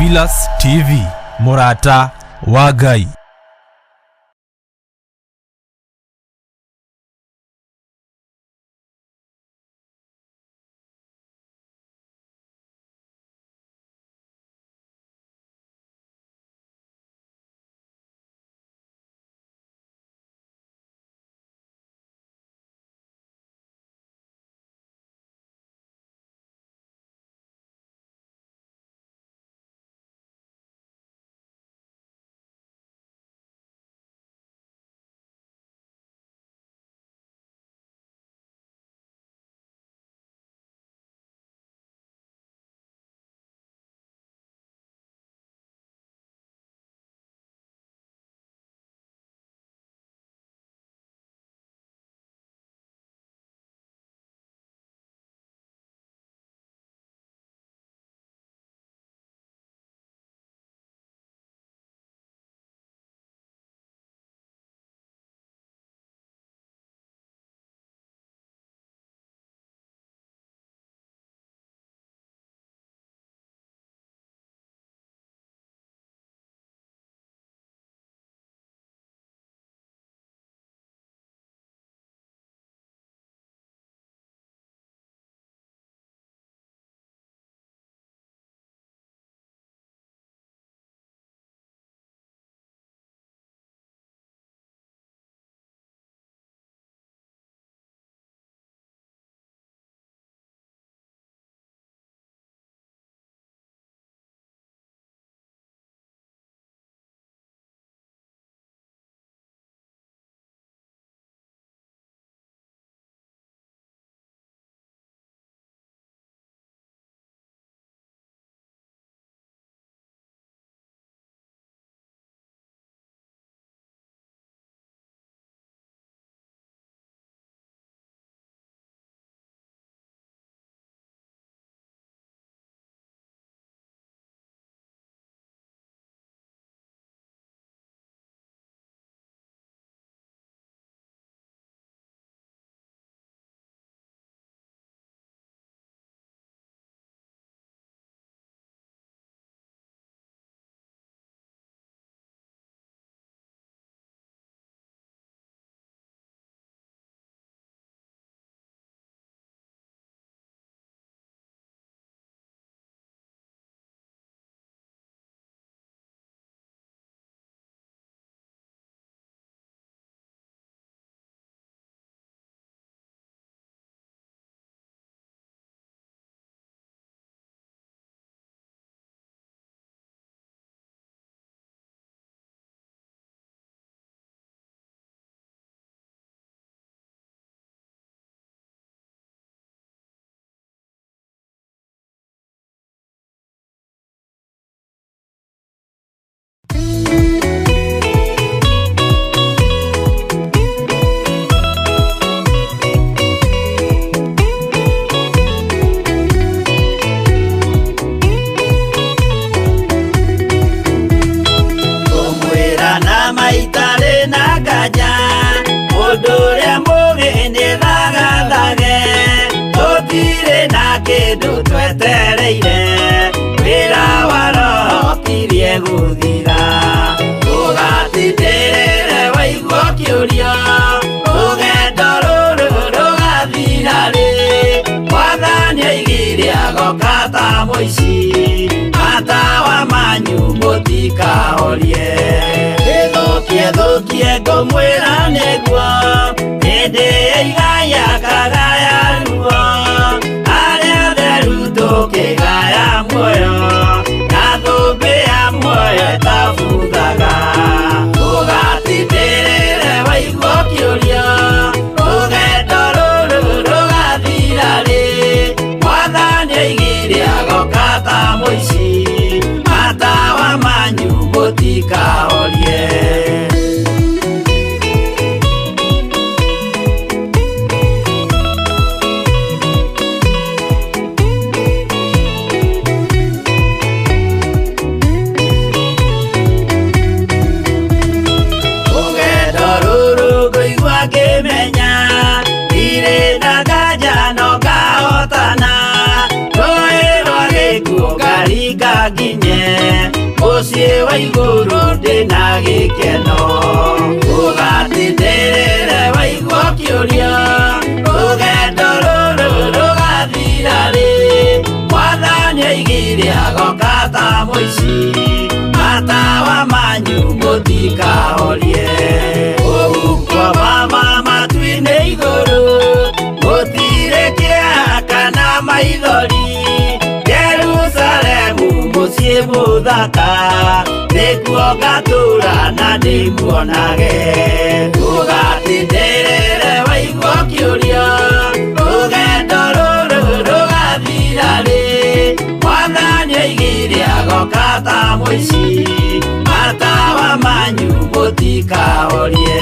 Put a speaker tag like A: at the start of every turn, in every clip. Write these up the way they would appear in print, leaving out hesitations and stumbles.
A: Theophilus TV, Murata wa Ngai.
B: wa iguru ndina gikeno ugatindĩrĩre waigua kĩũria rũgendo rũrũ rũgathira rĩ Mwathani oigire agoka ta mũici matawa manyu mũtikahorie ũgukwa mama matu-inĩ igũrũ gũtirĩ kĩeha kana maithori Jerusalemu mũciĩ mũthaka nĩkuo ngatũũra na ndĩmuonage ũgatindĩrĩre waigua kĩũria rũgendo rũrũ rũgathira rĩ Mwathani oigire agoka ta mũici matawa manyu mũtikahorie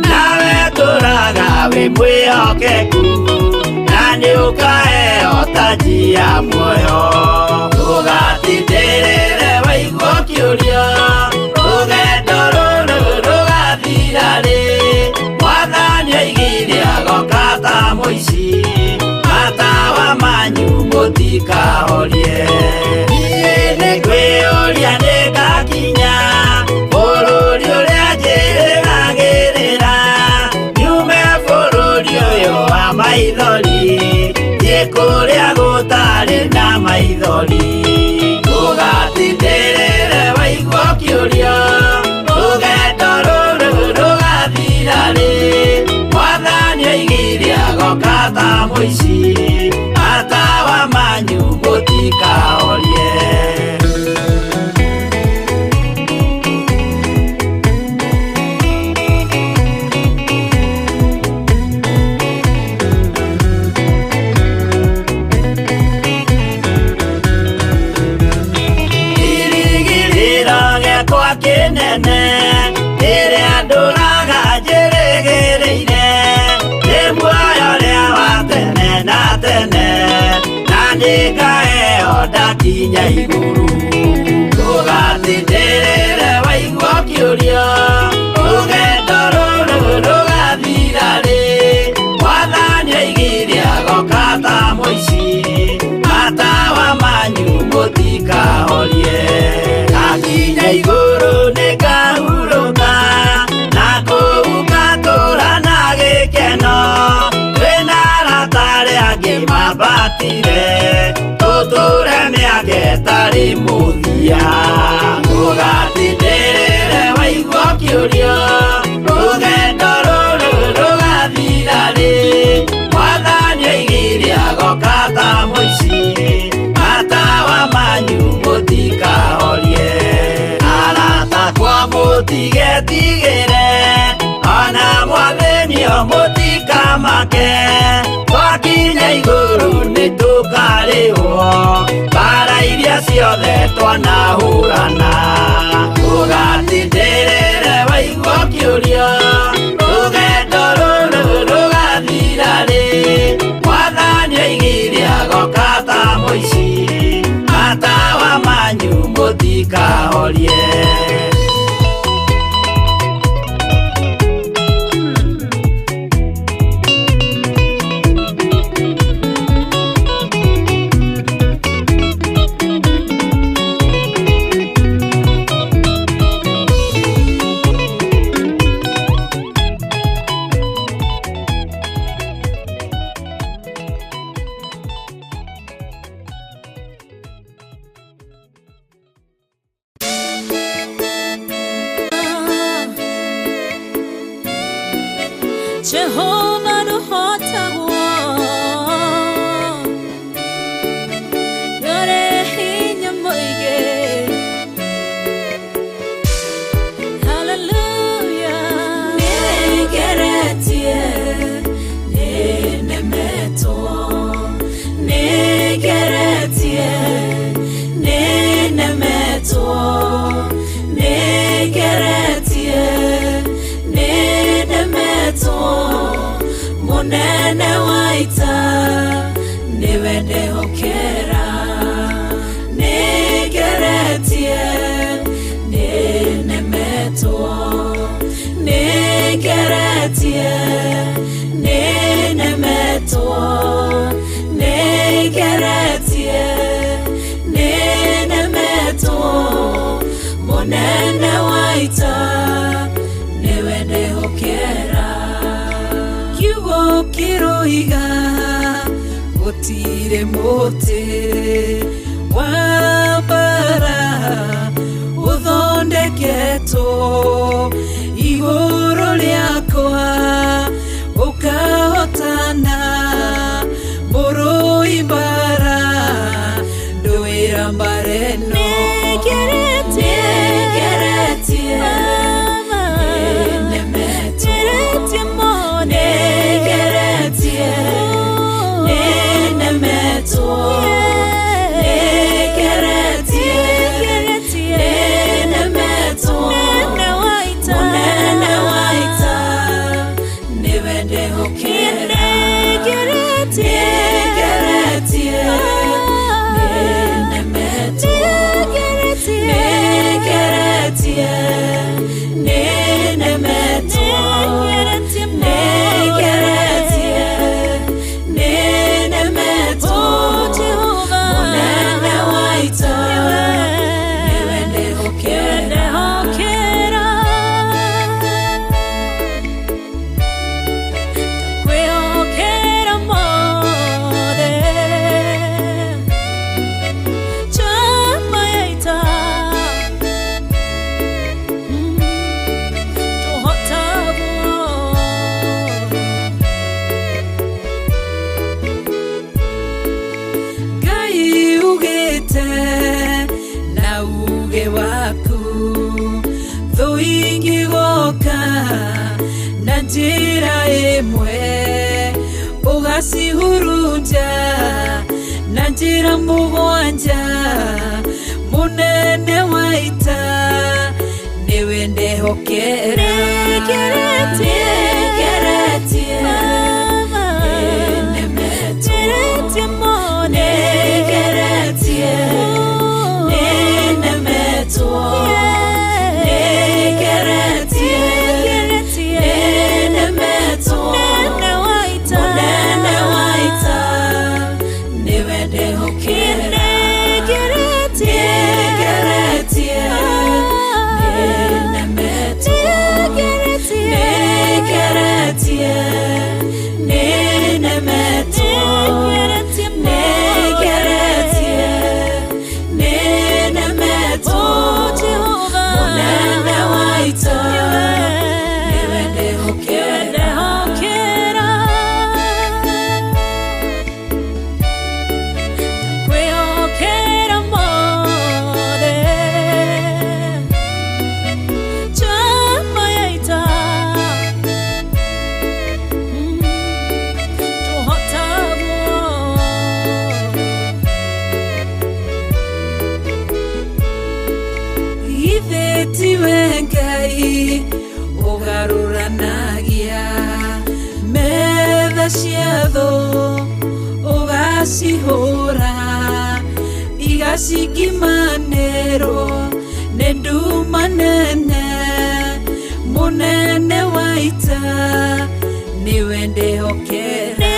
B: nawe tũraga wĩ mwĩhokeku na nĩũkaheo taji ya muoyo ũgatindĩrĩre waigua kĩũria rũgendo rũrũ rũgathira rĩ Mwathani oigire agoka ta mũici matawa manyu mũtikahorie niĩ nĩngwĩyũria nĩngakinya bũrũri ũrĩa njĩrĩgagĩrĩra nyume bũrũri ũyũ wa maithori thiĩ kũrĩa gũtarĩ na maithori ũgatindĩrĩre waigua kĩũria rũgendo rũrũ rũgathira rĩ Mwathani oigire agoka ta mũici matawa manyu mũtikahorie Kinene ĩrĩa ndũraga njĩrĩgĩrĩire nĩ muoyo ũrĩa wa tene na tene na nĩngaheo ndakinya igũrũ ũgatindĩrĩre waigua kĩũria rũgendo rũrũ rũgathira rĩ Mwathani oigire agoka ta mũici matawa manyu mũtikahorie akinya igũrũ nĩngahurũka na kũu ngatũũra na gĩkeno twĩna arata arĩa angĩ mambatire tũtũũre mĩaka ĩtarĩ mũthia ũgatindĩrĩre waigua kĩũria rũgendo rũrũ rũgathira rĩ Mwathani oigire agoka ta mũici matawa manyu mũtikahorie mũtigetigĩre ona Mwathani mũtikamake twakinya igũrũ nĩtũkarĩhwo mbara iria ciothe twanahũrana ũgatindĩrĩre waigua kĩũria rũgendo rũrũ rũgathira rĩ Mwathani oigire agoka ta mũici matawa manyu mũtikahorie
C: Jehovah no hotagwo yore hinya moige hallelujah negeretie nenemeto negeretie nenemeto negeretie nenemeto niwende hokera nigeretie ninemetwo nigeretie ninemetwo nigeretie ninemetwo munene waita niwende hokera kiugo kiroiga gutire muti wa bara uthondeketwo iguru riakwa ukahotana murui bara nduira mbareno njira imwe ugasihurunja na njira mugwanja munene waita niwende hokera Tiwengai ugaruranagia metha ciatho ugacihura igacikimanĩrwo nĩ nduma nene munene waita niwende hokera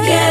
C: Get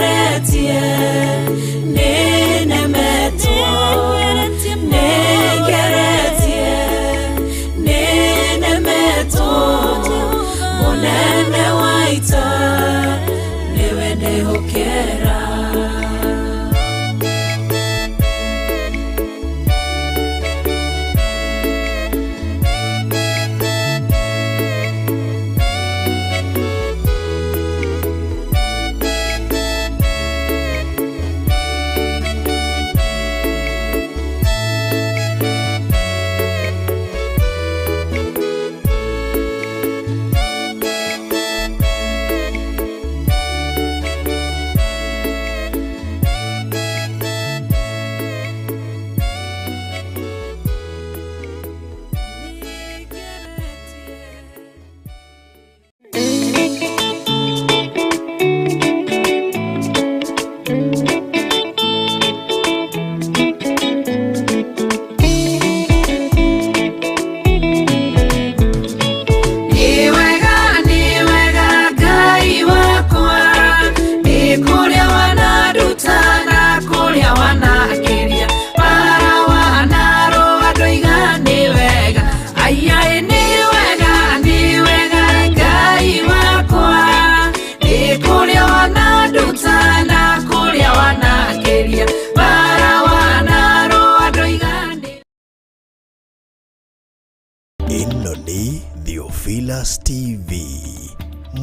D: Theophilus TV,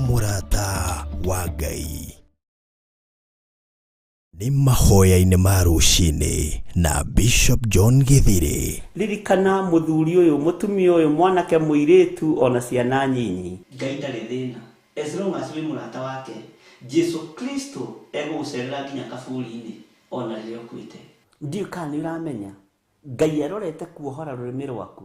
D: mũrata wa Ngai. Nĩ mahoya-inĩ ma rũcinĩ na Bishop John Githiri.
E: Ririkana muthuri uyu, mutumia uyu, mwanake muiritu ona ciana nyinyi. Ngai ndarĩ thĩna. As long as we mũrata wake, Jesu Kristo egũgũcerera nginya kaburi-inĩ ona rĩrĩa ũkuĩte. Ndiũ kana nĩ ũramenya Ngai arorete kuohora rũrĩmĩ rwaku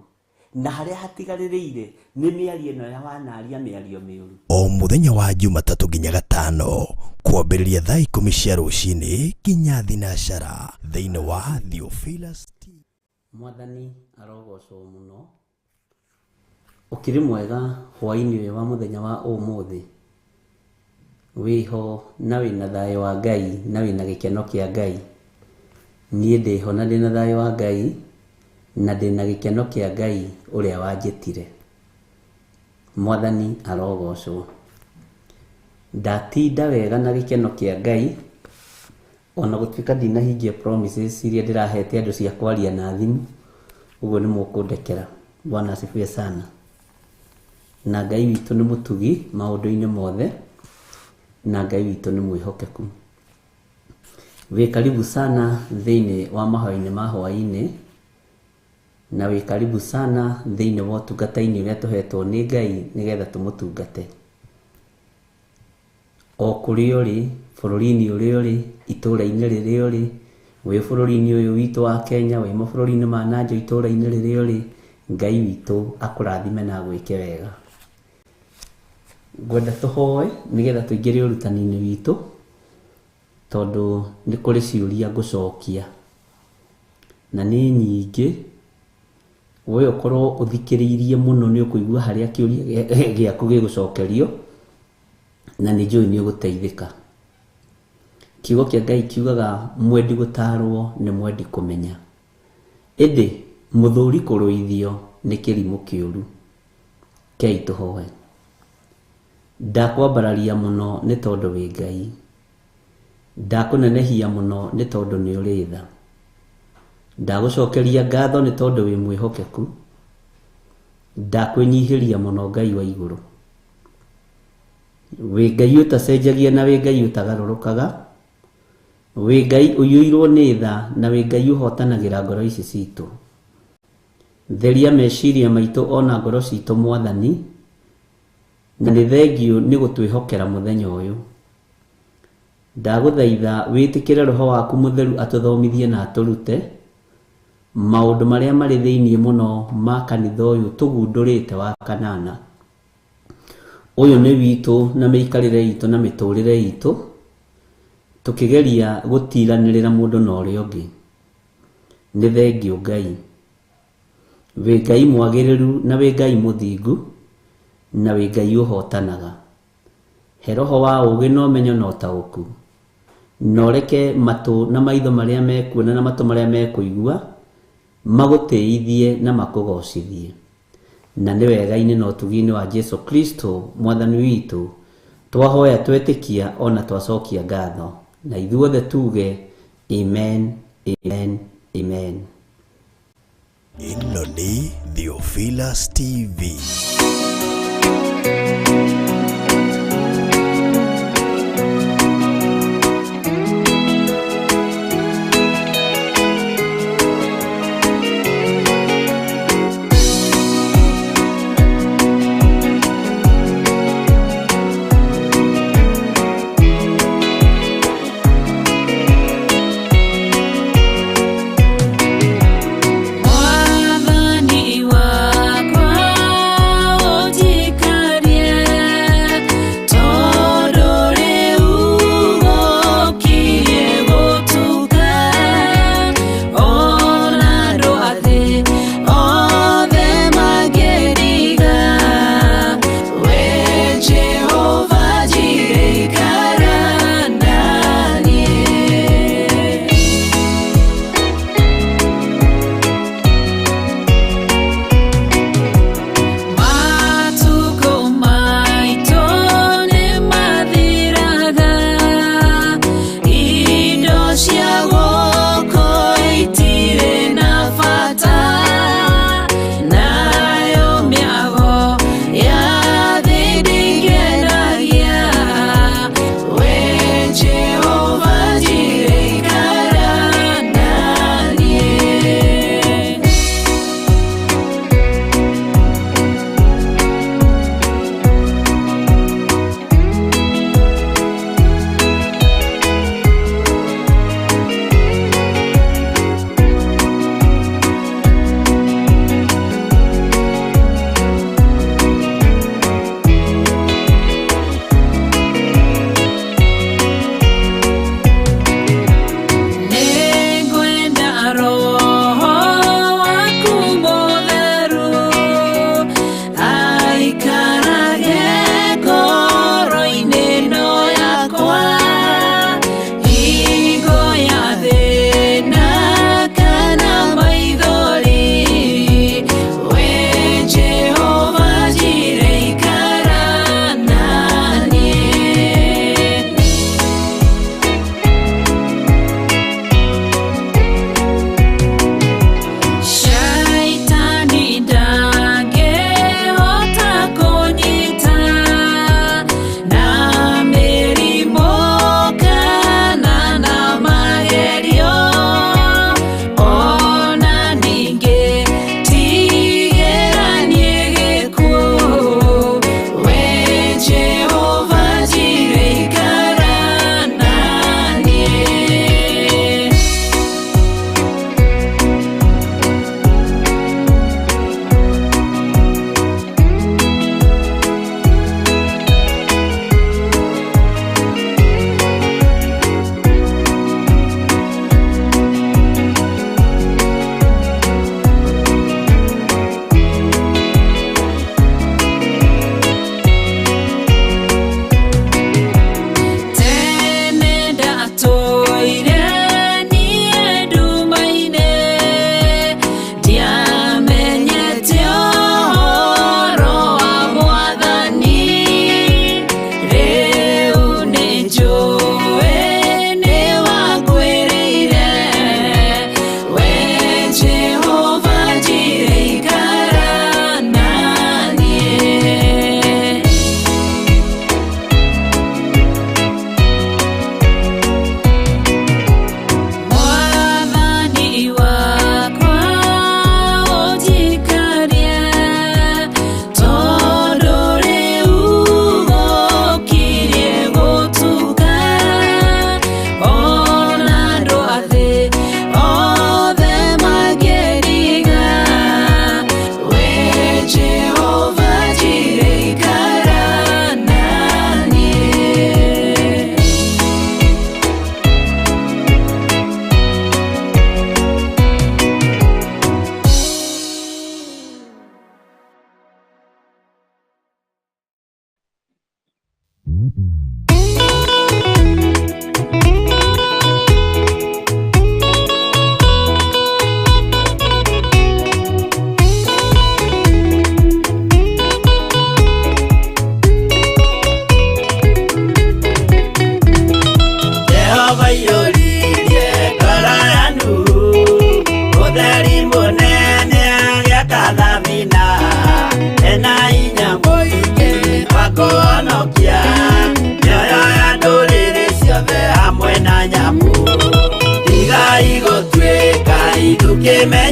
E: na harĩa hatigarĩrĩire nĩ mĩario ĩno ya wanaria mĩario mĩũru.
D: O mũthenya wa Jumatatũ nginya Gatano kwambĩrĩria thaa 10 cia rũcinĩ nginya thinacara thĩinĩ wa Theophilus TV.
E: Mwathani arogocwo mũno. Ũkĩrĩ mwega hwaĩ-inĩ ũyũ wa mũthenya wa ũmũthĩ. Wĩho na wĩna thayũ wa Ngai na wĩna gĩkeno kĩa Ngai. Niĩ ndĩho na ndĩna thayũ wa Ngai na ndĩna gĩkeno kĩa Ngai ũrĩa wanjĩtire. Mwathani arogocwo. Ndatinda wega na gĩkeno kĩa Ngai ona gũtuĩka ndinahingia promises iria ndĩrahete andũ cia kwaria na thimũ. Ũguo nĩ mũkũndekera. Bwana asifiwe sana. Na Ngai witũ nĩ mũtugi maũndũ-inĩ mothe na Ngai witũ nĩ mwĩhokeku. Wĩ karibu sana thĩinĩ wa mahoya-inĩ ma hwaĩ-inĩ na wĩ karibu sana thĩinĩ wa ũtungata-inĩ ũrĩa tũhetwo nĩ Ngai nĩgetha tũmũtungate. O kũrĩa ũrĩ, bũrũri-inĩ ũrĩa ũrĩ, itũũra-inĩ rĩrĩa ũrĩ, wĩ bũrũri-inĩ ũyũ witũ wa Kenya, wĩ mabũrũri-inĩ ma na nja itũũra-inĩ rĩrĩa ũrĩ, Ngai witũ akũrathime na gwĩke wega. Ngwenda tũhoe nĩgetha tũingĩre ũrutani-inĩ witũ tondũ nĩ kũrĩ ciũria ngũcokia na nĩ nyingĩ. Wowe ũkorwo ũthikĩrĩirie mũno nĩ ũkũigua harĩa kĩũria gĩaku gĩgũcokerio na nĩ njũĩ nĩ ũgũteithĩka. Kiugo kĩa Ngai kiugaga mwendi gũtarwo nĩ mwendi kũmenya. Ĩndĩ mũthuri kũrũithio nĩ kĩrimũ kĩũru. Kei tũhoe. Ndakwambararia mũno nĩ tondũ wĩ Ngai. Ndakũnenehia mũno nĩ tondũ nĩ ũrĩ tha. Ndagũcokeria ngatho nĩ tondũ wĩ mwĩhokeku. Ndakwĩnyihĩria mũno Ngai wa igũrũ. Wĩ Ngai ũtacenjagia na wĩ Ngai ũtagarũrũkaga. Wĩ Ngai ũiyũirwo nĩ tha na wĩ Ngai ũhotanagĩra ngoro ici citũ. Theria meciria maitũ ona ngoro citũ Mwathani na nĩ thengio nĩ gũtwĩhokera mũthenya ũyũ. Ndagũthaitha wĩtĩkĩre Roho waku Mũtheru atũthomithie na atũrute maũndũ marĩa marĩ thĩinĩ mũno ma kanitha ũyũ tũgundũrĩte wa kanana. Ũyũ nĩ witũ na mĩikarĩre itũ na mĩtũrĩre itũ tũkĩgeria gũtiranĩrĩra mũndũ na ũrĩa ũngĩ. Nĩ thengio Ngai. Wĩ Ngai mwagĩrĩru na wĩ Ngai mũthingu na wĩ Ngai ũhotanaga. He Roho wa ũũgĩ na ũmenyo na ũtaũku. Na ũreke matũ na maitho marĩa mekuona na matũ marĩa mekũigua magũtĩithie na makũgocithie. Na nĩ wega-inĩ na ũtugi-inĩ wa Jesu Kristo Mwathani witũ twahoya twetĩkia ona twacokia ngatho. Na ithuothe tuge amen, amen, amen.
D: Ĩno nĩ Theophilus TV.
C: Mwathani wakwa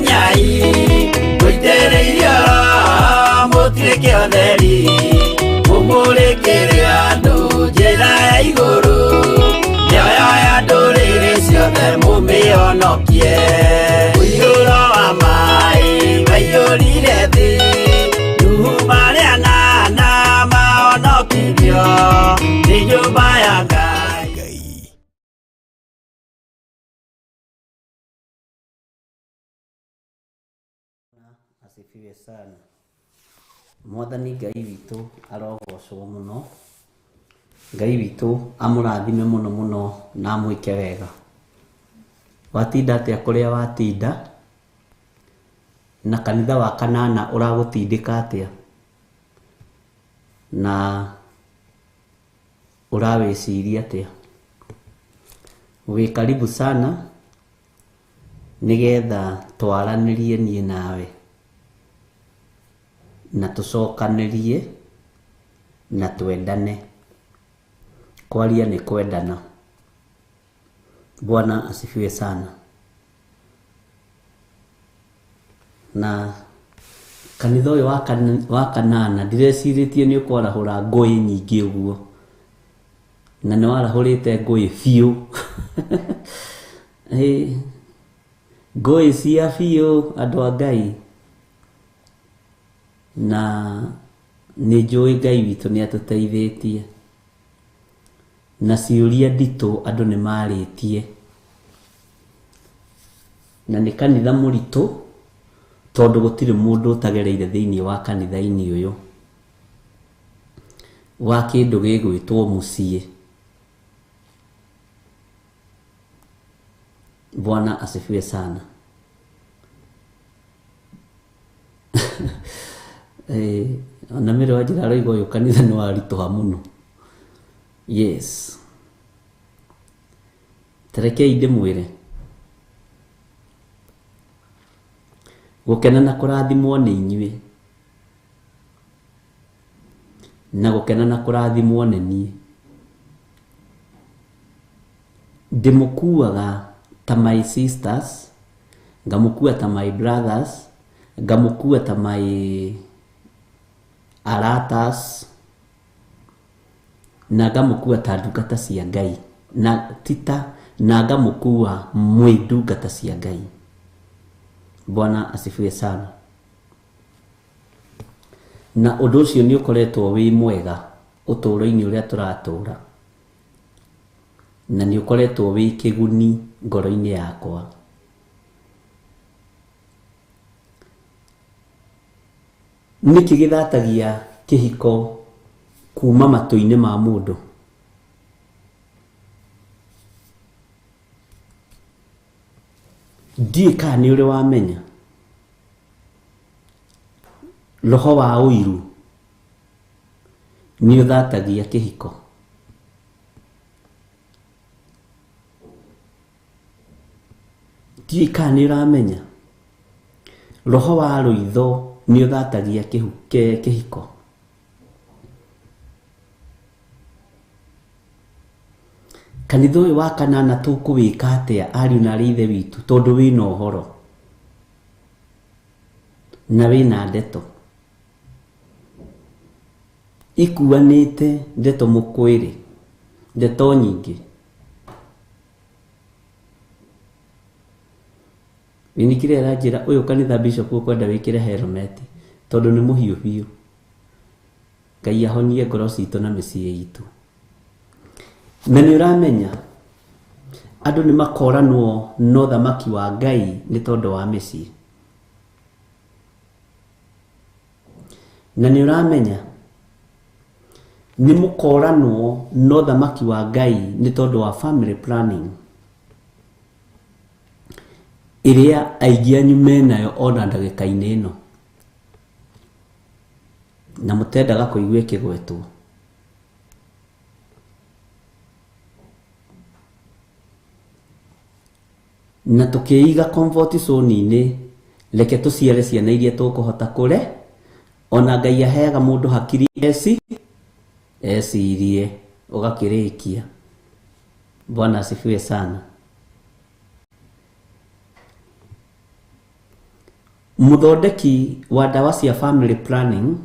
B: nyai Muitĩrĩirie oro mũtuĩke ũtheri Mũmũrĩkĩre andũ njĩra ya igũrũ Mĩoyo ya ndũrĩrĩ ciothe mũmĩhonokie Mũiyũro wa maĩ waiyũrire thĩ Nuhu marĩa nana mahonokirio nĩ nyũmba ya Ngai
E: Asifiwe sana. Mwathani Ngai witũ arogocwo mũno. Ngai witũ amũrathime mũno mũno na amwĩke wega. Watinda atĩa kũrĩa watinda na kanitha wa kanana ũragũtindĩka atĩa na ũrawĩciria atĩa. Wĩ karibu sana nĩgetha twaranĩrie niĩ nawe na tũcokanĩrie na twendane. Kwaria ni kwendana. Bwana asifiwe sana. Na kanitha ũyũ wa kanana ndireciirĩtie nĩ ũkwarahũra ngũĩ nyingĩ ũguo na nĩ warahũrĩte ngũĩ biũ. Ngũĩ cia biũ andũ a Ngai na nĩ njũĩ Ngai witũ nĩ atũteithĩtie na ciũria nditũ andũ nĩ marĩtie na nĩ kanitha mũritũ tondũ gũtirĩ mũndũ ũtagereire thĩinĩ wa kanitha-inĩ ũyũ wa kĩndũ gĩgwĩtwo mũciĩ. Bwana asifiwe sana. Ona mĩrĩ wa njĩra aroiga ũyũ kanitha nĩ waritũha mũno. Yes. Tarekei ndĩmwĩre gũkena na kũrathimwo nĩ inyuĩ na gũkena na kũrathimwo nĩ niĩ. Ndĩmũkuaga ta my sisters, ngamũkua ta my brothers, ngamũkua ta my aratas na ngamũkua ta ndungata cia Ngai na tita na ngamũkua mwĩ ndungata cia Ngai. Bwana asifiwe sana. Na ũndũ ũcio nĩ ũkoretwo wĩ mwega ũtũũro-inĩ ũrĩa tũratũũra na nĩ ũkoretwo wĩ kĩguni ngoro-inĩ yakwa. Nĩkĩ gĩthatagia kĩhiko kuma matũ-inĩ ma mũndũ? Ndiĩ kana nĩ ũrĩ wamenya roho wa ũiru nĩ ũthatagia kĩhiko. Ndiĩ kana nĩ ũramenya roho wa rũitho nĩ ũthatagia kĩhiko. Kanitha ũyũ wa kanana tũkũwĩka atĩa ariũ na aarĩ ithe witũ tondũ wĩna ũhoro na wĩna ndeto ikuanĩte, ndeto mũkwĩrĩ, ndeto nyingĩ. Winikire ranjĩra ũyũ kanitha bishop ũkwenda wĩkĩre helmet tondũ nĩ mũhiũ biũ. Ngai ahonie ngoro citũ na mĩciĩ itũ. Na nĩ ũramenya andũ nĩ makoranwo na ũthamaki wa Ngai nĩ tondũ wa mĩciĩ. Na nĩ ũramenya nĩ mũkoranwo na ũthamaki wa Ngai nĩ tondũ wa family planning ĩrĩa aingĩ anyu menayo ona ndagĩka-inĩ ĩno na mũtendaga kũigua ĩkĩgwetwo. Na tũkĩiga comfort zone-inĩ reke tũciare ciana iria tũkũhota kũre ona Ngai aheaga mũndũ hakiri ecirie ũgakĩrĩkia. Bwana asifiwe sana. Muthondeki wa ndawa cia family planning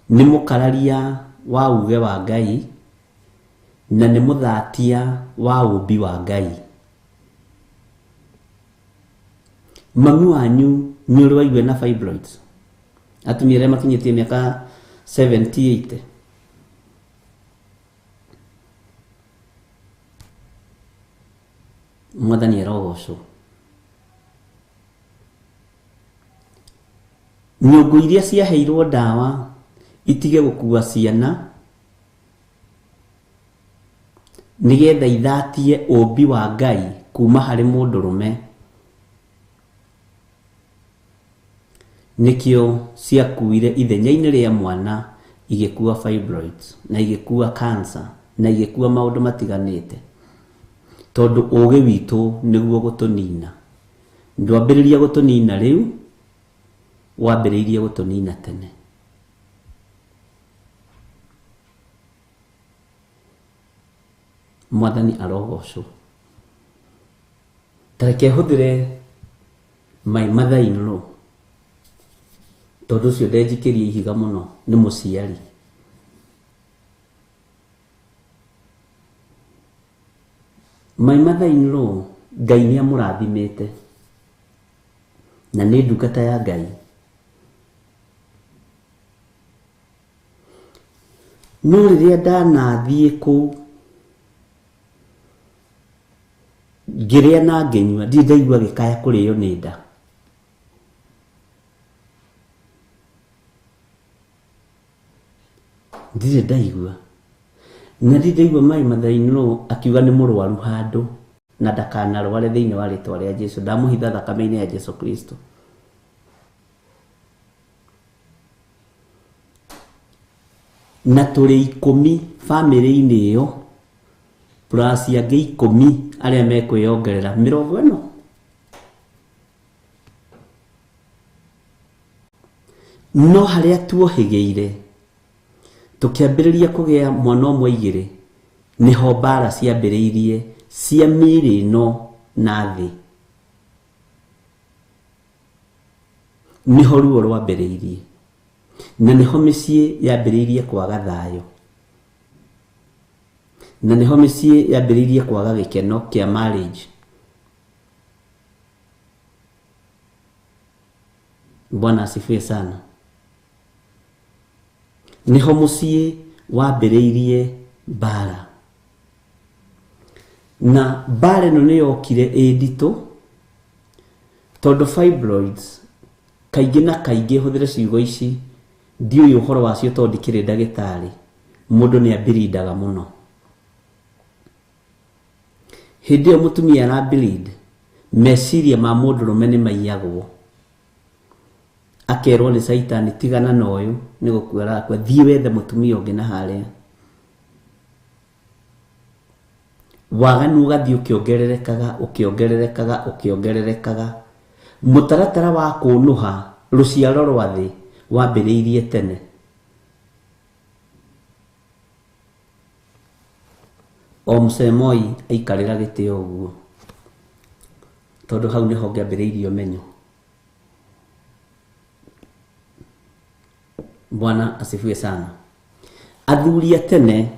E: ni mukararia wa uge wa Ngai na ni muthatia wa ubi wa Ngai. Mami wanyu ni uri waigua na fibroids? Atumia aria makinyitie miaka 78. Mwathani arogocwo. Nyũngũ iria ciaheirwo ndawa itige gũkua ciana nigetha ithatie ũmbi wa Ngai kuma harĩ mũndũrũme, nikĩo ciakuire ithenya-inĩ rĩa mwana igĩkua fibroids na igĩkua cancer na igĩkua maũndũ matiganĩte, tondũ ũgĩ witũ nĩguo gũtũnina. Ndwambĩrĩria gũtũnina rĩu, wambĩrĩirie gũtũnina tene. Mwathani arogocwo. Tareke hũthĩre my mother-in-law, tondũ ũcio ndenjikĩrie ihiga mũno nĩ mũciari. My mother-in-law, Ngai nĩ amũrathimĩte na nĩ ndungata ya Ngai. No rĩrĩa ndanathiĩ kũu ngĩrĩa na ngĩnyua, ndirĩ ndaigua gĩkaya kũrĩo nĩ nda. Ndirĩ ndaigua. Na ndirĩ ndaigua my mother-in-law akiuga nĩ mũrwaru handũ na ndakanarware thĩinĩ wa rĩtwa rĩa Jesũ. Ndamũhitha thakame-inĩ ya Jesũ Kristo. Na tũrĩ 10 family-inĩ ĩyo plus angĩ 10 arĩa mekwĩongerera 40. No harĩa tuohĩgĩire tukĩambĩrĩria kũgĩa mwana ũmwe igĩrĩ, niho mbara ciambĩrĩirie cia mĩĩrĩ ĩno na thĩ. Niho ruo rwambĩrĩirie na niho mĩciĩ yambĩrĩirie kwaga thayũ, na niho mĩciĩ yambĩrĩirie kwaga gĩkeno kĩa marriage. Bwana asifiwe sana. Niho mũciĩ wambĩrĩirie mbara, na mbara ĩno nĩyokire nditũ tondũ fibroids kaingĩ na kaingĩ, hũthĩre ciugo ici, ndiũĩ ũhoro wacio tondũ ndikĩrĩ ndagĩtarĩ, mũndũ nĩambĩrindaga mũno. Hĩndĩ ĩyo mũtumia arambĩrĩnd, meciria ma mũndũrũme nĩmaiyagwo, akerwo nĩ Saitani, tigana na ũyũ nĩ gũkua arakua, thiĩ wethe mũtumia ũngĩ na harĩa. Waganu ũgathiĩ ũkĩongererekaga, mũtaratara wa kũnũha rũciaro rwa thĩ wambĩrĩirie tene. O Msemoi aikarĩra gĩtĩ ũguo, tondũ hau nĩho ngĩambĩrĩirie ũmenyo. Bwana asifiwe sana. Athuri a tene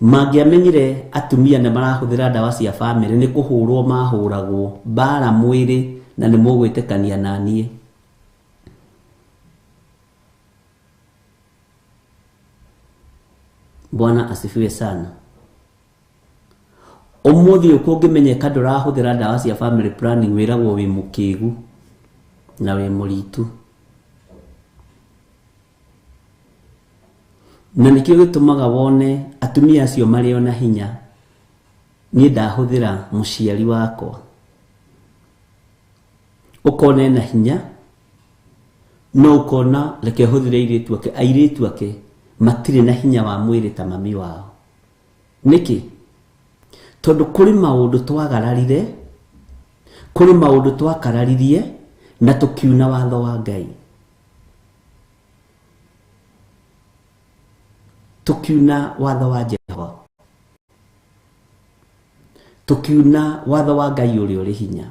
E: mangĩamenyire atumia nĩ marahũthĩra ndawa cia family, nĩ kũhũrwo mahũragwo, mbara mwĩrĩ, na nĩ mũgwĩtĩkania na niĩ. Bwana asifiwe sana. Ũmũthĩ ũkũ ũngĩmenyeka ndũrahũthĩra ndawa cia family planning, wĩragwo wĩ mũkĩgu na wĩ mũritu. Na nĩkĩo gĩtũmaga wone atumia acio marĩ ona hinya. Niĩ ndahũthĩra mũciari wakwa, ũkona ena hinya, no ũkona reke hũthĩre airĩtu ake matirĩ na hinya wa mwĩrĩ ta mami wao. Nĩkĩ? Tondũ kũrĩ maũndũ twagararire, kũrĩ maũndũ twakararirie na tũkiuna watho wa Ngai. Tukiuna watho wa Jehova, tukiuna watho wa Ngai ũrĩa ũrĩ hinya.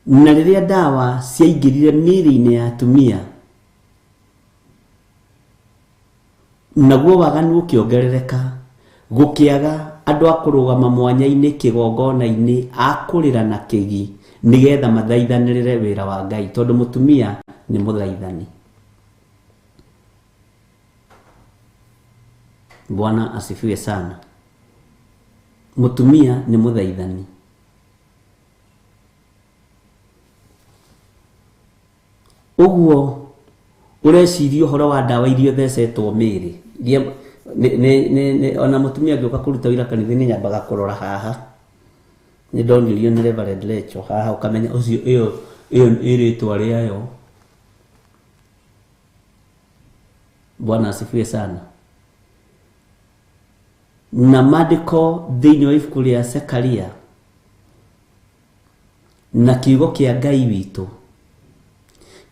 E: na riria dawa ciaingirire mĩĩrĩ-inĩ ya atumia naguo waganu ukiongerereka gukiaga andu akurugama mwanya-ini kigongona-ini akurira na kigi nigetha mathaithanirire wira wa Ngai tondu mutumia ni muthaithani. Bwana asifiwe sana. Mutumia ni muthaithani. Uguo ureciria uhoro wa dawa irio thecetwo mĩĩrĩ ona mutumia angĩũka kũruta wĩra kanitha-inĩ nyambaga kũrora haha nĩ ndonirio nĩ Reverend Lecho haha ukamenya ũcio ĩyo ĩrĩtwa rĩayo. Bwana asifiwe sana. Na maandĩko thĩinĩ wa ibuku rĩa Zekaria na kiugo kĩa Ngai witũ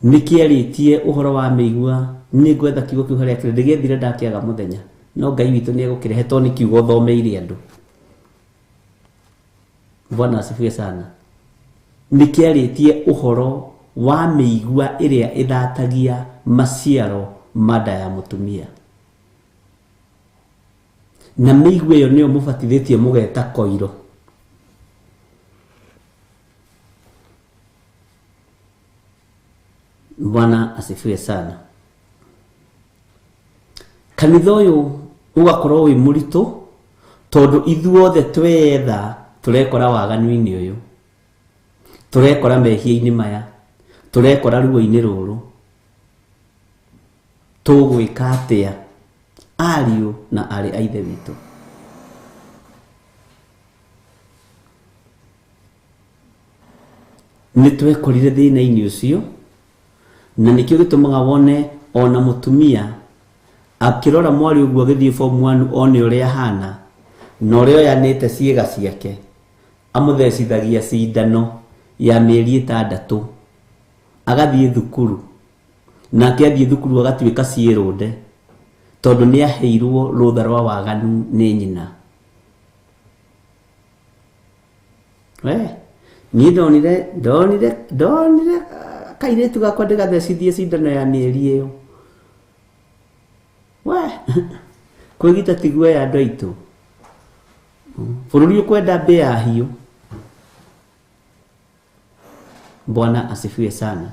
E: nikiarĩtie uhoro wa mĩigua nĩ gwetha kiugo kiu harĩa kĩrĩ ndĩgĩethire ndakĩaga mũthenya no Ngai witũ nĩ egũkĩrehe tondũ nĩ kiugo thomeire andũ. Bwana asifiwe sana. Nikiarĩtie uhoro wa mĩigua ĩrĩa ĩthatagia maciaro mada ya mutumia na mĩigua ĩyo nĩyo mũbatithĩtie mũgeta koiro. Bwana asifiwe sana. Kanitha ũyũ ugakorwo wĩ mũritũ tondu ithuothe twetha turekora waganu-inĩ ũyũ, turekora mehia-inĩ maya, turekora ruo-inĩ rũrũ. Tũgwĩka atĩa ariũ na arĩ a ithe witũ? Nĩ twekorire thĩna-inĩ ũcio na nikio gitumaga wone ona mutumia akirora mwari uguo agithie form 1 one uria hana na uria yanite ciega ciake amuthecithagia cindano ya mĩeri 6 agathie thukuru na akiathie thukuru agatuika ciĩrũnde tondu ni aheirwo rutha rwa waganu ni nyina. Ni ndonire kairetu gakwa ndigathecithie cindano ya mĩeri ĩyo. Kwĩgita tiguo ya andũ aitũ. Bũrũri ũkwenda mbĩa hiũ. Bwana asifiwe sana.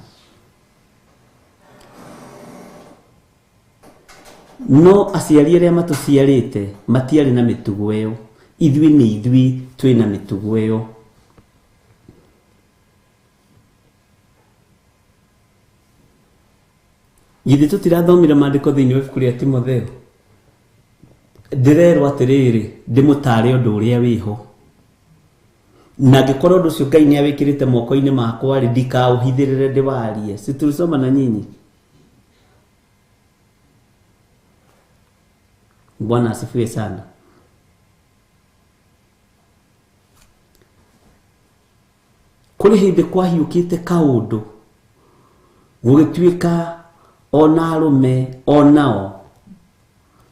E: No aciari arĩa matuciarĩte matiarĩ na mĩtugo ĩyo. Ithuĩ nĩ ithuĩ twĩna mĩtugo ĩyo. Githĩ tutirathomire maandĩko thĩinĩ wa ibuku rĩa Timotheo? Ndĩrerwo atĩrĩrĩ ndĩmũtare ũndũ ũrĩa wĩho na angĩkorwo ũndũ ũcio Ngai nĩ awĩkĩrĩte moko-inĩ makwa rĩ ndikaũhithĩrĩre ndĩwarie. Si tulisoma na nyinyi? Bwana asifiwe sana. Kũrĩ hĩndĩ kwahiũkĩte kaũndũ gũgĩtuĩka ona arume onao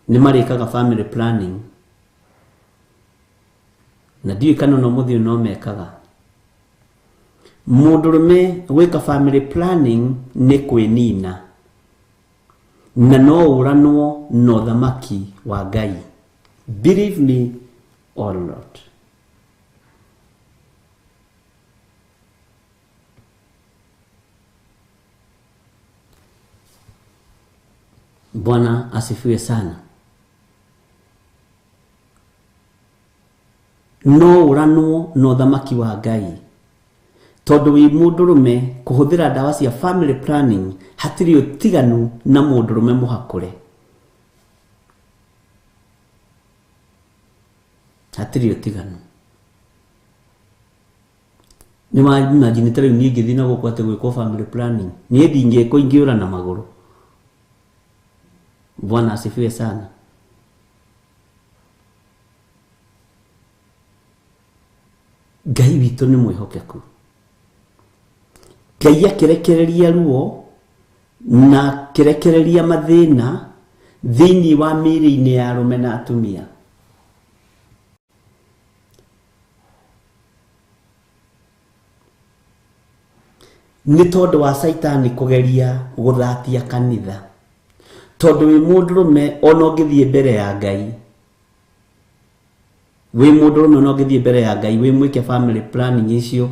E: ni marikaga family planning na ndiũ kana no muthio no mekaga. Mũndũrũme gwĩka family planning ni kwĩnina na no ũranwo na ũthamaki wa Ngai. Believe me or not. Bwana asifiwe sana. No uranwo na ũthamaki wa Ngai tondu wi mũndũrũme kuhuthira dawa cia family planning hatirĩ ũtiganu na mũndũrũme mũhakũre. Hatirĩ ũtiganu. Nĩ imagine tare niĩ ngĩthiĩ na gũkũ atĩ gwĩkwo family planning niĩ ndingĩkwo ingĩũra na magũrũ. Bwana asifiwe sana. Ngai witũ nĩ mwĩhokeku. Ngai akĩrekereria ruo na akĩrekereria mathĩna thĩinĩ wa mĩĩrĩ-inĩ ya arũme na atumia. nĩ tondũ wa Saitani kũgeria gũthatia kanitha. Tondũ wĩ mũndũrũme ona ũngĩthiĩ mbere ya Ngai, wĩ mũndũrũme ona ũngĩthiĩ mbere ya Ngai, wĩ mwĩke family planning icio,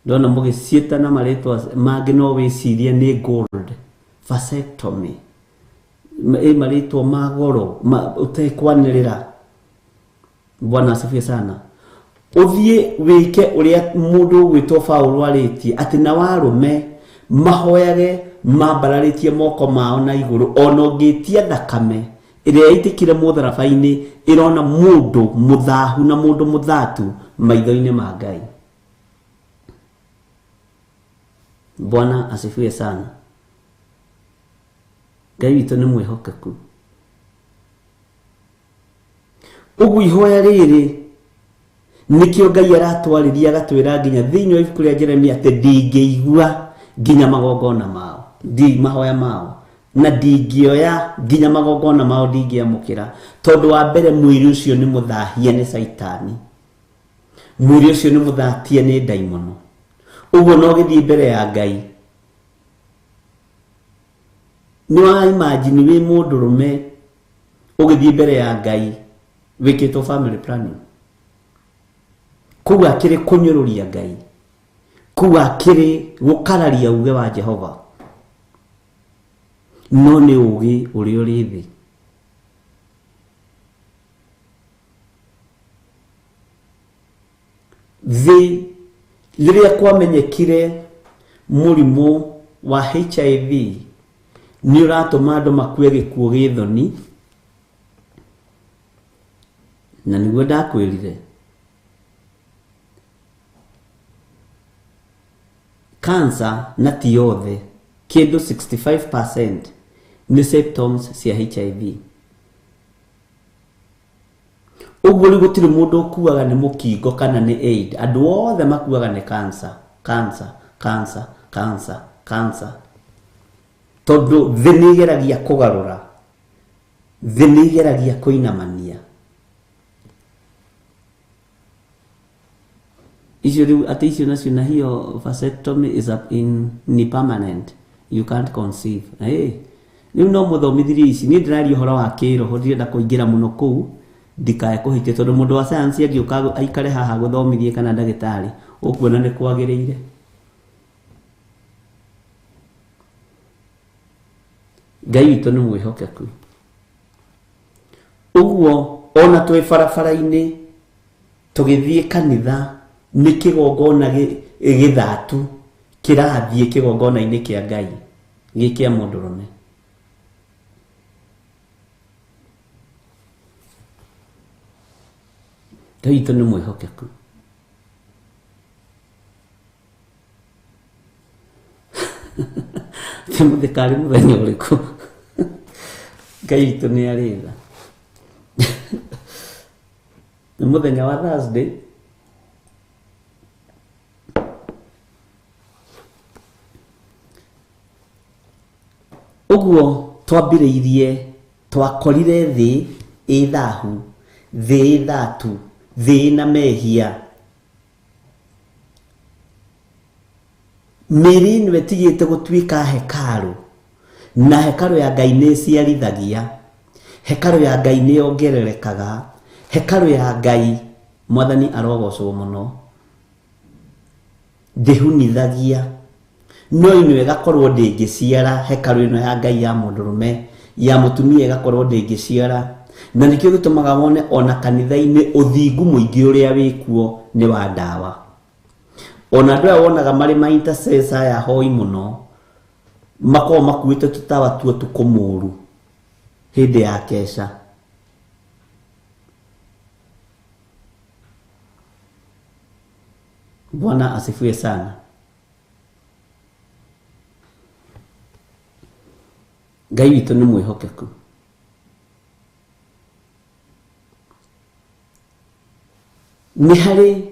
E: ndona mũgĩciĩtana marĩtwa mangĩ no wĩcirie nĩ gold, vasectomy, marĩtwa ma goro, ũtekwanĩrĩra. Bwana asifiwe sana. Uthiĩ wĩke ũrĩa mũndũ gwĩtwo Paulo arĩtie, atĩ na warũme mahoyage mambararĩtie moko mao na igũrũ, ona ũngĩtia thakame ĩrĩa yaitĩkire mũtharaba-inĩ ĩrona mũndũ mũthahu na mũndũ mũthatu maitho-inĩ ma Ngai. Bwana asifiwe sana. Ngai witũ nĩ mwĩhokeku. Ũguo ihoya rĩrĩ nikio Ngai aratwarĩria agatwĩra nginya thĩinĩ wa ibuku rĩa Jeremia atĩ ndingĩigua nginya magongona mao, mahoya mao, na ndingĩoya nginya magongona mao ndingĩamũkĩra. Tondũ wa mbere mwĩrĩ ũcio nĩ mũthahie nĩ Saitani, mwĩrĩ ũcio nĩ mũthatie nĩ ndaimono. Ũguo no gĩthiĩ mbere ya Ngai, nĩ wa imagine wĩ mũndũrũme ũgĩthiĩ mbere ya Ngai wĩkĩtwo family planning. Kũu akĩrĩ kũnyũrũria Ngai, kũu akĩrĩ gũkararia uge wa Jehova, no nĩ ũgĩ ũrĩa ũrĩ thĩ. Thĩ rĩrĩa kwamenyekire mũrimũ wa HIV nĩ ũratũma andũ makue gĩkuũ gĩthoni, na nĩguo ndakwĩrire cancer na ti yothe, kĩndũ 65% nĩ symptoms cia HIV. Ũguo rĩu gũtirĩ mũndũ ũkuaga nĩ mũkingo kana nĩ AIDS, andũ othe makuaga nĩ cancer, cancer, cancer, cancer, cancer. Tondũ thĩ nĩ igeragia kũgarũra, thĩ nĩ igeragia kũinamania. Icio rĩu atĩ icio nacio na hiyo vasectomy is ni permanent, you can't conceive. Rĩu no mũthomithirie ici, niĩ ndĩraria ũhoro wa kĩroho, ndirenda kũingĩra mũno kũu ndikae kũhitia, tondũ mũndũ wa science angĩũka aikare haha gũthomithie kana ndagĩtarĩ ũkuona nĩ kwagĩrĩire. Ngai witũ nĩ mwĩhokeku. Ũguo ona twĩ barabara-inĩ tũgĩthiĩ kanitha nĩ kĩgongona gĩthatu kĩrathiĩ kĩgongona-inĩ kĩa Ngai gĩkĩa mũndũrũme. Ngai witũ nĩ mwĩhokeku. Mũthekari mũthenya ũrĩkũ? Ngai witũ nĩ arĩ tha. Nĩ mũthenya wa Thursday. Ũguo twambĩrĩirie twakorire thĩ ĩthahu, thĩ ĩthatu, thĩ na mehia. Mĩrĩ ĩno ĩtigĩte gũtuĩka hekarũ, na hekarũ ya Ngai nĩ ĩciarithagia, hekarũ ya Ngai nĩ yongererekaga, hekarũ ya Ngai Mwathani arogocwo mũno ndĩhunithagia. No ĩno ĩgakorwo ndĩngĩciara, hekarũ ĩno ya Ngai ya mũndũrũme, ya mũtumia ĩgakorwo ndĩngĩciara, na nĩkĩo gĩtũmaga wone ona kanitha-inĩ ũthingu mũingĩ ũrĩa wĩkuo nĩ wa ndawa. Ona andũ aya wonaga marĩ ma intercessor aya hoi mũno makorwo makuĩte tũtawa tuo tũkũmũru hĩndĩ ya kesha. Bwana asifiwe sana. Ngai witũ nĩ mwĩhokeku. Nĩ harĩ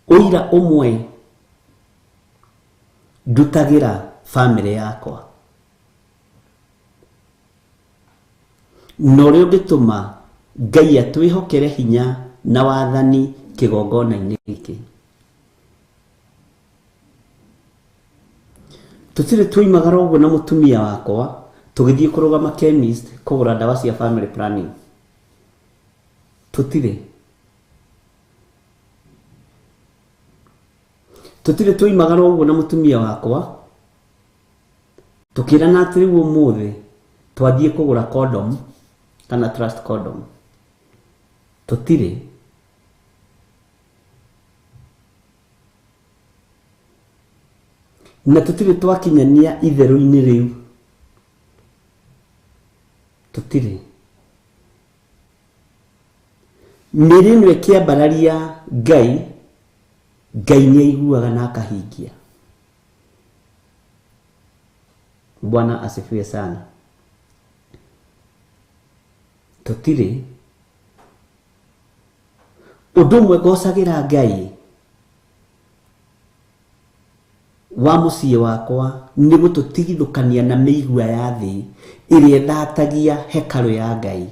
E: ũira ũmwe ndutagĩra family yakwa, na ũrĩa ũngĩtũma Ngai atwĩhokere hinya na wathani kĩgongona-inĩ gĩkĩ. tutire tuimagara uguo na mutumia wakwa tugithie kurugama chemist kugura dawa cia family planning. Tutire tuimagara uguo na mutumia wakwa tukirana atiri umuthi twathie kugura condom kana trust condom. Tutire. Na tutire twakinyania itheru-ini riu. Tutire. Mĩrĩ ĩno ĩkĩambararia Ngai nĩ aiguaga na akahingia. Bwana asifiwe sana. Tutire. Ũndũ ũmwe ngocagira Ngai wa muciĩ wakwa nĩ gũtũtigithũkania na mĩigua ya thĩ ĩrĩa ĩthatagia hekalu ya Ngai,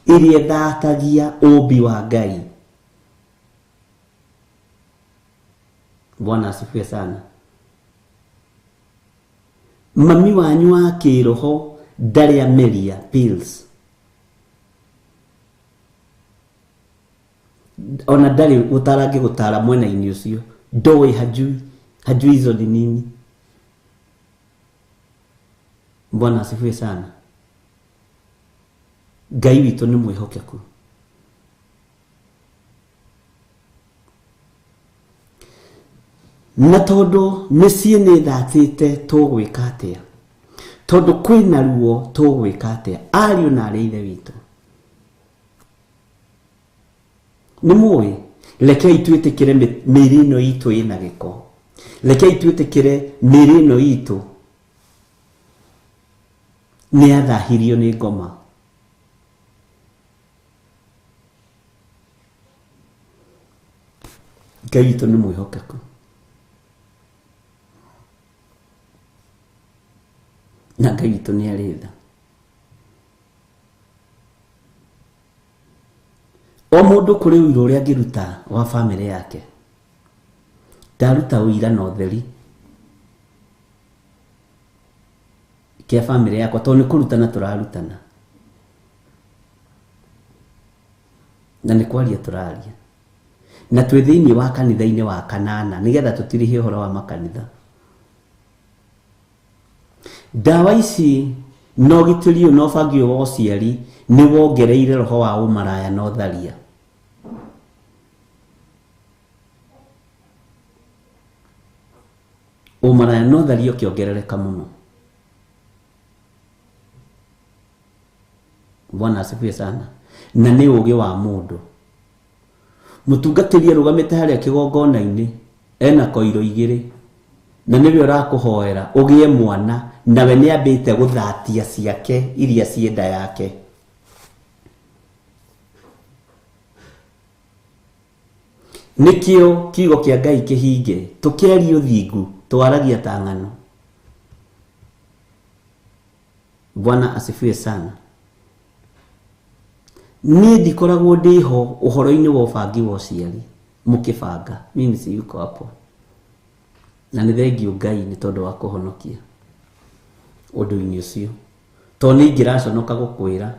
E: ĩrĩa ĩthatagia ũmbi wa Ngai. Bwana asifiwe sana. Mami wanyu wa kĩroho ndarĩ ameria pills, ona ndarĩ gũtara angĩgũtara mwena-inĩ ũcio, ndoĩ hajui hizo ni nini. Bwana asifiwe sana. Ngai witũ nĩ mwĩhokeku. Na tondũ mĩciĩ nĩ thatĩte tũgwĩka atĩa? Tondũ kwĩna ruo tũgwĩka atĩa? Ariũ na aarĩ ithe witũ, nĩ mũĩ, rekei twĩtĩkĩre mĩĩrĩ ĩno itũ ĩna gĩko. Rekei twĩtĩkĩre mĩĩrĩ ĩno itũ nĩ yathahirio nĩ ngoma. Ngai witũ nĩ mwĩhokeku. Na Ngai witũ nĩ arĩ tha. O mũndũ kũrĩ ũira ũrĩa angĩruta wa bamĩrĩ yake. Ndaruta ũira na ũtheri kia bamĩrĩ yakwa, tondũ nĩ kũrutana tũrarutana na nĩ kwaria tũraria, na twĩ thĩinĩ wa kanitha-inĩ wa kanana nĩgetha tũtirihe ũhoro wa makanitha. Ndawa ici no gitĩri ũyũ no bangĩ wa ũciari nĩ wongereire roho wa ũmaraya na ũtharia. Ũmaraya na ũtharia ũkĩongerereka mũno. Bwana asifiwe sana. Na nĩ ũgĩ wa mũndũ. Mũtungatĩri arũgamĩte harĩa kĩgongona-inĩ ena koiro igĩrĩ, na nĩwe ũrakũhoera ũgĩe mwana, nawe nĩ ambĩte gũthatia ciake iria cienda yake. Nikĩo kiugo kĩa Ngai kĩhinge, tũkĩaria ũthingu, twaragia ta ng'ano. Bwana asifiwe sana. Niĩ ndikoragwo ndĩho ũhoro-inĩ wa ũbangi wa ũciari mũkĩbanga, mimi siyuko hapo. Na nĩ thengiũ Ngai nĩ tondũ wa kũhonokia ũndũ-inĩ ũcio, tondũ nĩ ingĩraconoka gũkwĩra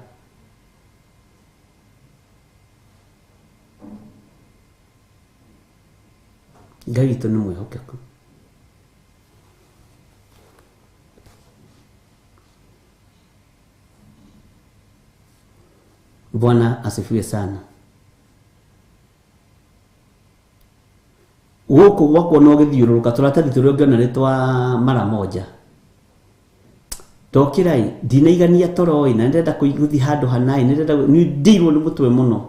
E: Ngai witũ nĩ mwĩhokeku. Bwana asifiwe sana. Gũkũ gwakwa no gĩthiũrũrũka tũratathi tũrĩa ũngĩona nĩ twa mara moja. Ndokĩrai ndinaigania toro ĩ na ndĩrenda kũiguthi handũ hanaĩ, ndirwo nĩ mũtwe mũno.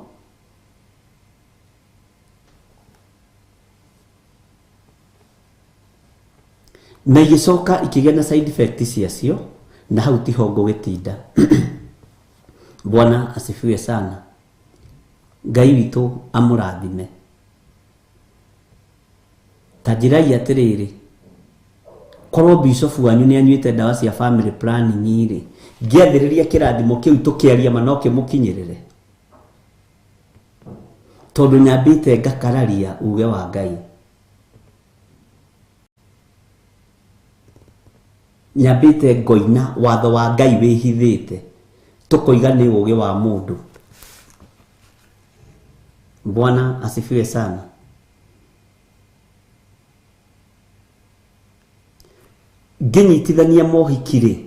E: Na igĩcoka ikĩgĩa na side effects ciacio, na hau tiho ngũgĩtinda. Bwana asifiwe sana. Ngai witũ amũrathime. Tajirai atĩrĩrĩ, korwo bishop wanyu nĩ anyuĩte ndawa cia family planning rĩ, ngĩathĩrĩria kĩrathimo kĩu tũkĩaria manoke mũkinyĩrĩre, tondũ nyambĩte ngakararia uge wa Ngai. nyambite ngoina watho wa Ngai wihithite tukoiga ni ugi wa mundu. Bwana asifiwe sana. Nginyitithania mohikire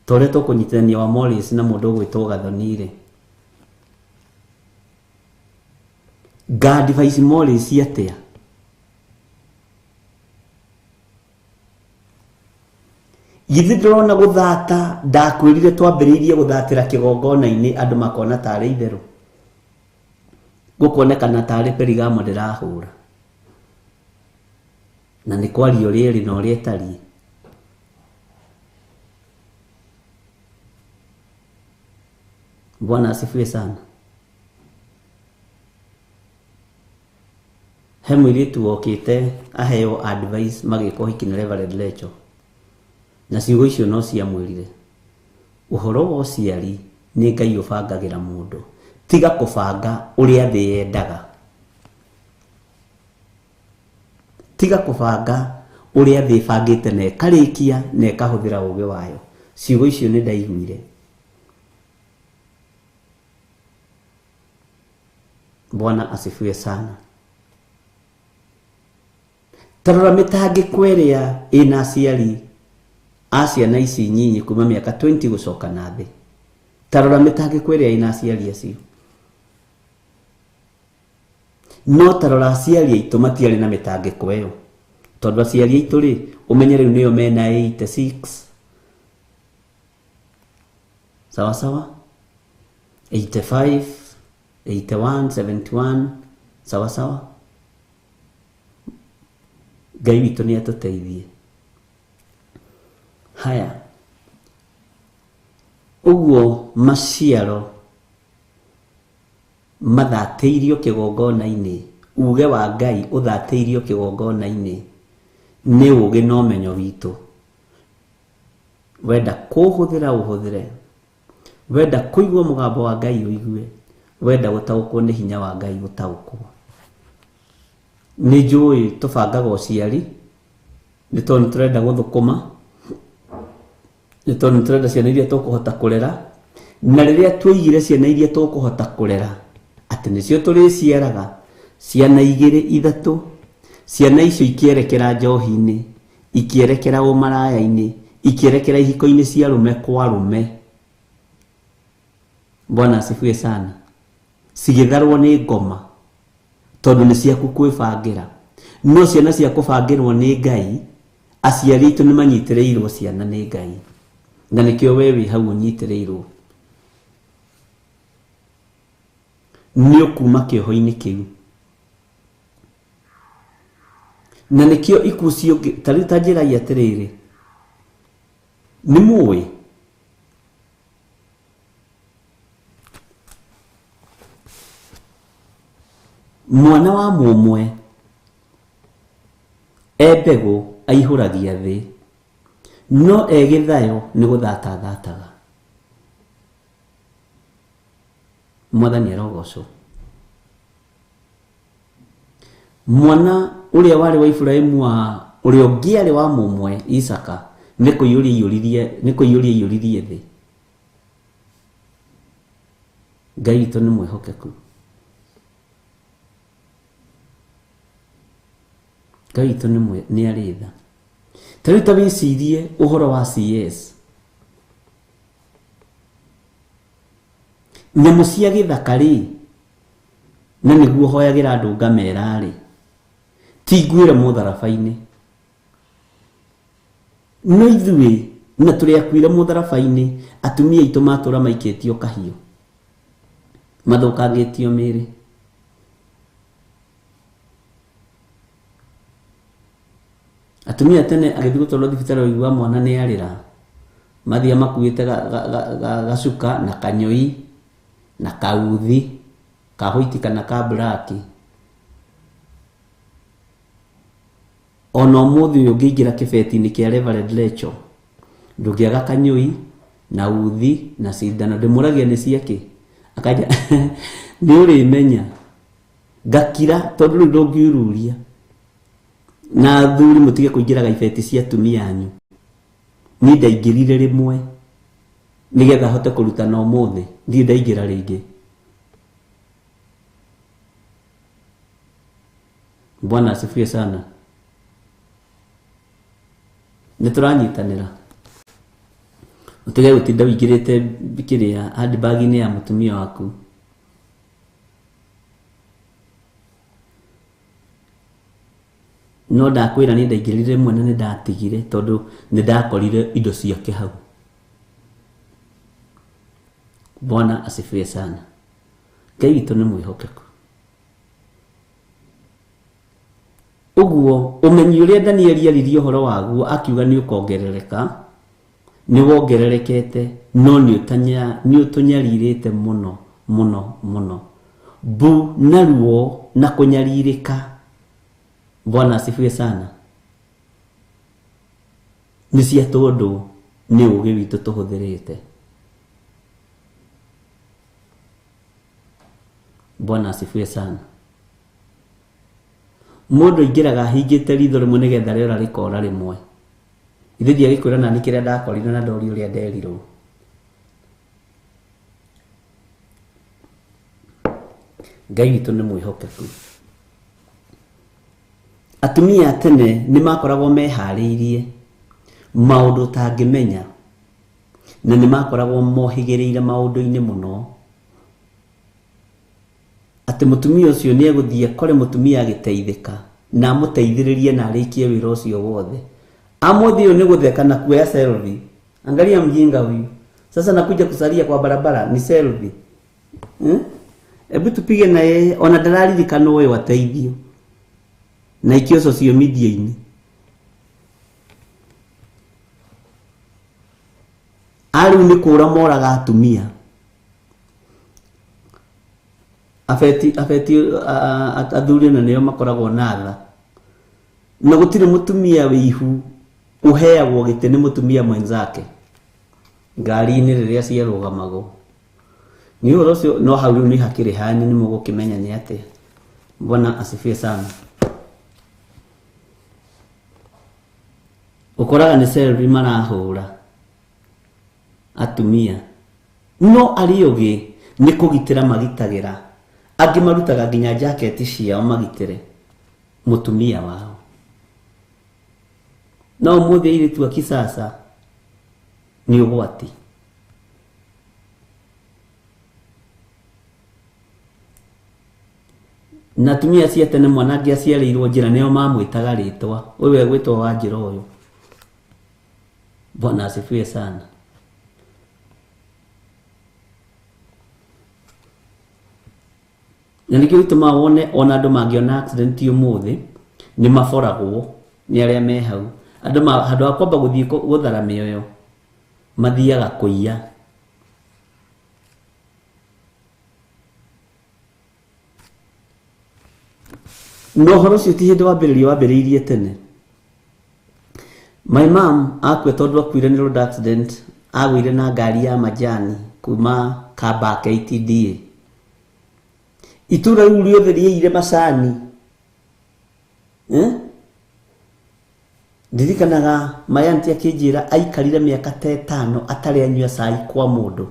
E: tore tukunyitithania wa Morris na mundu gwitwo Gathoni advice Morris atia githi ndrona guthata ndakwirire twambiriirie guthatira kigongona-ini andu makona tari itheru gukonekana tari perigamo ndirahura na ni kwario rieri no rietari. Bwana asifiwe sana. He mwiritu wokite aheo advice magiko hikini Reverend Lecho na ciugo icio no cia mwirire uhoro wa ciari ni Ngai ubangagira mundu tiga kubanga uria thi yendaga. Tiga kubanga uria thi bangite na karikia na kahuthira uge wayo. Ciugo icio ni ndaiguire. Bwana asifiwe sana. Tarora mitangiko iria ina ciari ciana ici nyinyi kuma miaka 20 gucoka na thi. Tarora mitangiko iria ina ciari acio. No tarora ciari aitu matiari na mitangiko iyo. Tondu ciari aitu ri umenye riu niyo mena 86. Sawa sawa? 85, 81, 71. Sawa sawa? Ngai witu ni atuteithie. Haya. Uguo maciaro mathateirio kigongona-ini, uge wa Ngai uthateirio kigongona-ini ni uge no menyo witu. Wenda kuhuthira uhuthire, wenda kuigua mugambo wa Ngai uigue, wenda gutaukwo ni hinya wa Ngai gutaukwo. Ni njui tubangaga uciari ni tondu turenda guthukuma, ni tondu turenda ciana iria tukuhota kurera, na riria tuigire ciana iria tukuhota kurera ati nicio turiciaraga ciana 2 3, ciana icio ikierekera njohi-ini, ikierekera umaraya-ini, ikierekera ihiko-ini cia rume kwa rume. Bwana asifiwe sana. Cigitharwo ni ngoma tondu ni ciaku kwibangira. No ciana cia kubangirwo ni Ngai, aciari aitu ni manyitireirwo ciana ni Ngai, na nikio wewe hau unyitireirwo ni ukuma kioho-ini kiu. Na nikio ikucio tari tajira ya atiriri ni muwe mwana wa mumwe ebego aihuragia thi, no egithayo ni guthataga. Mwathani arogocwo. Mwana uria wari wa Ibrahimu wa uria ungiari wa mumwe Isaka ni kuyuria thi. Ngai witu ni mwihokeku. Ngai witu ni aritha. Tari tabicirie uhoro wa CS. Nyamu cia githakari na niguo hoyagira andu ngamera ri tingwira mutharabaini. No ithui na turi akwira mutharabaini atumia itu matura maiketio kahio mathukangitio miri. Atumia tene agithii gutwarwo thibitari uigua mwana ni arira, mathia makuite gacuka na kanyoi na kauthi kahoiti kana ka black. Ono muthi uyu ngiingira kibeti-ini kia Reverend Lecho ndugiaga kanyoi na uthi na cindano ndimuragia ni ciake akaja ni uri menya gakira tondu ndungiururia na thuri mutige kuingiraga ibeti cia atumia anyu. Ni ndaingirire rimwe nigetha hote kuruta no muthi ndi ndaingira ringi. Bwana asifiwe sana. Nituranyitanira. Utige gutinda wingirite bikiria handbag ni ya mutumia waku. No ndakwira ni ndaingirire mwana ni ndatigire tondu ni ndakorire indo ciake hau. Bwana asifiwe sana. Ngai witũ nĩ mwĩhokeku. Uguo umenyi uria Danieli aririe uhoro waguo akiuga ni ukongerereka ni wongererekete no ni utunyaririte muno muno muno. Bu naruo na kunyaririka. Bwana asifiwe sana. Ni cia tondu ni uge witu tuhuthirite. Bwana asifiwe sana. Mundu ingiraga hingite ritho rimwe nigetha riora rikora rimwe. Ithe dia gikwira na nikiria ndakorire na ndori uria nderirwo. Ngai witũ nĩ mwĩhokeku. Atumia tene ni makoragwo mehariirie maundu tangimenya na ni makoragwo mohigiriire maundu-ini muno. Ati mutumia ucio ni eguthie kore mutumia agiteithika na muteithiririe na arikie wira ucio wothe. Amuthio ni gutheka na kuya selfie. Angalia mjinga huyu. Sasa nakuja kusalia kwa barabara ni selfie. Ebu tupige na yeye ona ndararirikana wewe wateithio. Na ikio social media-ini. Ari ni kura moraga atumia. Afeti athuri na nio makoragwo na tha. Na gutire mutumia wihu uheagwo gite ni mutumia mwenzake. Ngari-ini riria ciarugamago. Ni uhoro ucio no hau ni hakiri hani ni mugukimenya ni atia. Bwana asifiwe sana. Ukoraga ni selfie marahura atumia. No arioge ni kugitira magitagira. Angi marutaga nginya jacket ciao magitire mutumia wao. No muthi ile tu kisasa ni ugwati. Na tumia cia tene mwanangi aciarirwo njira neo mamwitaga ritwa wewe gwitwa wa njira uyu. Bwana asifiwe sana. Na nikio ituma wone ona andu mangiona accident umuthi ni maforagwo ni aria me hau. Andu akwamba guthie guthara mioyo mathiaga kuiya. No horo cio ti hindi wambiriirie tene. My mom akwe tondu akwire ni road accident agwire na ngari ya majani kuma Kabak KTDA. Itura riu riothe riire macani. Ndirikanaga mayanti akinjira aikarire miaka 5 atari anyua cai kwa mundu.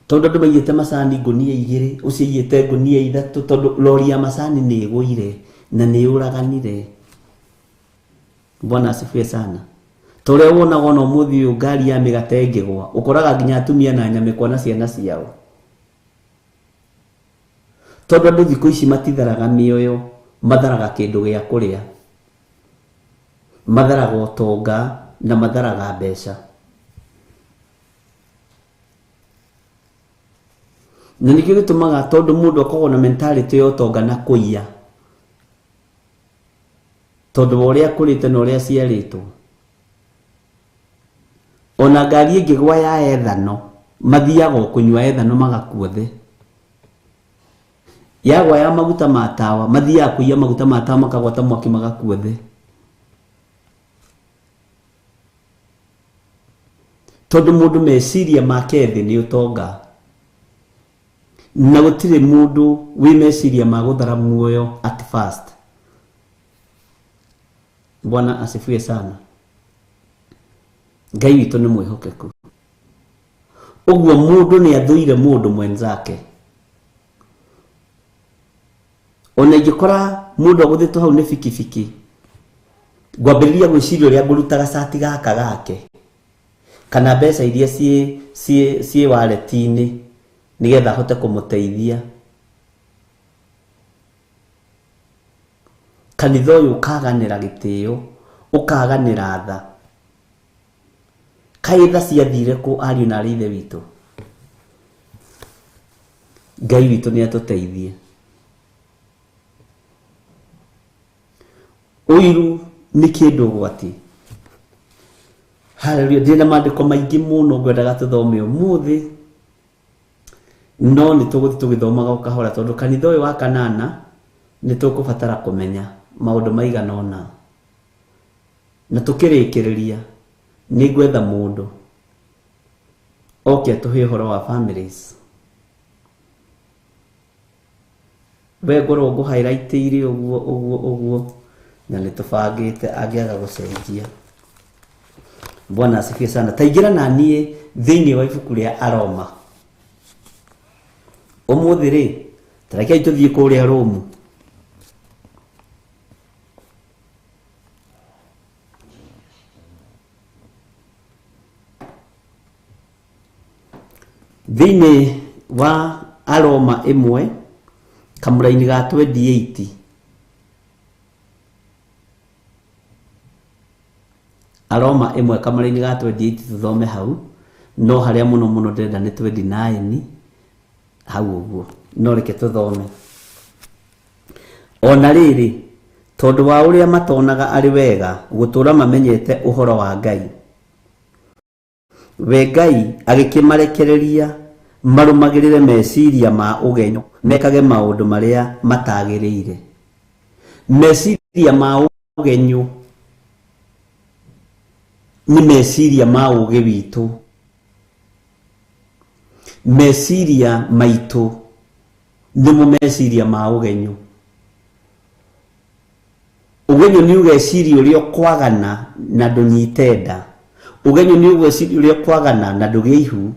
E: Tondu andu maiyite macani ngunia 2 ucio iyite ngunia 3 tondu lori ya macani ni igwire na ni uraganire. Bwana asifiwe sana. Tore wona wona muthi uyu ngari ya migate ngigwa ukoraga nginya atumia na nyamekwa na ciana ciao. Tondu andu thikũ ici matitharaga mioyo, matharaga kindu gia kuria. Matharaga utonga na matharaga mbeca. Na nikio gitumaga tondu mundu akoragwo na mentality yo utonga na kuiya. Tondu uria kurite na uria ciaritwo. Ona ngari ingigwa ya ethano mathiaga kunywa ethano magakuothe. Yagwa ya maguta matawa mathiaga kuiya maguta matawa makagwata mwaki magakuothe. Tondu mundu meciria make thi ni utonga. Na gutire mundu wi meciria ma guthara muoyo at first. Bwana asifiwe sana. Ngai witũ nĩ mwĩhokeku. Ũguo mũndũ nĩ athũire mũndũ mwenzake. Ona ingĩkora mũndũ agũthĩtwo hau nĩ fikifiki, ngwambĩrĩria gwĩciria ũrĩa ngũrutaga cati gaka gake kana mbeca iria ciĩ wallet-inĩ nĩgetha hote kũmũteithia. Kanitha ũyũ ũkaganĩra gĩtĩo, ũkaganĩra tha. Kaĩ tha ciathire kũ ariũ na arĩ ithe witũ? Ngai witũ nĩ atũteithie. Ũiru nĩ kĩndũ ũgwati. Haleluya. Ndĩna maandĩko maingĩ mũno ngwendaga tũthome ũmũthĩ, no nĩ tũgũthiĩ tũgĩthomaga o kahora tondũ kanitha ũyũ wa kanana nĩ tũkũbatara kũmenya maũndũ maigana ũna. Na tũkĩrĩkĩrĩria nĩ gwetha mũndũ oke tũhe ũhoro wa families. We ngorwo ngũ-highlight-ire ũguo na nĩ tũbangĩte angĩaga gũcenjia. Bwana asifiwe sana. Taingĩra na niĩ thĩinĩ wa ibuku rĩa Aroma. Ũmũthĩ rĩ, tarekei tũthiĩ kũrĩa Rome. Thĩinĩ wa Aroma 1 kamũra-inĩ ga 28. Aroma 1 kamũra-inĩ ga 28 tũthome hau, no harĩa mũno ndĩrenda nĩ 29 hau ũguo, no reke tũthome. Ona rĩrĩ, tondũ wa ũrĩa matonaga arĩ wega gũtũũra mamenyete ũhoro wa Ngai, we Ngai agĩkĩmarekereria marũmagĩrĩre meciria ma ũgenyo, mekage maũndũ marĩa matagĩrĩire. Meciria ma ũgenyo nĩ meciria ma ũgĩ witũ. Meciria maitũ nĩmo meciria ma ũgenyo. Ũgenyo nĩ ũgeciria ũrĩa ũkwagana na ndũnyite nda. Ũgenyo nĩ ũgeciria ũrĩa ũkwagana na ndũgĩe ihu.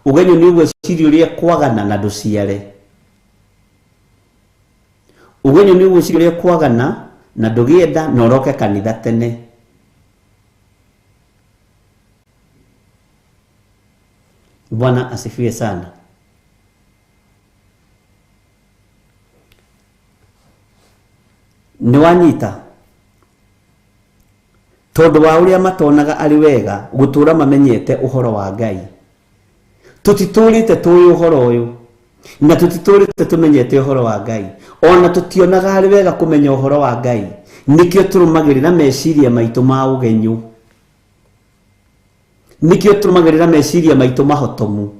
E: Ũgenyo nĩ ũgeciria ũrĩa ũkwagana na ndũciare. Ũgenyo nĩ ũgeciria ũrĩa ũkwagana na ndũgĩe nda na ũroke kanitha tene. Bwana asifiwe sana. Nĩ wanyita? Tondũ wa ũrĩa matonaga arĩ wega gũtũũra mamenyete ũhoro wa Ngai. Tũtitũrĩte tũĩ ũhoro ũyũ na tũtitũrĩte tũmenyete ũhoro wa Ngai. Ona tũtionaga arĩ wega kũmenya ũhoro wa Ngai. Nĩkĩo tũrũmagĩrĩra meciria maitũ ma ũgenyo. Nikio tũrũmagĩrĩra meciria maitũ mahotomu.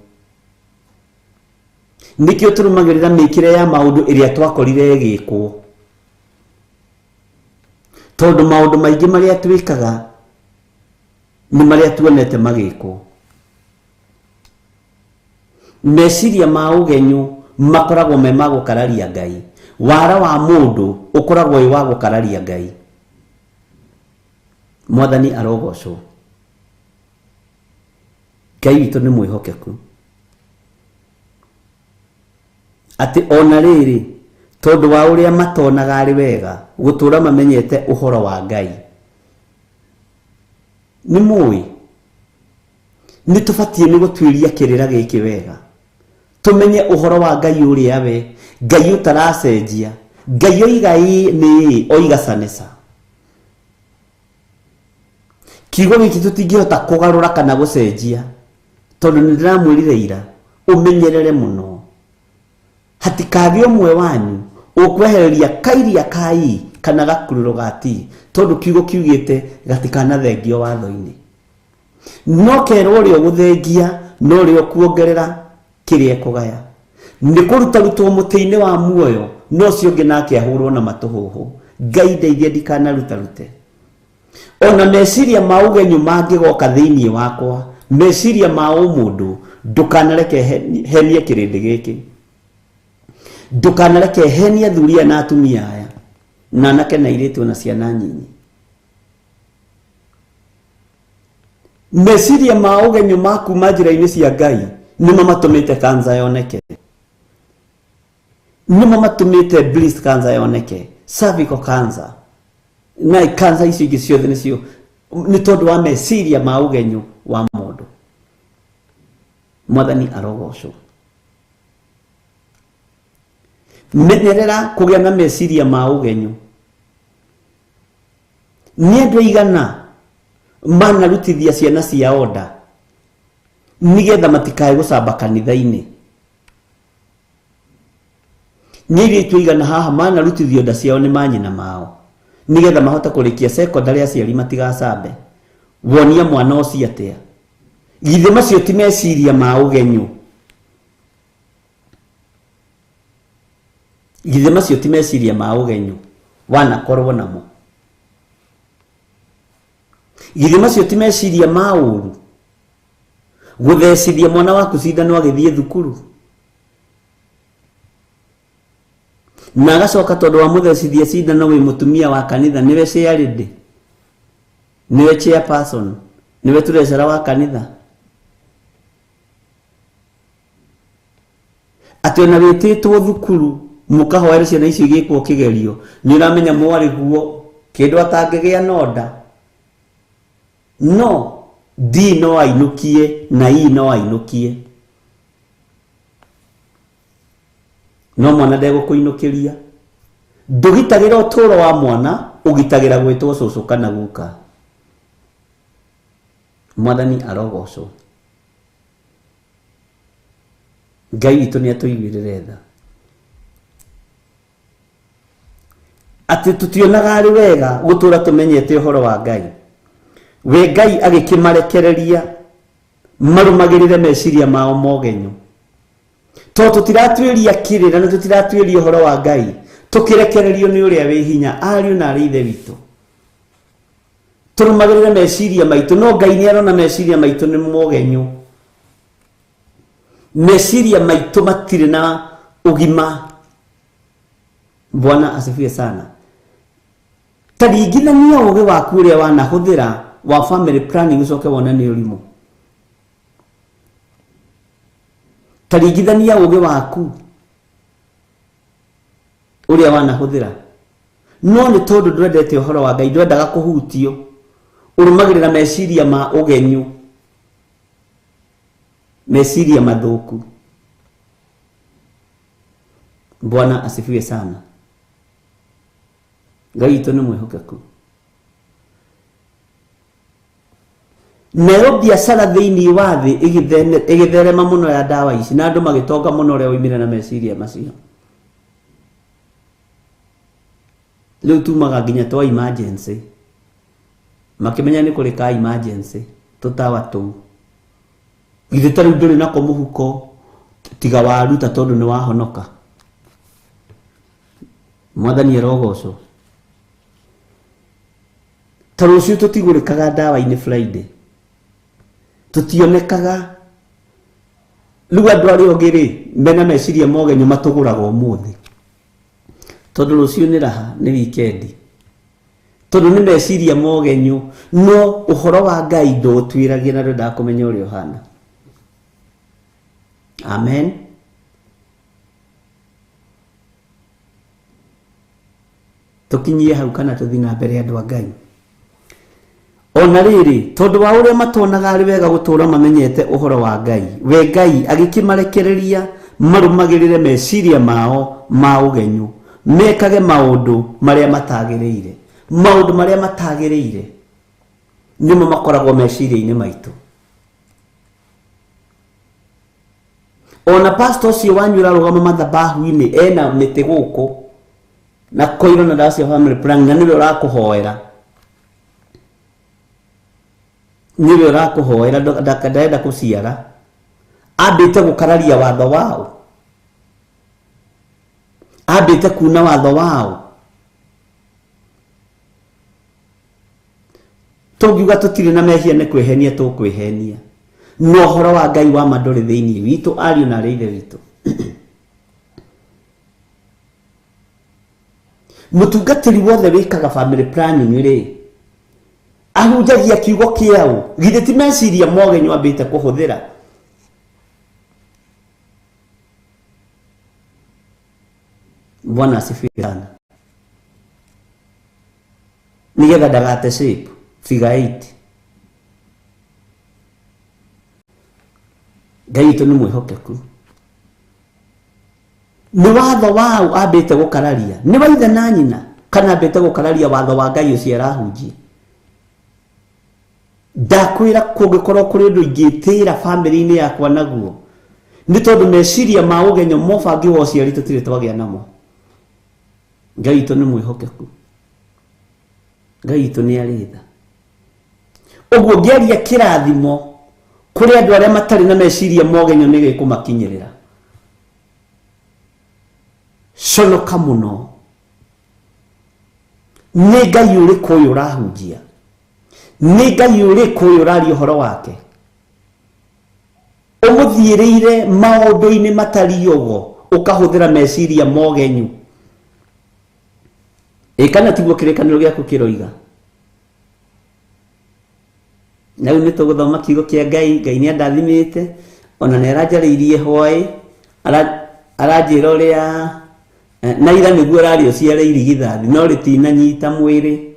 E: Nikio tũrũmagĩrĩra mĩkĩre ya maũndũ ĩrĩa twakorire ĩgĩkwo. Tondũ maũndũ maingĩ marĩa twĩkaga nĩ marĩa tuonete magĩkwo. Meciria ma ũgenyo makoragwo me ma gũkararia Ngai. Wara wa mũndũ ũkoragwo wĩ wa gũkararia Ngai. Mwathani arogocwo. Ngai witũ nĩ mwĩhokeku. Atĩ ona rĩrĩ, tondũ wa ũrĩa matonaga arĩ wega gũtũũra mamenyete ũhoro wa Ngai. Nĩ mũĩ nĩ tũbatiĩ nĩ gũtuĩria kĩrĩra gĩkĩ wega. Tũmenye ũhoro wa Ngai ũrĩa we, Ngai ũtaracenjia, Ngai oiga nĩ oiga canesa. Kiugo gĩkĩ tũtingĩhota kũgarũra kana gũcenjia. Tondũ nĩ ndĩramwĩrire ira, ũmenyerere mũno. Hatikagĩe ũmwe wanyu ũkwehereria kairia kai kana gakururo gati, tondũ kiugo kiugĩte gatikanathengio watho-inĩ. No kerwo ũrĩa ũgũthengia no ũrĩa ũkuongerera kĩrĩa kũgaya. Nĩ kũrutarutwo mũtĩ-inĩ wa muoyo, no ũcio ũngĩ nake ahũrwo na matũhũhũ. Ngai ndeithia ndikanarutarute. Ona meciria ma ũgenyo mangĩgoka thĩinĩ wakwa, meciria ma ũmũndũ, ndũkanareke henie kĩrĩndĩ gĩkĩ. Ndũkanareke henie athuri na atumia aya, na anake na airĩtu na ciana nyinyi. meciria ma ugenyu maku majira-ini cia Ngai nimo matumite kanza yoneke, nimo matumite breast cancer yoneke, cervical cancer na kanza icio ingĩ ciothe nĩcio nĩ tondũ wa meciria ma ugenyu wa mũndũ. Mwathani arogocwo. Menyerera kũgĩa na meciria ma ugenyu. Nĩ andũ aigana manarutithia ciana ciao nda nigetha matikae gũcamba kanitha-inĩ? Nĩ airĩtu aigana haha manarutithio nda ciao nĩ manyina mao nigetha mahota kũrĩkia secondary aciari matigacambe? Wonia mwana ũcio atĩa? Githĩ macio ti meciria ma ugenyu? Githĩ macio ti meciria ma ugenyu wanakorwo namo? Githĩ macio ti meciria ma ũru gũthecithia mwana waku cindano agĩthiĩ thukuru na agacoka tondũ wa mũthecithia cindano wĩ mũtumia wa kanitha nĩwe chairlady, nĩwe chairperson, nĩwe treasurer wa kanitha? Atĩ ona wĩtĩtwo thukuru mũkahoera ciana icio igĩkwo kĩgerio nĩ ũramenya mwarĩ guo kĩndũ atangĩgĩa nonda? No, D no ainukie na E no ainukie. No mwana ndegũkũinũkĩria. Ndũgitagĩra ũtũũro wa mwana, ũgitagĩra gwĩtwo cũcũ kana guka. Mwathani arogocwo. Ngai witũ nĩ atũiguĩrĩre tha. Atĩ tũtionaga arĩ wega gũtũũra tũmenyete ũhoro wa Ngai. We Ngai agĩkĩmarekereria marũmagĩrĩre meciria mao mogenyu. Tondũ tũtiratuĩria kĩrĩra na tũtiratuĩria ũhoro wa Ngai, tũkĩrekererio nĩ ũrĩa wĩ hinya, ariũ na arĩ ithe witũ. Tũrũmagĩrĩre meciria maitũ, no Ngai nĩ arona meciria maitũ nĩ mogenyu. Meciria maitũ matirĩ na ũgima. Bwana asifiwe sana. Taringithania ũgĩ waku ũrĩa wanahũthĩra wa family planning ucoke wona nĩ ũrimũ. Taringithania ũgĩ waku ũrĩa wanahũthĩra. No nĩ tondũ ndwendete ũhoro wa Ngai, ndwendaga kũhutio, ũrũmagĩrĩra meciria ma ũgenyu, meciria mathũku. Bwana asifiwe sana. Ngai witũ nĩ mwĩhokeku. Nayo biacara thĩinĩ wa thĩ ĩgĩtherema mũno ya ndawa ici na andũ magĩtonga mũno ũrĩa woimire na meciria macio. Rĩu tumaga nginya twa emergency, makĩmenya nĩ kũrĩ ka emergency tũtawa tũu. Githĩ ta rĩu ndũrĩ nako mũhuko tiga waruta tondũ nĩ wahonoka? Mwathani arogocwo. Ta rũciũ tũtigũrĩkaga ndawa-inĩ Friday, tutionekaga. Rĩu andũ arĩa ogĩ-rĩ mena meciria mogenyu matũgũraga ũmũthĩ tondũ rũciũ nĩ raha, nĩ weekend, tondũ nĩ meciria mogenyu. No ũhoro wa Ngai ndũtuĩragia na ndwendaga kũmenya ũrĩa ũhana. Amen. Tũkinyie hau kana tũthiĩ na mbere andũ a Ngai? Ona rĩrĩ, tondũ wa ũrĩa matonaga arĩ wega gũtũũra mamenyete ũhoro wa Ngai, we Ngai agĩkĩmarekereria marũmagĩrĩre meciria mao ma ũgenyu, mekage maũndũ marĩa matagĩrĩire. Maũndũ marĩa matagĩrĩire nĩmo makoragwo meciria-inĩ maitũ. Ona pastor ũcio wanyu ũrarũgama mathabahu-inĩ ena mĩtĩ gũkũ na koiro na ndawa cia family planning, na nĩwe ũrakũhoera, nĩwe ũrakũhoera, ndarenda gũciara, ambĩte gũkararia watho wao, ambĩte kuna watho wao. Tũngiuga tũtirĩ na mehia nĩ kwĩhenia tũkwĩhenia. No ũhoro wa Ngai wa ma ndũrĩ thĩinĩ witũ, ariũ na arĩ ithe witũ. Mũtungatĩri wothe wĩkaga family planning rĩ, ahunjagia kiugo kiao githe ti meciria mogenyo ambite kuhuthira. Bwana asifiwe sana. Nigetha ndagate shape figure 8. Ngai witũ nĩ mwĩhokeku. Nĩ watho wao ambĩte gũkararia, nĩ wa ithe na nyina kana ambĩte gũkararia watho wa Ngai ũcio arahunjia. Ndakwĩra kũngĩkorwo kũrĩ ũndũ ingĩtĩra family-inĩ yakwa naguo, nĩ tondũ meciria ma ũgenyo mobangi wa ũciari tũtirĩ twagĩa namo. Ngai witũ nĩ mwĩhokeku. Ngai witũ nĩ arĩ tha. Ũguo ngĩaria kĩrathimo kuri andu aria matari na meciria mogenyo nĩ gĩkũmakinyĩrĩra. Conoka mũno. Nĩ Ngai ũrĩkũ ũyũ ũrahunjia? Nĩ Ngai ũrĩkũ ũyũ ũraria ũhoro wake? Ũmũthiĩrĩire maũndũ-inĩ matari ũgo ũkahũthĩra meciria mogenyu. Kana tiguo kĩrĩkanĩro gĩaku kĩroiga? Nau nĩ tũgũthoma kiugo kĩa Ngai. Ngai nĩ andathimĩte, ona nĩ aranjarĩirie hwaĩ, aranjĩra ũrĩa na ira nĩguo ũrarĩ ũciare irigithathi no rĩtinanyita mwĩrĩ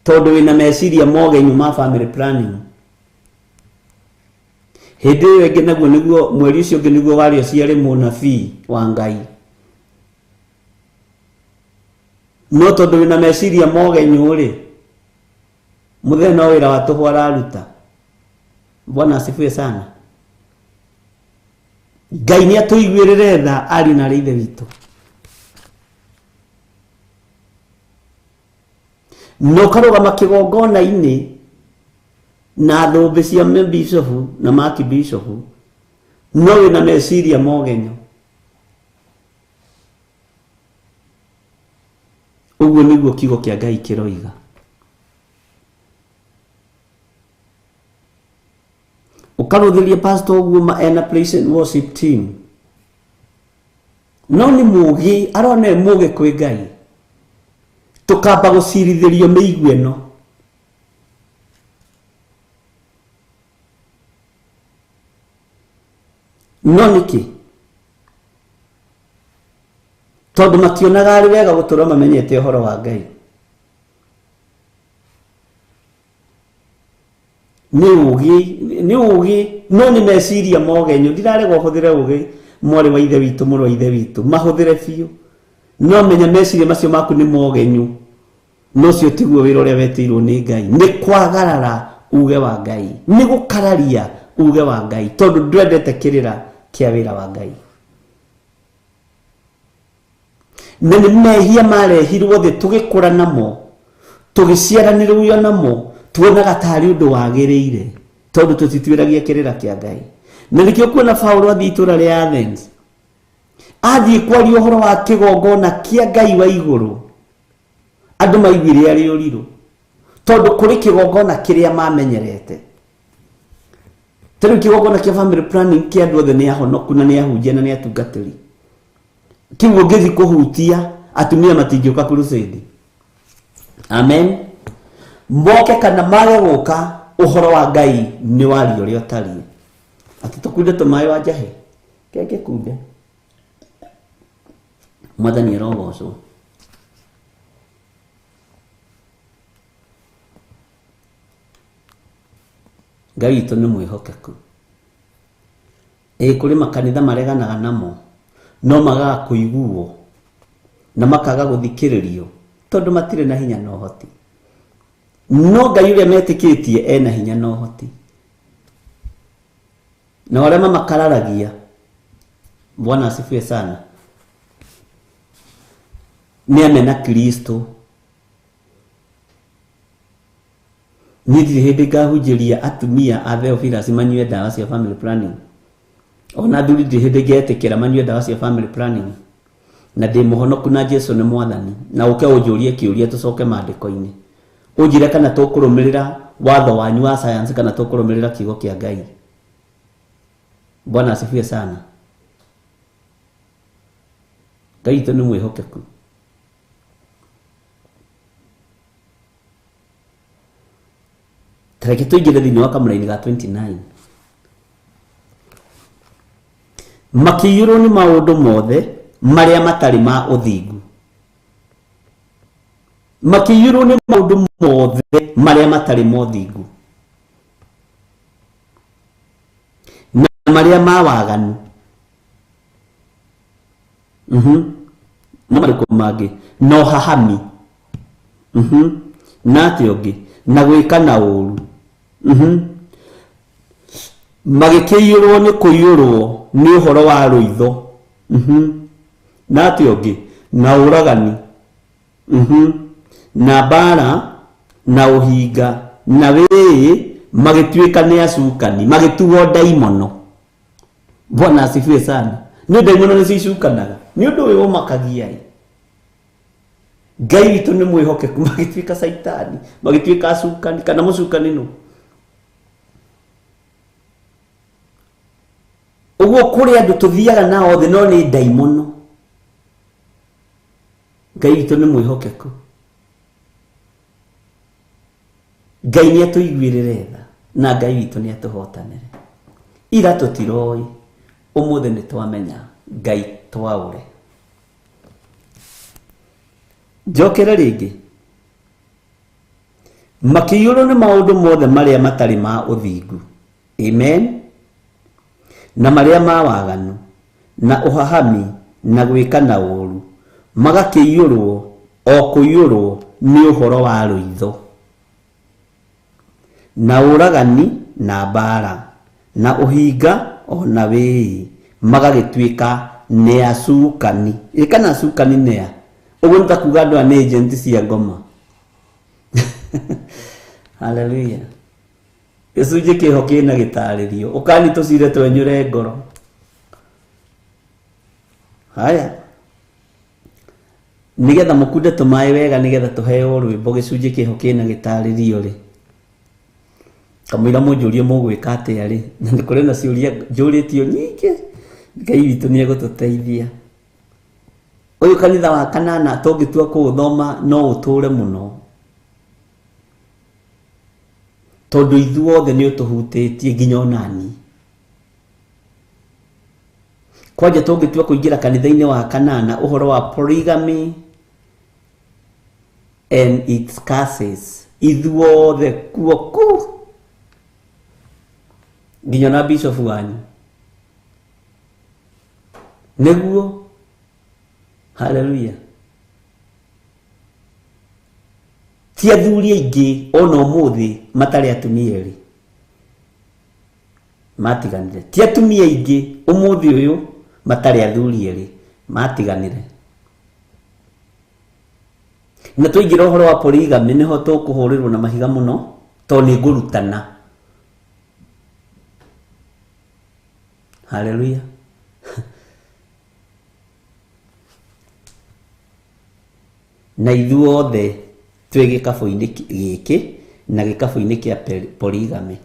E: tondũ wĩna meciria mogenyu ma family planning. Hĩndĩ ĩyo ĩngĩ naguo nĩguo mweri ũcio ũngĩ nĩguo warĩ ũciare mũnabii wa Ngai. No tondũ wĩna meciria mogenyu rĩ, mũthenya no wĩra wa tũhũ araruta. Bwana asifiwe sana. Ngai nĩ atũiguĩrĩre tha ari na ithe witũ. No karũgama kĩgongona-inĩ na thũmbĩ cia bishofu na maki bishofu, no wĩna meciria mogenyo. Ũguo nĩguo kiugo kĩa Ngai kĩroiga. Ukarũthĩria pastor ũguo ena praise and worship team. No nĩ mũũgĩ, arona mũũgĩ kwĩ Ngai. Tũkamba gũcirithĩrio mĩigua ĩno. No nĩkĩ? Tondũ mationaga arĩ wega gũtũra mamenyete ũhoro wa Ngai. Nĩ ũgĩ no nĩ meciria mogenyo. Ndirarega ũhũthĩre ũgĩ mwarĩ wa ithe witũ, mũrũ wa ithe witũ, mahũthĩre biũ. No menya meciria macio maku nĩ mogenyu. No ũcio tiguo wĩra ũrĩa wetĩirwo nĩ Ngai. Nĩ kwagarara uge wa Ngai, nĩ gũkararia uge wa Ngai, tondũ ndwendete kĩrĩra kĩa wĩra wa Ngai. Na nĩ mehia marehirwo thĩ tũgĩkũra namo, tũgĩciaranĩrwo namo, tuonaga tarĩ ũndũ wagĩrĩire tondũ tũtituĩragia kĩrĩra kĩa Ngai. Na nĩkĩo kuona Paulo athiĩ itũũra rĩa Athens, athiĩ kwaria ũhoro wa kĩgongona kĩa Ngai wa igũrũ, andũ maiguire arĩ ũrirũ tondũ kũrĩ kĩgongona kĩrĩa mamenyerete. Tondũ kĩgongona kĩa family planning kĩa andũ othe nĩ ahonoku na nĩ ahunjia na nĩ atungatĩri. Kĩu ũngĩthiĩ kũhutia atumia matingĩũka crusade. Amen. Moke kana mage gũka, ũhoro wa Ngai nĩ wario ũrĩa ũtariĩ. Atĩ tũkunde tũmaĩ wa njahĩ kenge kunde. Mwathani arogocwo. Ngai witũ nĩ mwĩhokeku. Kũrĩ makanitha mareganaga namo, no magaga kũiguo na makaga gũthikĩrĩrio tondũ matirĩ na hinya na ũhoti. No Ngai ũrĩa metĩkĩtie ena hinya na ũhoti. Na arĩa mamakararagia, Bwana asifiwe sana, nĩ amena Kristo. Nĩthirĩ hĩndĩ ngahunjĩria atumia a Theophilus manyue ndawa cia family planning. Ona athuri ndirĩ hĩndĩ ngetĩkĩra manyue ndawa cia family planning. Na ndĩ mũhonoku na Jesu nĩ Mwathani. Na ũke ũnjũrie kĩũria tũcoke maandĩko-inĩ. Ũnjĩre kana tũkũrũmĩrĩra watho wanyu wa science kana tũkũrũmĩrĩra kiugo kĩa Ngai. Bwana asifiwe sana. Ngai witũ nĩ mwĩhokeku. Tareke tuigire thini wa kamuraini ga 29 makiyuro ni maundu mothe maria matari ma uthingu. Makiyuro ni maundu mothe maria matari ma uthingu na maria ma waganu. Na mariko magi no hahami na tiogi na gwika na uru magikiyurwo ni kuyurwo ni uhoro wa ruitho na tiogi na uragani na bara na uhinga na wii magituika ni acukani magituo daimono. Bwana asifiwe sana. Ni daimono ni cicukanaga ni undu uyu makagia Ngai witu ni mwihokeku magituika saitani magituika acukani kana mucukani no. Uguo kuri andu tuthiaga nao thi no ni daimono. Ngai witu ni mwihokeku. Ngai ni atuiguirire tha na Ngai witu ni atuhotanire. Ira tutiroi umuthe ni twamenya Ngai twaure. Jokera ringi makiyuro ni maundu mothe maria matari ma uthingu. Amen. Na maria ma waganu na uhahami na gwika na uru magakiyurwo o kuyurwo ni uhoro wa ruitho na uragani na bara na uhinga o na wii magagituika ni acukani. Ikana acukani nea uguo ntakuga andu ani agent cia ngoma. Hallelujah. Gicunji kiho kina gitaririo ukani tucire twenyure ngoro. Haya nigetha mukunde tumae wega nigetha tuheo rwimbo gicunji kiho kina gitaririo ri kamwira munjurie mugwika atia ri na kuri na ciuria njuritio nyingi. Ngai witu ni egututeithia. Uyu kanitha wa kanana tongitua kuuthoma no uture muno tondu ithuothe ni utuhutitie nginya onani. Kwaje tongitua kuingira kanitha-ini wa kanana uhoro wa polygamy and its causes ithuothe kuoku nginya na bishop wanyu neguo. Hallelujah. Ti athuri aingi ona umuthi matari atumia eri matiganire. Ti atumia aingi umuthi uyu matari athuri eri matiganire. Na tuingira uhoro wa polygamy niho tukuhurirwo na mahiga muno to ni ngurutana. Hallelujah. Na ithuothe twi gikabu-ini giki na gikabu-ini kia polygamy.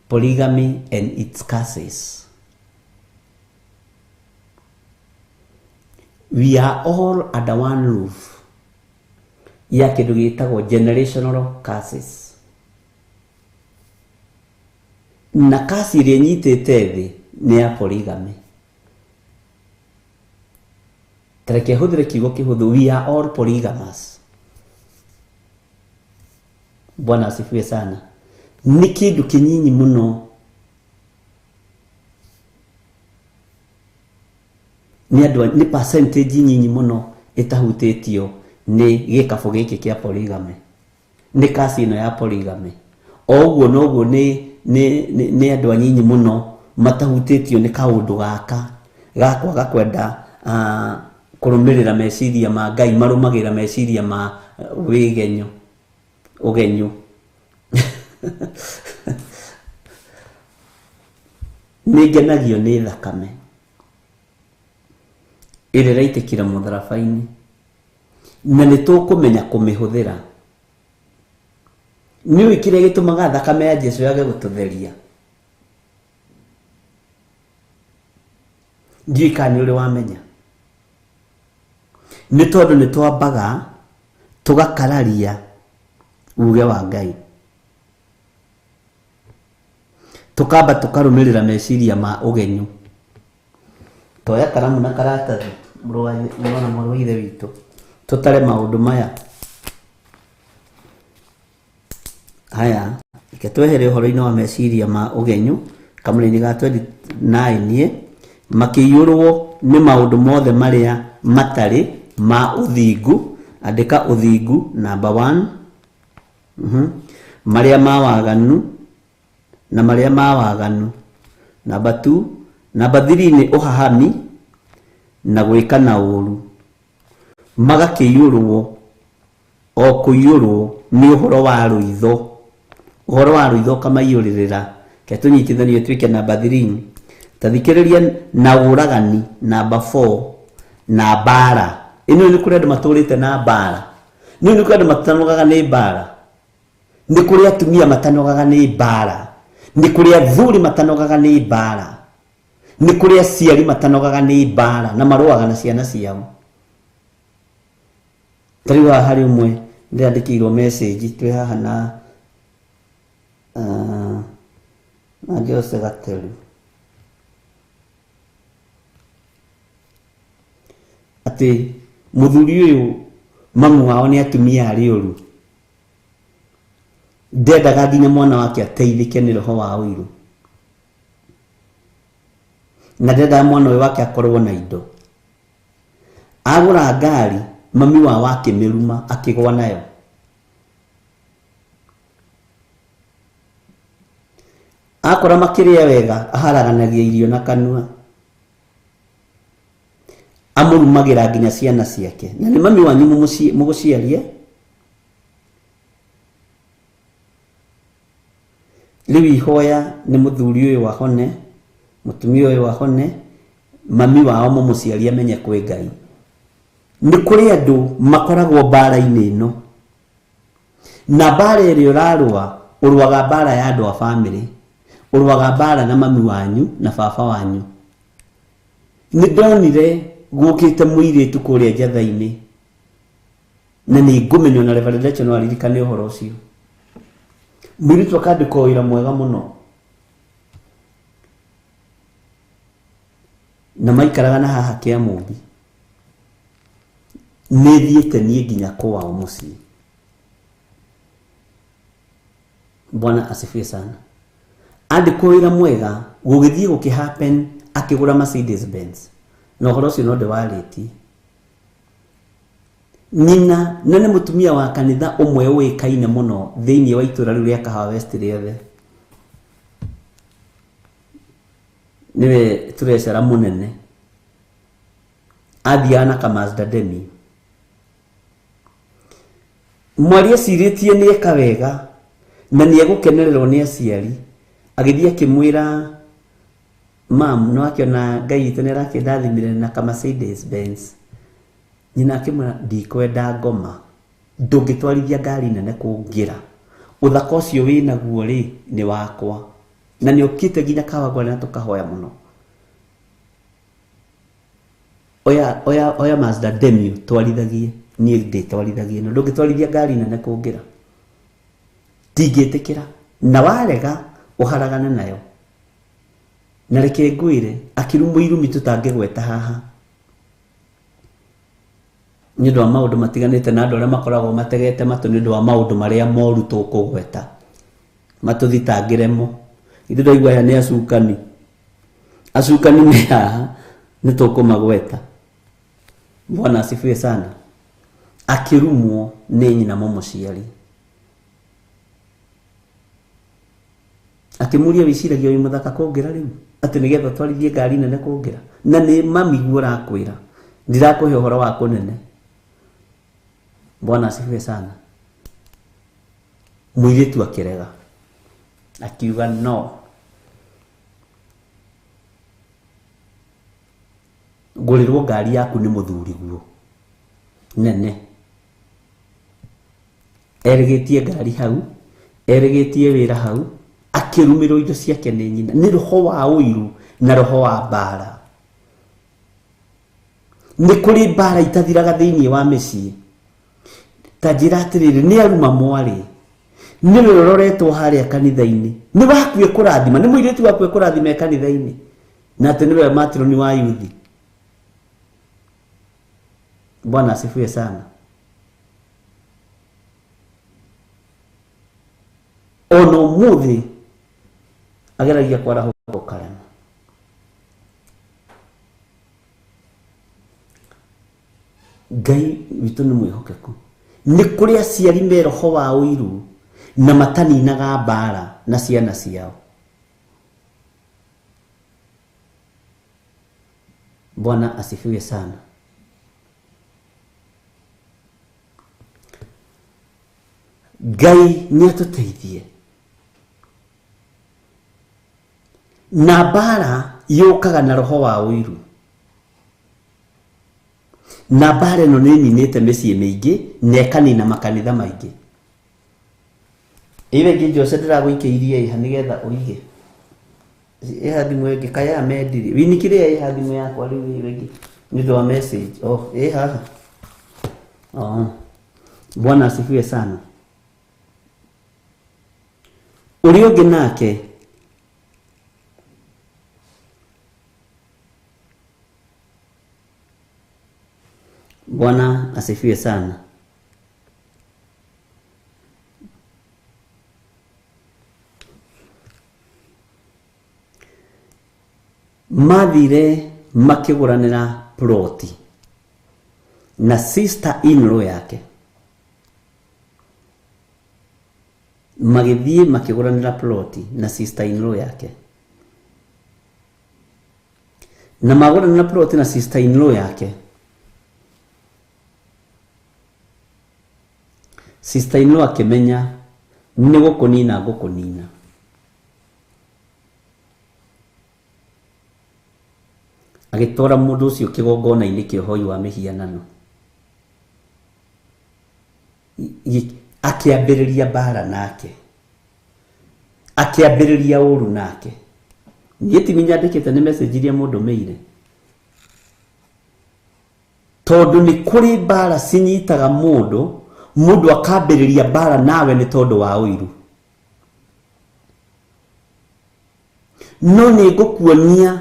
E: Polygamy and its causes. We are all under one roof. Ya kindu gitagwo generational causes. Na kasi iria nyitite thi ni ya polygamy. Tareke hudire kiugo kihuthu. We are all polygamous. Bwana asifiwe sana. Ni kindu kinyinyi muno. Ni percentage nyinyi muno itahutitio ni gikabu giki kia polygamy. Ni kasi ino ya polygamy. Oguo noguo ni andu anyinyi muno matahutitio ni kaundu gaka gakwa kwenda kurumirira meciria ma Ngai marumagira meciria ma wigenyo ugenyo. Nigenagio ni thakame iri raitikira mutharabaini na nitukumenya kumihuthira. Ni wikire gitumaga thakame ya Jesu yage gututheria. Ndikani uri wamenya ni tondu ni twambaga tugakararia uge wa Ngai. tukamba tukarumirira meciria ma ugenyu. Toya karamu na karatathi mwana ithe witũ tutare maundu maya. Haya, ike twehere uhoro-inĩ wa meciria ma ugenyu kamũra-inĩ ga 29 makĩiyũrwo nĩ maũndũ mothe marĩa matarĩ ma ũthingu. Andĩka ũthingu number 1, marĩa ma waganu na marĩa ma waganu number 2, number 3 nĩ ũhahami na gwĩka na ũru. Magakĩiyũrwo o kũiyũrwo nĩ ũhoro wa rũitho. Ũhoro wa rũitho kamaiyũrĩrĩra ke tũnyitithanio tuĩke number 3. Tathikĩrĩria na ũragani number 4 na mbara. Ĩno nĩ kũrĩ andũ matũrĩte na mbara. Nĩ kũrĩ andũ matanogaga nĩ mbara. Nĩ kũrĩ atumia matanogaga nĩ mbara. Nĩ kũrĩ athuri matanogaga nĩ mbara. Nĩ kũrĩ aciari matanogaga nĩ mbara na marũaga na ciana ciao. Tarĩu haha harĩ ũmwe ndĩrandĩkĩirwo message twĩ haha na Jose Gatelu atĩ mũthuri ũyũ mami wao nĩ atumia arĩ ũru. Ndendaga nginya mwana wake ateithĩke nĩ roho wa ũiru, na ndendaga mwana ũyũ wake akorwo na indo. Agũra ngari mami wao akĩmĩruma akĩgwa nayo. Akora makĩrĩa wega aharaganagia irio na kanua, amũrumagĩra nginya ciana ciake. Na nĩ mami wanyu mũgũciarie. Rĩu ihoya nĩ mũthuri ũyũ wahone, mũtumia ũyũ wahone, mami wao mũmũciarie amenye kwĩ Ngai. Nĩ kũrĩ andũ makoragwo mbara-inĩ ĩno, na mbara ĩrĩa ũrarũa ũrũaga mbara ya andũ a bamĩrĩ, ũrũaga mbara na mami wanyu na baba wanyu. Nĩ ndonire gũkĩte mũirĩtu kũrĩa njatha-inĩ, na nĩ ngũmenya na Reverend Rachel no aririkane ũhoro ũcio. Mũirĩtu akandĩka wĩra mwega mũno, na maikaraga na haha Kĩamũmbi. Nĩ thiĩte niĩ nginya kwao mũciĩ. Bwana asifiwe sana. Andĩkwo wĩra mwega gũgĩthiĩ gũkĩhappen akĩgũra Mercedes Benz. Na ũhoro ũcio no ndĩwarĩtie. Nyina na nĩ mũtumia wa kanitha ũmwe ũĩkaine mũno thĩinĩ wa itũra rĩu rĩa Kahawa West rĩothe. Nĩwe tũrecera mũnene. Athiaga na Mazda Demi. Mwari acirĩtie nĩ eka wega na nĩ egũkenererwo nĩ aciari. Agĩthiĩ akĩmwĩra mam no akĩona Ngai witũ nĩ arakĩndathimire na Mercedes Benz. Nyina akĩmwĩra ndikwenda ngoma, ndũngĩtwarithia ngari nene kũngĩra. Ũthaka ũcio wĩ naguo rĩ nĩ wakwa, na nĩ ũkĩte nginya Kawangware na tũkahoya mũno. Oya Mazda Demio twarithagie, niĩ ndĩtwarithagie no ndũngĩtwarithia ngari nene kũngĩra. Ndingĩtĩkĩra, na warega ũharagane nayo. Na reke ngwĩre akĩrumwo irumi tũtangĩgweta haha. Nĩ ũndũ wa maũndũ matiganĩte na andũ arĩa makoragwo mategete matũ nĩ ũndũ wa maũndũ marĩa moru tũkũgweta. Matũthitangĩremo. Ithuĩ ndaigua aya nĩ acukani. Acukani nĩ haha nĩ tũkũmagweta. Bwana asifiwe sana. Akĩrumwo nĩ nyina mũmũciari. Akĩmũria wĩciragia wĩ mũthaka kũngĩra rĩu atĩ nĩgetha twarithie ngari nene kũngĩra. Na nĩ mami guo ũrakwĩra. Ndirakũhe ũhoro wa kũnene. Bwana asifiwe sana. Mũirĩtu akĩrega. Akiuga no. Ngũrĩrwo ngari yaku nĩ mũthuri guo. Nene. Erĩgĩtie ngari hau. Erĩgĩtie wĩra hau. Akĩrumĩrwo indo ciake nĩ nyina. Nĩ roho wa ũiru na roho wa mbara. Nĩ kũrĩ mbara itathiraga thĩinĩ wa mĩciĩ. Ta njĩra atĩrĩrĩ nĩ aruma mwarĩ. nĩ rũroretwo harĩa kanitha-inĩ, nĩ wakuĩ kũrathima, nĩ mũirĩtu wakuĩ kũrathima kanitha-inĩ, na atĩ nĩwe matroni wa yuthi. Bwana asifiwe sana. Ona ũmũthĩ ageragia kwarahũka karema. Ngai witũ nĩ mwĩhokeku. Nĩ kũrĩ aciari me roho wa ũiru na mataninaga mbara na ciana ciao. Bwana asifiwe sana. Ngai nĩ atũteithie. Na mbara yũkaga na roho wa ũiru. Na mbara ĩno nĩ ninĩte mĩciĩ mĩingĩ na ĩkanina makanitha maingĩ. Iwe ngĩ Jose ndĩragũikĩirie iha nĩgetha ũige. Ĩha thimũ ĩngĩ kaya mendire. Winikire ĩha thimũ yakwa rĩu iwe ngĩ. Nĩ ũndũ wa message. Ĩha. Bwana asifiwe sana. Ũrĩa ũngĩ nake Bwana asifiwe sana. Mathire makĩgũranĩra ploti na sister in-law yake. Magĩthiĩ makĩgũranĩra ploti na sister in-law yake. Na magũranĩra ploti na sister in-law yake. Sister in-law akĩmenya nĩ gũkũnina ngũkũnina. Agĩtwara mũndũ ũcio kĩgongona-inĩ kĩa ũhoi wa mĩhianano. Akĩambĩrĩria mbara nake. Akĩambĩrĩria ũru nake. Niĩ ti nyandĩkĩte nĩ message iria mũndũ meire. Tondũ nĩ kũrĩ mbara cinyitaga mũndũ akambĩrĩria mbara nawe nĩ tondũ wa ũiru. No nĩ ngũkuonia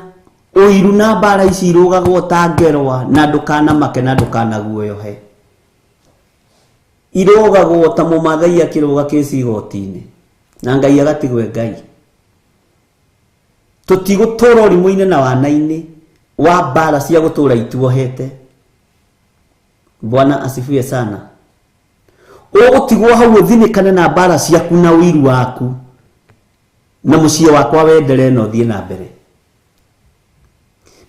E: ũiru na mbara ici irũgagwo ta ngerwa na ndũkanamake na ndũkanaguoyohe. Irũgagwo ta mũmathai akĩrũga kĩci igoti-inĩ na Ngai agatigwe Ngai. Tũtigũtũra ũrimũ-inĩ na wana-inĩ wa mbara cia gũtũra ituohete. Bwana asifiwe sana. Ũgũtigwo hau ũthinĩkane na mbara ciaku na ũiru waku na mũciĩ wakwa wendere na ũthiĩ na mbere.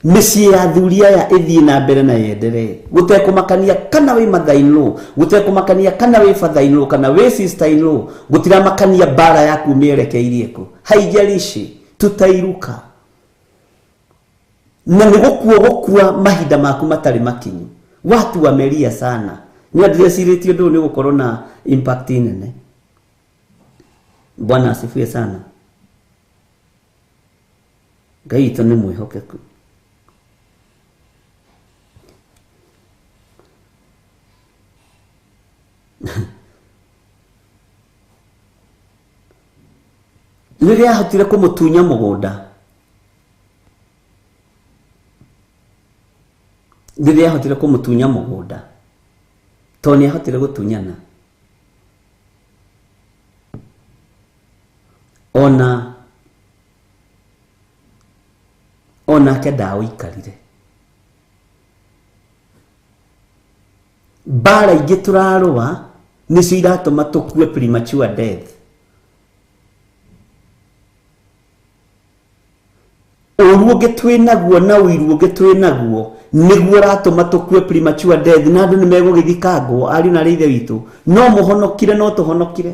E: Mĩciĩ ya athuri aya ĩthiĩ na mbere na yenderee. Gũtekũmakania kana wĩ mother in law, gũtekũmakania kana wĩ father in law, kana wĩ sister in law, gũtiramakania mbara yaku mĩerekeirie kũ. Haijalishi tutairuka. Na nĩ gũkua mahinda maku matarĩ makinyu. Watu wamelia sana. Nĩ ndĩrecirĩtie ũndũ nĩ gũkorwo na impact nene. Bwana asifiwe sana. Ngai witũ nĩ mwĩhokeku. Rĩrĩa ahotire kũmũtunya mũgũnda. Rĩrĩa ahotire kũmũtunya mũgũnda. Tondũ nĩ ahotire gũtunyana. Onake ndaũikarire. Mbara ingĩ tũrarũa nĩcio iratũma tũkue premature death. Ũru ũngĩ twĩnaguo na ũiru ũngĩ twĩnaguo nĩguo ũratũma tũkue premature death, na andũ nĩ megũgĩthikangwo ariũ na ithe witũ. No mũhonokire, no tũhonokire.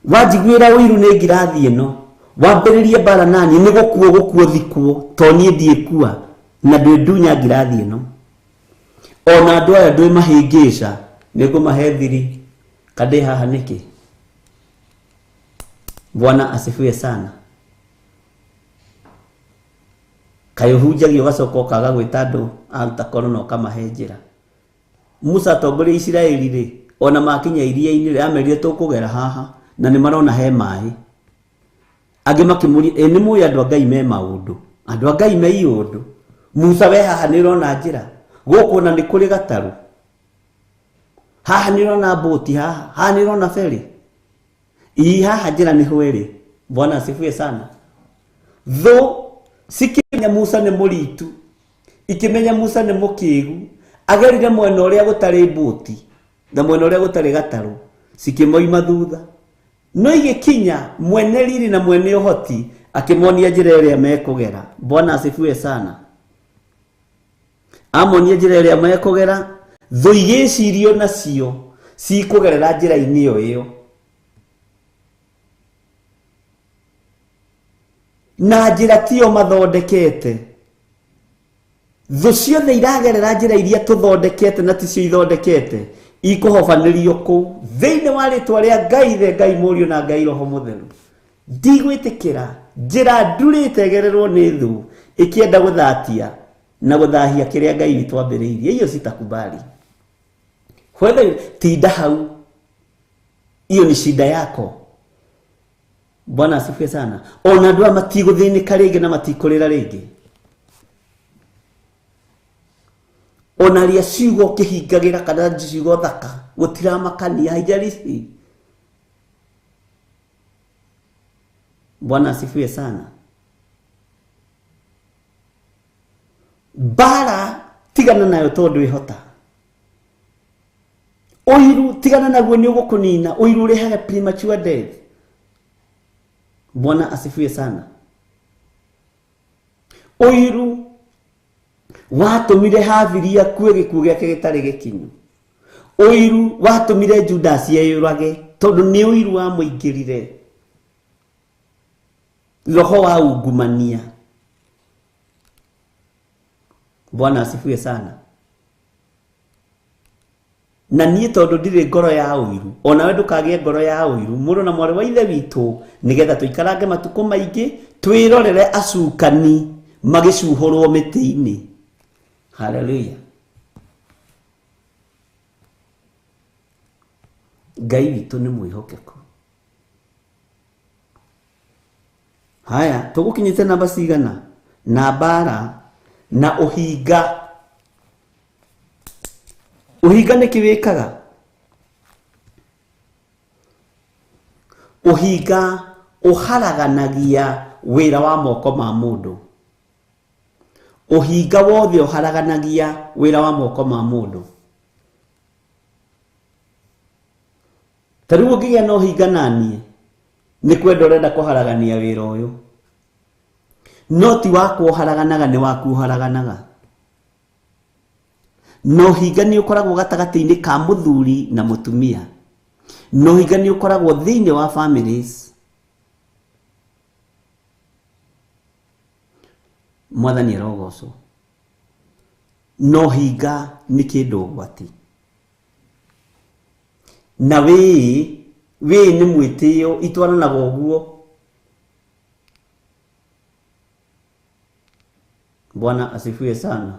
E: Wanjiguĩra ũiru nĩ ngirathi ĩno, wambĩrĩrie mbara nani nĩ gũkuo thikwo, to niĩ ndiĩkua na ndũndunya ngirathi ĩno. Ona andũ aya ndwĩ mahĩngĩca nĩ ngũmahe thiri kadĩ haha nĩkĩ. Bwana asifiwe sana. Kaĩ ũhunjagia ũgacoka ũkaga gwĩta andũ anta korona ũkamahe njĩra. Musa atongoria Isiraeli rĩ ona makinya iria-inĩ amerire tũkũgera haha na nĩ marona he maĩ. Angĩ makĩmũria nĩ mũĩ andũ a Ngai me maũndũ, andũ a Ngai me iũndũ. Musa we haha nĩ ũrona njĩra gũkũ na nĩ kũrĩ gatarũ, haha nĩ ũrona boti, haha nĩ ũrona ferry, haha njĩra nĩ hwere. Bwana asifiwe sana. Though sikimenya Musa nĩ mũritu, ikimenya Musa nĩ mũkĩgu, agerire mwena ũrĩa gũtarĩ boti na mwena ũrĩa gũtarĩ gatarũ, sikimoima thutha. No igĩkinya mwene riri na mwene ũhoti akĩmonia njĩra ĩrĩa mekũgera. Bwana asifiwe sana. Amonia njĩra ĩrĩa mekũgera, though igĩcirio nacio cikũgerera njĩra-inĩ ĩyo. Na njĩra tiyo mathondekete. Though ciothe iragerera njĩra iria tũthondekete na ticio ithondekete, ikuhobanĩrio kũu thĩinĩ wa rĩtwa rĩa Ngai the Ngai Mũriũ na Ngai Roho Mũtheru. Ndigwĩtĩkĩra njĩra ndurĩte gererwo nĩ thũ ĩkĩenda gũthatia na gũthahia kĩrĩa Ngai witũ ambĩrĩirie. Hiyo sitakubali. Whether tinda hau, hiyo ni shida yako. Bwana asifiwe sana. Ona andũ matigũthĩnĩka rĩngĩ na matikũrĩra rĩngĩ. Ona ria ciugo kĩhingagĩra kana ciugo thaka gũtiramakania haijalishi. Bwana asifiwe sana. Bara tigana nayo tondũ ihota. Ũiru tigana naguo nĩ ũgũkũnina. Ũiru ũrehaga premature death. Bwana asifiwe sana. Ũiru watũmire Haviria kuwe gĩkuũ gĩake gĩtarĩ gĩkinyu. Ũiru watũmire Judas eyũrage tondũ nĩ ũiru wa mũingĩrire. Roho wa ungumania. Bwana asifiwe sana. Na niĩ tondũ ndirĩ ngoro ya ũiru, ona we ndũkagĩe ngoro ya ũiru, mũrũ na mwarĩ wa ithe witũ, nĩgetha tũikarange matukũ maingĩ twĩrorere acukani magĩcuhũrwo mĩtĩ-inĩ. Hallelujah. Ngai witũ nĩ mwĩhokeku. Haya, tũgũkinyĩte namba cigana? Na mbara na ũhinga. Ũhinga nĩ kĩwĩkaga? Ũhinga ũharaganagia wĩra wa moko ma mũndũ. Ũhinga wothe ũharaganagia wĩra wa moko ma mũndũ. Tarĩu ũngĩgĩa na ũhinga naniĩ, nĩ kwenda ũrenda kũharagania wĩra ũyũ. No ti waku ũharaganaga, nĩ waku ũharaganaga. No ũhinga nĩ ũkoragwo gatagatĩ-inĩ ka mũthuri na mũtumia. No ũhinga nĩ ũkoragwo thĩinĩ wa families. Mwathani arogocwo. No ũhinga nĩ kĩndũ ũgwati. Na wĩ nĩ mwĩtĩo itwaranaga ũguo. Bwana asifiwe sana.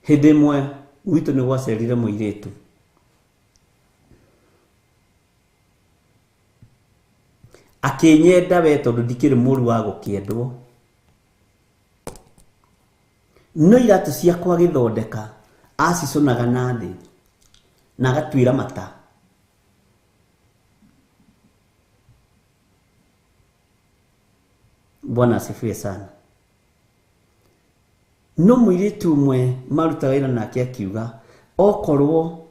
E: Hĩndĩ ĩmwe gwitũ nĩ gwacerire mũirĩtu. Akĩnyenda we tondũ ndikĩrĩ mũru wa gũkĩendwo. No iratũ ciakwa agĩthondeka aciconaga na thĩ na agatuĩra mata. Bwana asifiwe sana. No mũirĩtu ũmwe marutaga wĩra nake akiuga okorwo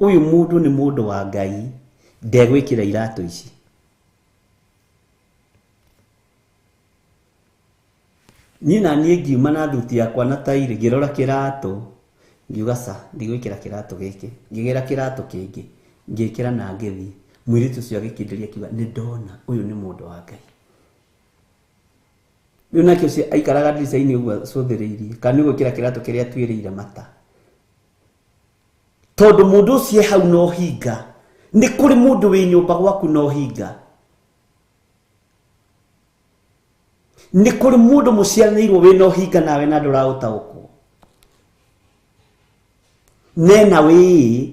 E: ũyũ mũndũ nĩ mũndũ wa Ngai ndegwĩkĩra iratũ ici. Niĩ na niĩ ngiuma na thuti yakwa na tairi ngĩrora kĩratũ ngiuga sa ndigwĩkĩra kĩratũ gĩkĩ. Ngĩgĩra kĩratũ kĩngĩ ngĩkĩra na ngĩthiĩ. Mũirĩtu ũcio agĩkĩnderia akiuga nĩ ndona ũyũ nĩ mũndũ wa Ngai. Rĩu nake ũcio aikaraga ndirica-inĩ ũguo acũthĩrĩirie kana nĩ gwĩkĩra kĩratũ kĩrĩa atuĩrĩire mata. Tondũ mũndũ ũcio hau no hinga. Nĩ kũrĩ mũndũ wĩ nyũmba gwaku no hinga. Nĩ kũrĩ mũndũ mũciaranĩirwo wĩ no hinga nawe na ndũraũtaũkwo. nena we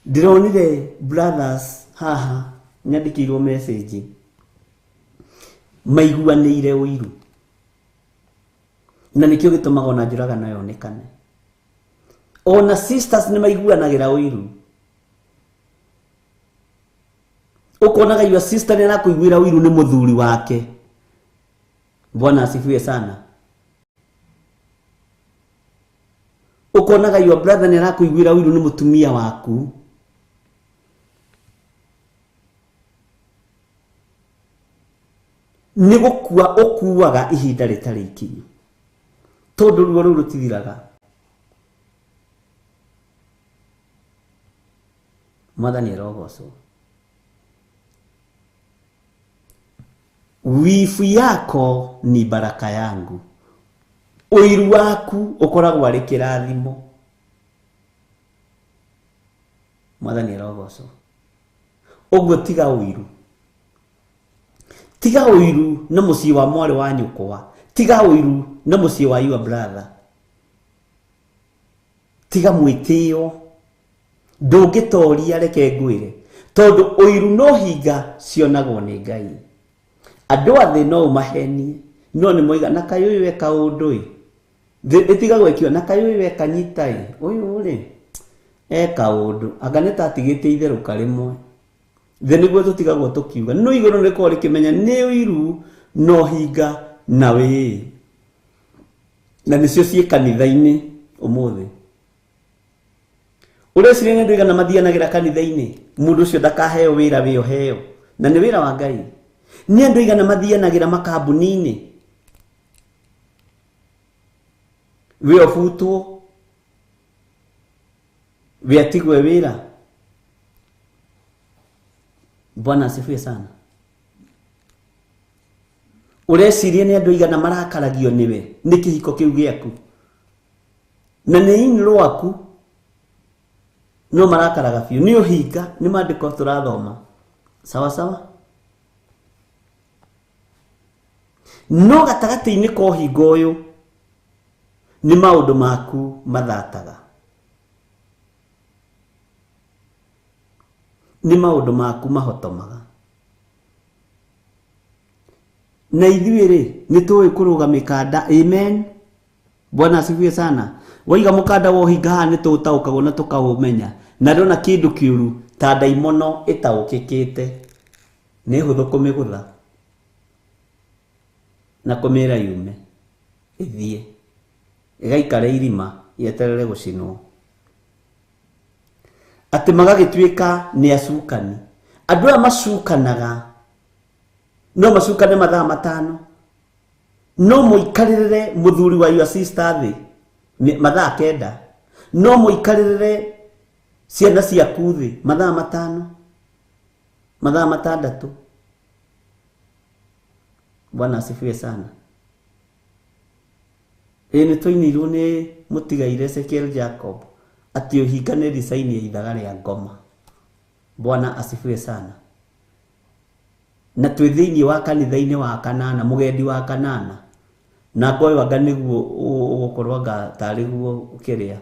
E: ndironire brothers haha nyandikirwo message maiguanĩire ũiru na nikio gĩtũmaga ona njũragano yonekane. Ona sisters nĩ maiguanagĩra ũiru. Ukonaga your sister nĩ arakũiguĩra ũiru nĩ mũthuri wake. Bwana asifiwe sana. Ukonaga your brother nĩ arakũiguĩra ũiru nĩ mũtumia waku. Nĩ gũkua ũkuaga ihinda rĩtarĩ ikinyu. Tondũ ruo rũu rũtithiraga. Mwathani arogocwo. Wifu yako ni baraka yangu. Ũiru waku ũkoragwo arĩ kĩrathimo. Mwathani arogocwo. Ũguo tiga ũiru. Tiga ũiru na mũciĩ wa mwarĩ wa nyũkwa. Tiga ũiru na mũciĩ wa your brother. Tiga mwĩtĩo. Ndũngĩtoria reke ngwĩre. Tondũ ũiru no hinga cionagwo nĩ Ngai. Andũ athĩ no ũmahenie. No nĩ moiga na kaĩ ũyũ weka ũndũ ĩ. Ĩtiga gwĩkio na kaĩ ũyũ weka nyita ĩ. Ũyũ rĩ eka ũndũ. Anga nĩ tatigĩte itherũka rĩmwe. Thĩ nĩguo tũtigagwo tũkiuga. No igũrũ rĩkorwo rĩkĩmenya nĩ ũiru no hinga nawe. Na nĩcio ciĩ kanitha-inĩ ũmũthĩ. Ũreciria nĩ andũ aigana mathianagĩra kanitha-inĩ. Mũndũ ũcio ndakaheo wĩra wĩyo heo. Na nĩ wĩra wa Ngai. Nĩ andũ aigana mathianagĩra makambuni-inĩ. We ũbutwo. We atigwe wĩra. Bwana asifiwe sana. Ũreciria nĩ andũ aigana marakaragio nĩwe nĩ kĩhiko kĩu gĩaku. Na nĩ in-law aku no marakaraga biũ. Nĩ ũhinga nĩ maandĩko tũrathoma. Sawa sawa. No gatagatĩ-inĩ ka ũhinga ũyũ nĩ maũndũ maku mathataga. Nĩ maũndũ maku mahotomaga. Na ithuĩ rĩ nĩ tũĩ kũrũga mĩkanda. Amen. Bwana asifiwe sana. Waiga mũkanda wa ũhinga haha nĩ tũtaũkagwo na tũkaũmenya. Na ndona kĩndũ kĩũru ta ndaimono ĩtaũkĩkĩte. Nĩ hũthũ kũmĩgũtha na kũmĩra yume ĩthiĩ ĩgaikare irima yeterere gũcinwo. Atĩ magagĩtuĩka nĩ acukani. Andũ aya macukanaga no macukane mathaa 5. No mũikarĩrĩre mũthuri wa your sister thĩ mathaa 9. No mũikarĩrĩre ciana ciaku thĩ mathaa 5. Mathaa 6. Bwana asifiwe sana. Nĩ tũinirwo nĩ mũtigaire Ezekiel Jacob atĩ ũhinga nĩ risaini ya ithaga rĩa ngoma. Bwana asifiwe sana. Na twĩ thĩinĩ wa kanitha-inĩ wa Kanana, mũgendi wa Kanana. Na ngoyo anga nĩguo ũgũkorwo anga tarĩ guo ũkĩrĩa.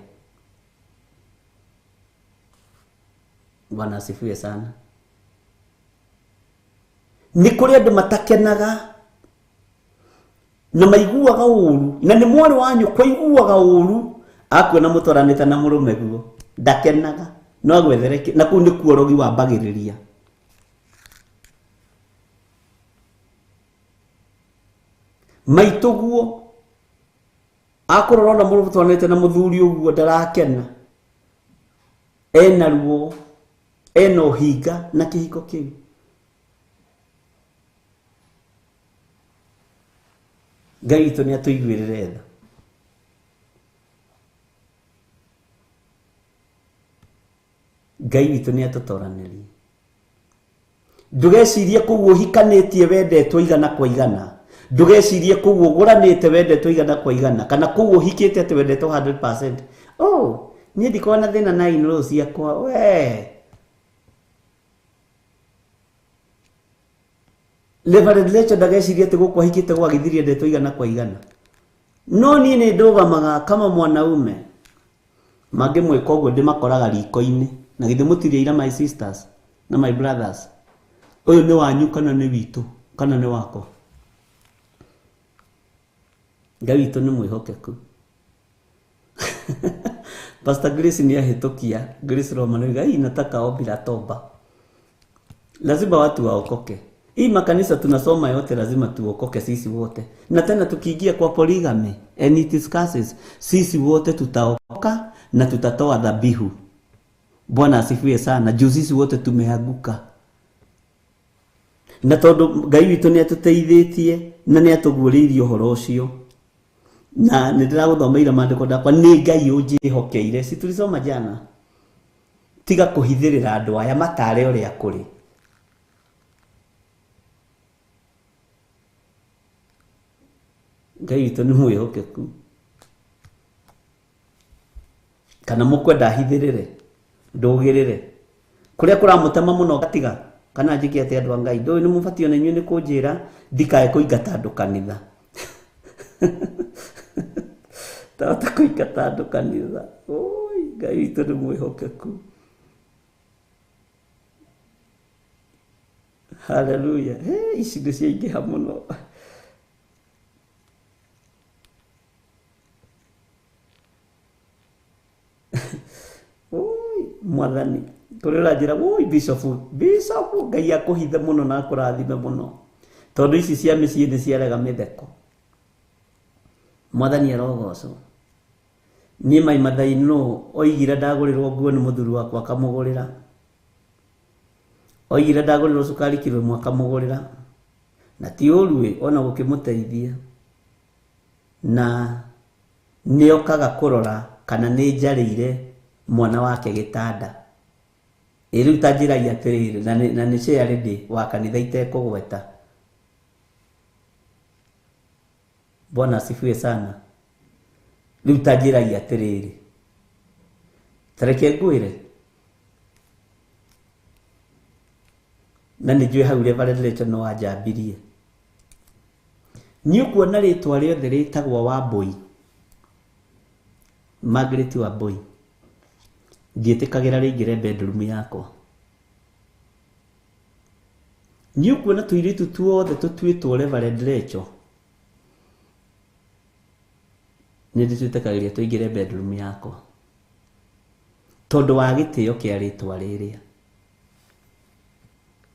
E: Bwana asifiwe sana. Nĩ kũrĩ andũ matakenaga na maiguaga ũũru. Na nĩ mwarĩ wa nyũkwa aiguaga ũũru akuona mũtwaranĩte na mũrũme guo. Ndakenaga no gwethere na kũu nĩ kuorogi wambagĩrĩria. Maitũ guo akorwo na mũtwaranĩte na mũthuri ũguo ndarakena. Ena ruo, ena ũhinga na kĩhiko kĩu. Ngai witũ nĩ atũiguĩrĩre tha. Ngai witũ nĩ atũtoranĩrie. Ndũgecirie kũu ũhikanĩtie wendetwo igana kwa igana. Ndũgecirie kũu ũgũranĩte wendetwo igana kwa igana. Kana kũu ũhikĩte atĩ wendetwo 100%. Oh, niĩ ndikona na thĩna na in-law ciakwa. We Reverend Lecho ndagecirie atĩ gũkũ ahikĩte gwagithirie ndetwo igana kwa igana. No niĩ nĩ ndũgamaga kama mwanaume. mangĩ mwĩka ũguo ndĩmakoraga riko-inĩ na githĩ mũtirĩ ira my sisters na my brothers. Ũyũ nĩ wanyu kana nĩ witũ kana nĩ wako? Ngai witũ nĩ mwĩhokeku. Pastor Grace ni ahĩtũkia, Grace Roman, Ngai nataka ombi la toba. Lazima watu waokoke. Hii makanisa tunasoma yote lazima tuokoke sisi wote. Na tena tukiingia kwa polygamy and it discusses, sisi wote tutaokoka na tutatoa dhabihu. Bwana asifiwe sana. Juu sisi wote tumeanguka. Na tondu Ngai witũ nĩ atũteithĩtie na nĩ atũguũrĩirie ũhoro ũcio. Na nĩndĩragũthomeire maandĩko ndakwa nĩ Ngai ũnjĩhokeire. Si tulisoma jana. Tiga kũhithĩrĩra andũ aya matare ũrĩa kũrĩ. Ngai witũ nĩ mwĩhokeku. Kana mũkwenda hithĩrĩre ndũgĩrĩre kũrĩa kũramũtema mũno gatiga kana njĩke atĩ andũ a Ngai ndũĩ nĩ mũbatio na inyuĩ nĩ kũnjĩra ndikae kũingata andũ kanitha. Tata kũingata andũ kanitha. Oi, Ngai witũ nĩ mwĩhokeku. Hallelujah. Ici nĩ ciaingĩha mũno. Mwathani turira njira woi bishop Ngai akuhithe muno na akurathime muno tondu ici cia mĩciĩ nĩ ciarega mĩtheko. Mwathani arogocwo. Niĩ mai mathainũ oigire ndagũrĩrwo nguo nĩ mũthuri wakwa akamũgũrĩra. Oigire ndagũrĩrwo cukari kilo ĩmwe akamũgũrĩra. Na ti ũru ona gũkĩmũteithia. Na nĩokaga kũrora kana nĩ njarĩire mwana wake gitanda. Rĩu tanjĩragia atĩrĩrĩ na nĩ share ndĩ wa kanitha itekũgweta. Bwana asifiwe sana. Rĩu tanjĩragia atĩrĩrĩ. Tareke ngwĩre. Na nĩnjũĩ hau Reverend Rachel no anjambirie. Nĩ ũkuona rĩtwa rĩothe rĩtagwo Wambũi. Margaret Wambũi. Ndiĩtĩkagĩra rĩingĩre bedroom yakwa. Nĩ ũkuona tũirĩtu tuothe tũtuĩtwo Reverend Rachel. Nĩ ndĩtwĩtĩkagĩria tũingĩre bedroom yakwa. Tondũ wa gĩtĩo kĩa rĩtwa rĩrĩa.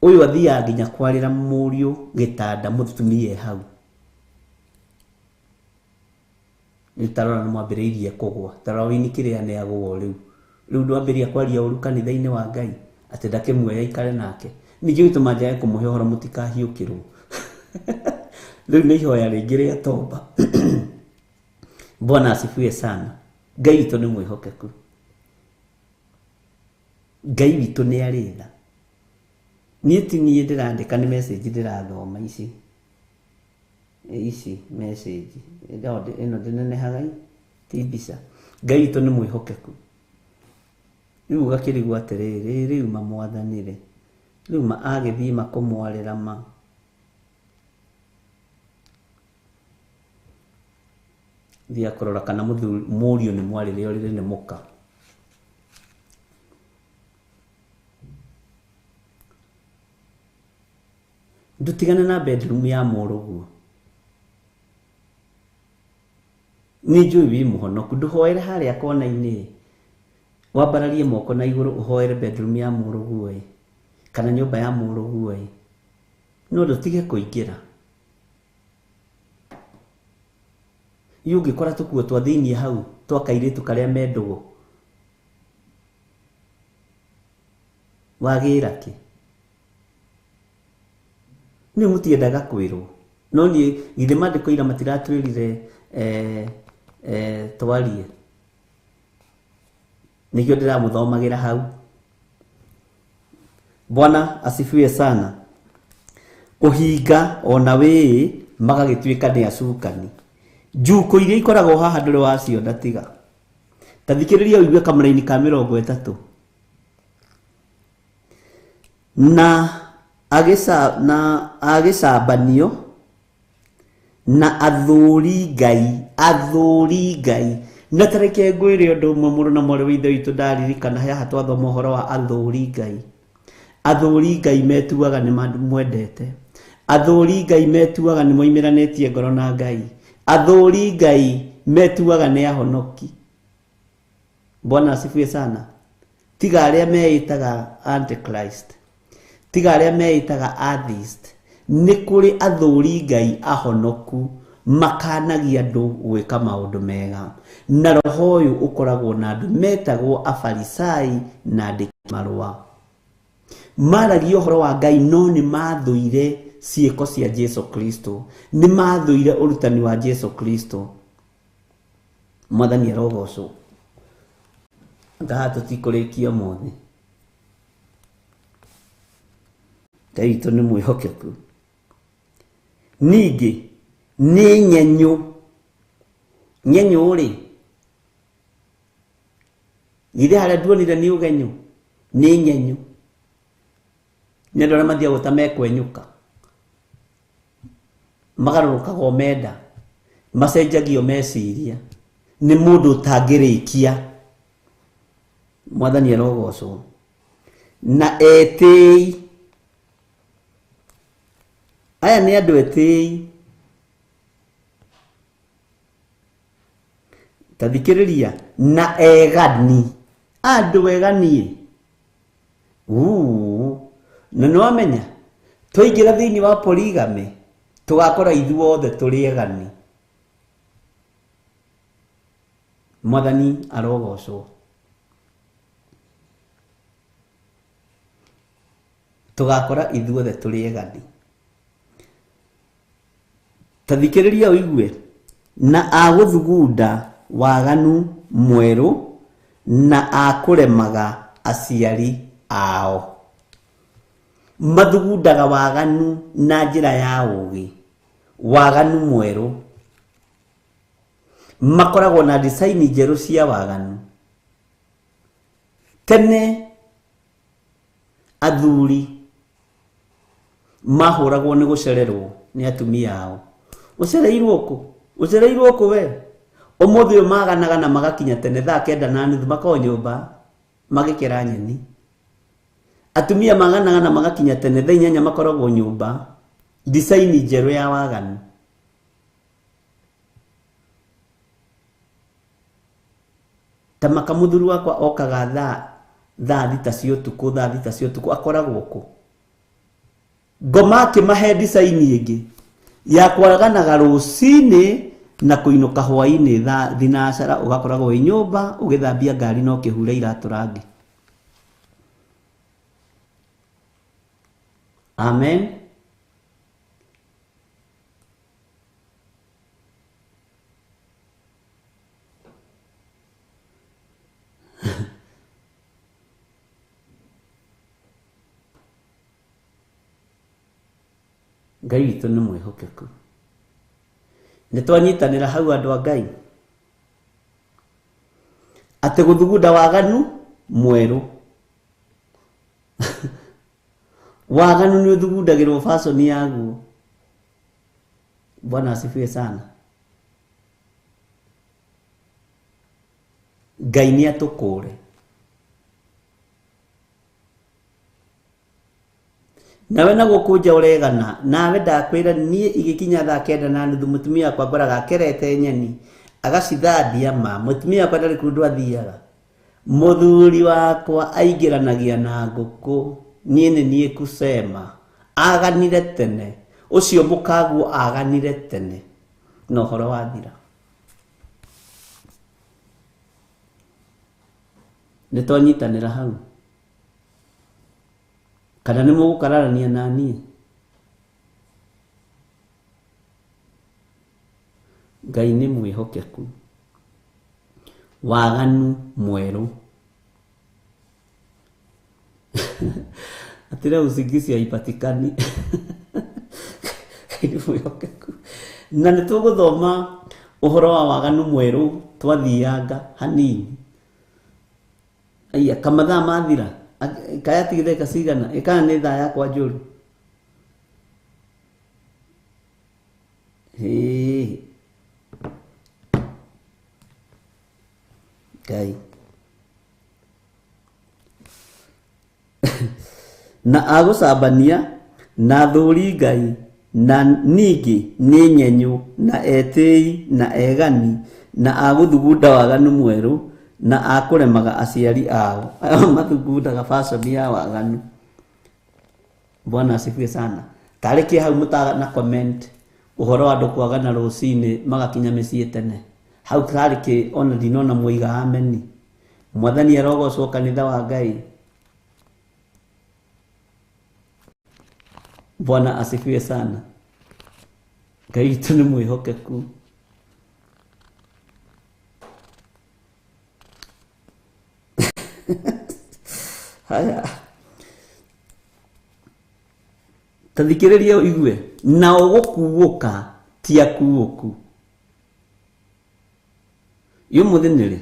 E: Ũyũ athiaga nginya kwarĩra mũriũ gĩtanda mũtumia hau. Nĩ tarora nĩ mwambĩrĩirie kũgwa. Tarora wĩni kĩrĩa nĩ agũa rĩu. Rĩu ndwambĩrĩria kwaria ũru kanitha-inĩ wa Ngai atĩ ndakĩmuoya ikare nake. Ningĩ gĩtũma njage kũmũhe ũhoro mũtikahiũkĩrwo. Rĩu nĩ ihoya rĩngĩ rĩa toba. Bwana asifiwe sana. Ngai witũ nĩ mwĩhokeku. Ngai witũ nĩ arĩtha. Niĩ ti niĩ ndĩrandĩka nĩ message ndĩrathoma ici. Ici message. Ĩno ndĩnenehaga ti mbica. Ngai witũ nĩ mwĩhokeku. Rĩu gakĩrigwo atĩrĩrĩ rĩu mamwathanire. Rĩu agĩthiĩ makũmwarĩra ma. Thia kũrora kana mũriũ nĩ mwarĩre ũrĩrĩ nĩ mũka. Ndutigane na bedroom ya mũrũguo. Nĩ njũĩ wĩ mũhonoku ndũhoere harĩa kona-inĩ. Wambararie moko na igũrũ ũhoere bedroom ya mũrũguo kana nyũmba ya mũrũguo no ndũtige kũingĩra. Ũngĩkora tũkuo twa thĩinĩ hau twa kairĩtu karĩa mendũgũ. Wagĩra kĩ? Nĩ mũtiendaga kwĩrwo. No niĩ githĩ maandĩko ira matiratwĩrire twarie. Nĩkĩo ndĩramũthomagĩra hau. Bwana asifiwe sana. Ũhinga ona wĩ magagĩtuĩka nĩ acukani. Njuko iria ikoragwo haha ndũrĩ waciona tiga. Tathikĩrĩria ũigue kamũra-inĩ ka 30. Na agĩcambanio na athũri Ngai na tareke ngwire undu umwe muru na mwari withe witu ndaririkana haha twathoma uhoro wa athuri Ngai. Athuri Ngai metuaga ni mandu mwendete, athuri Ngai metuaga ni moimiranetie ngoro na Ngai, athuri Ngai metuaga ni ahonoki. Bwana asifiwe sana. Tiga aria meitaga antichrist, tiga aria meitaga atheist, ni kuri athuri Ngai ahonoku makanagia andu gwika maundu mega. Na roho uyu ukoragwo na andu metagwo afarisai na andiki marua, maragia uhoro wa Ngai no ni mathuire ciiko cia Jesu Kristo, ni mathuire urutani wa Jesu Kristo. Mwathani arogocwo. Ngaha tutikurikia mothe. Ngai witũ nĩ mwĩhokeku. Ningĩ nĩ nyenyu. Nyenyu rĩ, githĩ harĩa nduonire nĩ ũgenyu? Nĩ nyenyu. Nĩ andũ arĩa mathiaga ta mekwenyũka, magarũrũkaga menda, macenjagio meciria, nĩ mũndũ ũtangĩrĩkia. Mwathani arogocwo. Na etĩi, aya nĩ andũ etĩi. Tathikĩrĩria, na egani. Andũ egani. Na nĩwamenya twaingĩra thĩinĩ wa polygamy tũgakora ithuothe tũrĩ egani. Mwathani arogocwo. Tugakora ithuothe tũrĩ egani. Tathikĩrĩria ũigue, na agũthugunda waganu mwerũ na akũremaga aciari ao. Mathugundaga waganu na njĩra ya ũũgĩ, waganu mwerũ. Makoragwo na design njerũ cia waganu. Tene athuri mahũragwo nĩ gũcererwo nĩ atumia ao. Ũcereirwo kũ? Ũcereirwo kũ we? Ũmũthĩ ũyũ maganaga na magakinya tene thaa 9:30 makao nyũmba magĩkera nyeni. Atumia maganaga na magakinya tene thaa 8 makoragwo nyũmba. Design njerũ ya waganu. Tamaka mũthuri wakwa okaga thaa 6 cia ũtukũ, thaa 6 cia ũtukũ akoragwo kũ? Ngoma akĩmahe design ĩngĩ ya kwaraganaga rũcinĩ na kũinũka hwainĩ thaa thinacara, ũgakoragwo wĩ nyũmba ũgĩthambia ngari no kĩhure iratũ rangi. Amen. Ngai witũ nĩ mwĩhokeku. Nĩ twanyitanĩra hau andũ a Ngai atĩ gũthugunda waganu mwerũ. Waganu nĩ ũthugundagĩrwo fashion yaguo. Bwana asifiwe sana. Ngai nĩ atũkũre. Nawe na gũkũnja ũregana, nawe ndakwĩra niĩ igĩkinya thaa 9:30 mũtumia wakwa ngoraga akerete nyeni agacithandia ma. Mũtumia wakwa ndarĩ kũndũ athiaga. Mũthuri wakwa aingĩranagia na ngũkũ, niĩ nĩ niĩ kusema. Aganire tene. Ũcio mũkaguo aganire tene. No ũhoro wathira. Nĩ twanyitanĩra hau. Kana nĩ mũgũkararania na niĩ? Ngai nĩ mwĩhokeku. Waganu mwerũ. Atĩrĩa usingizi haipatikani. Ngai nĩ mwĩhokeku. Na nĩ tũgũthoma ũhoro wa waganu mwerũ twathianga hanini. Aya kamathaa mathira. Kaya tigithe kasigana ikana nĩ thaa yakwa njũru. Ngai na agucambania na thuri Ngai na ningi ni nyenyu na etei na egani na aguthugunda waganu mweru na akuremaga aciari ao mathugundaga fashion ya waganu. Bwana asifiwe sana. Tariki hau mutaga na comment uhoro wa andu kwagana rucini magakinya micii tene. Hau tariki ona dinona muiga ameni. Mwathani arogocwo kanitha wa Ngai. Bwana asifiwe sana. Ngai itu ni mwihokeku. Haya. Tathikiriria igue na ugukuuka ti akuuku. Yo muthenere.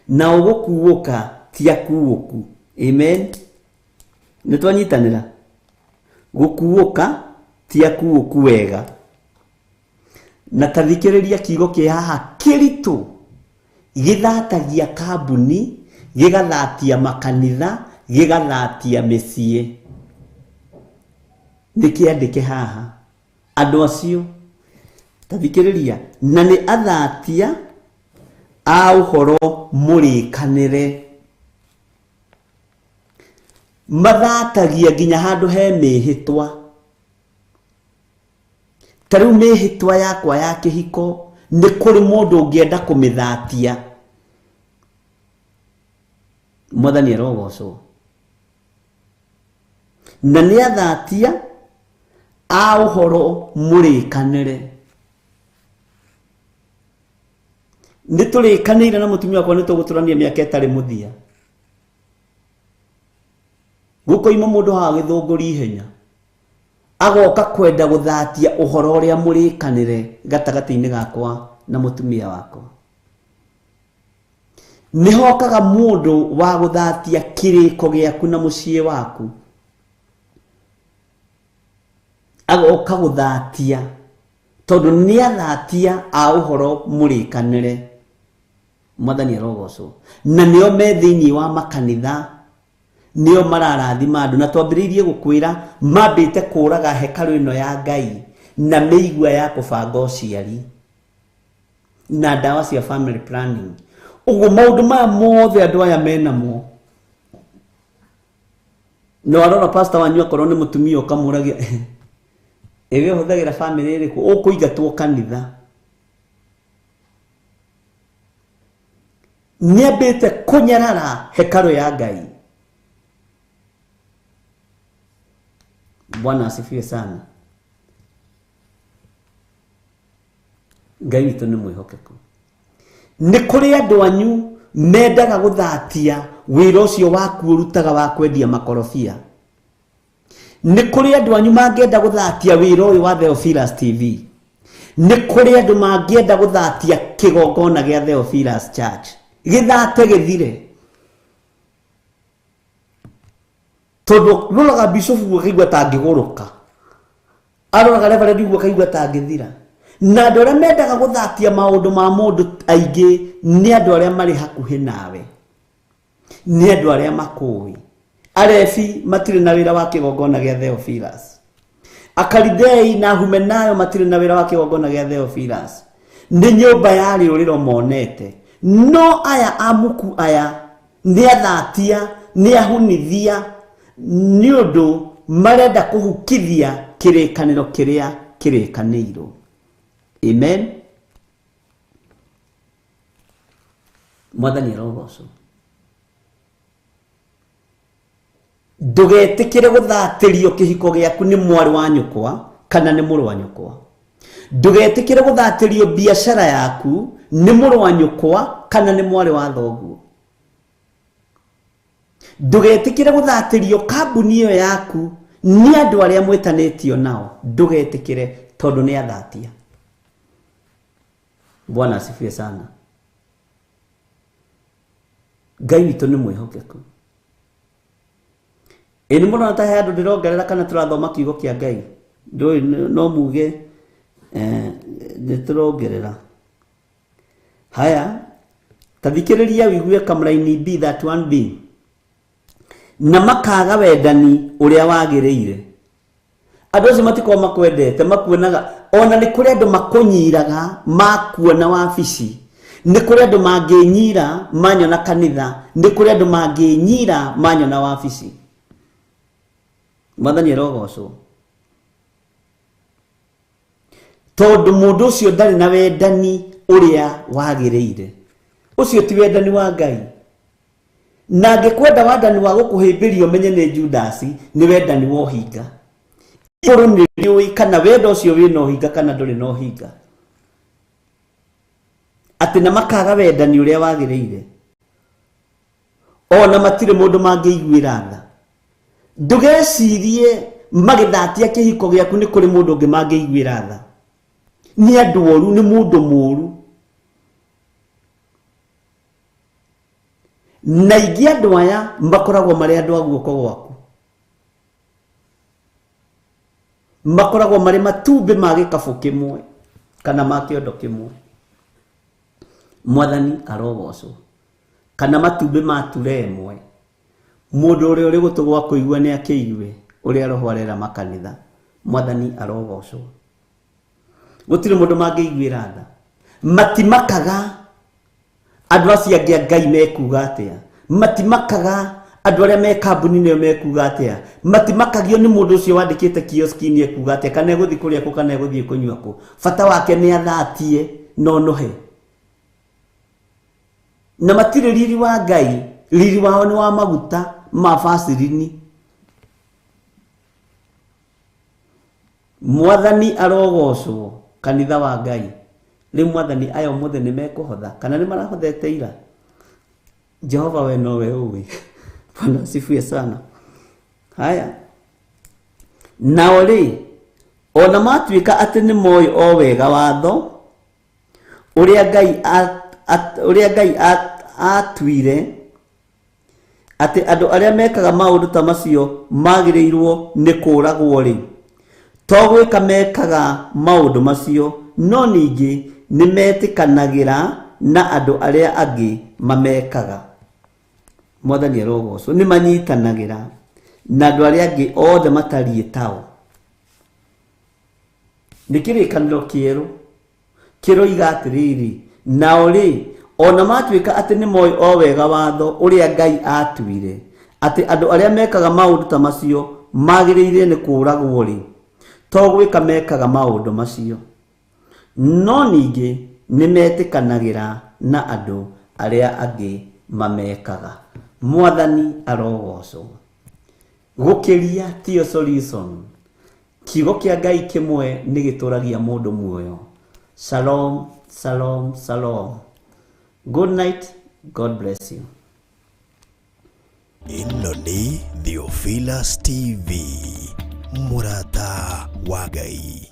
E: Na ugukuuka ti akuuku. Amen. Nitwanyitanira. Gukuuka ti akuuku wega. Na tathikiriria kiugo ki haha kiritu. Githatagia kambuni, gigathatia makanitha, gigathatia mĩciĩ. Nikiandike haha andu acio tathikiriria na ni athatia a uhoro mũrĩkanĩre. Mathatagia nginya handu he mĩhĩtwa. Tarĩu mĩhĩtwa yakwa ya kĩhiko ni kuri mundu ungienda kumithatia. Mwathani arogocwo. Na ni athatia a uhoro mũrĩkanĩre. Nitũrĩkanĩire na mutumia wakwa nitũgũtũrania mĩaka ĩtarĩ mũthia. Gukoima mundu ha gĩthũngũri ihenya. Agoka kwenda guthatia uhoro uria mũrĩkanĩre gatagati-inĩ gakwa na mutumia wakwa. Nihokaga mundu wa guthatia kirĩko gĩaku na mũciĩ waku. Agoka guthatia tondu ni athatia a uhoro mũrĩkanĩre. Mwathani arogocwo. Na nĩo me thĩinĩ wa makanitha nio mararathima andu na twambiriirie gukwira mambite kuraga hekalu ino ya Ngai na meigua ya kubanga uciari na dawa cia family planning. Uguo maundu maya mothe andu aya menamo. No arora pastor wanyu akorwo ni mutumia ukamuragia ewe huthagira family iriku ukuigatwo kanitha. Niambite kunyarara hekalu ya Ngai. Bwana asifiwe sana. Ngai witu ni mwihokeku. Ni kuri andu anyu mendaga guthatia wira ucio waku urutaga wa kwendia makorofia. Ni kuri andu anyu mangienda guthatia wira uyu wa Theophilus TV. Ni kuri andu mangienda guthatia kigongona gia Theophilus Church. Githate githire. Todo rolaga bisofu wakaigwa tangiguruka. Aroraga reverend igwa kaigwa tangithira. Na andu aria mendaga guthatia maundu ma mundu aingi ni andu aria mari hakuhi nawe. Ni andu aria makui. Arefi matire na wira wa kigongona gia Theophilus. Akaridei na Humenayo matire na wira wa kigongona gia Theophilus. Ni nyumba yari uriro monete. No aya amuku aya ni athatia ni ahunithia ni undu marenda kuhukithia kirikaniro kiria kirikaniro. Amen. Mwathani arogocwo. Ndugetikire guthatirio kihiko giaku ni mwari wa nyukwa kana ni mũrũ wa nyukwa. Ndugetikire guthatirio biashara yaku ni mũrũ wa nyukwa kana ni mwari wa thoguo. Ndugetikire guthaatirio kambuni iyo yaku ni andu aria mwitanitio nao. Ndugetikire tondu ni athatia. Bwana asifiwe sana. Ngai witu ni mwihokeku. Eni muno ta handu ndirongerera kana turathoma kiugo kia Ngai. No muge niturongerera. Haya, tathikiriria wigue kamraini B, that one B. Na makaga wendani uria wagiriire. Andu acio matiko makwendete, makuonaga ona ni kuri andu makunyiraga makuona wabici, ni kuri andu manginyira manyona kanitha, ni kuri andu manginyira manyona wabici. Mwathani arogocwo. Tondu mundu ucio ndari na wendani uria wagiriire. Ucio ti wendani wa Ngai. Na angikwenda wendani wa gukuhimbirio menye ni Judasi, ni wendani wa uhinga. Iguru ni riui kana wendo ucio wina uhinga kana nduri na uhinga. Ati na makaga wendani uria wagiriire. Ona matire mundu mangiiguira tha. Ndugecirie magithatia kihiko giaku ni kuri mundu ungi mangiiguira tha. Ni andu oru, ni mundu muru. Na ingi andu aya makoragwo mari andu aguoko gwaku. Makoragwo mari matumbi ma gikabu kimwe kana ma kiondo kimwe. Mwathani arogocwo. Kana matumbi ma ture imwe. Mundu uria uri gutugwa kuigua ni akiigue uria roho arera makanitha. Mwathani arogocwo. Gutire mundu mangiiguira tha. Matimakaga andu acio angi Ngai mekuga atia. Matimakaga andu aria me kambuni ne mekuga atia. Matimakagio ni mundu ucio wandikite kioski ni ekuga atia kana eguthi kuria ku kana eguthi kunyua ku. Fata wake ni athatie no nohe. Na matire riri wa Ngai, riri wao ni wa maguta ma basirini. Mwathani arogocwo. Kanitha wa Ngai. Riu Mwathani aya mothe ni mekuhotha kana ni marahothete ira. Jehova we nowe uwi. Bwana asifiwe sana. Haya. Na ori ona matuika ati ni moi o wega watho uria Ngai atwire ati andu aria mekaga maundu ta macio magirirwo ni kuragwo ri. Togwika mekaga maundu macio no ningi ni metikanagira na andu aria angi mamekaga. Mwathani arogocwo. Ni manyitanagira na andu aria angi othe matarie tao. Ni kirikaniro kieru kiroiga atiriri nao ri ona matuika ati ni moi o wega watho uria Ngai atwire ati andu aria mekaga maundu ta macio magiriire ni kuragwo ri. Togwika mekaga maundu macio no ningi ni metikanagira na andu aria angi mamekaga. Mwathani arogocwo. Gukiria tio solution. Kiugo kia Ngai kimwe ni gituragia mundu muoyo. Shalom, shalom, shalom. Good night. God bless you.
D: Ino ni Theophilus TV. Murata wa Ngai.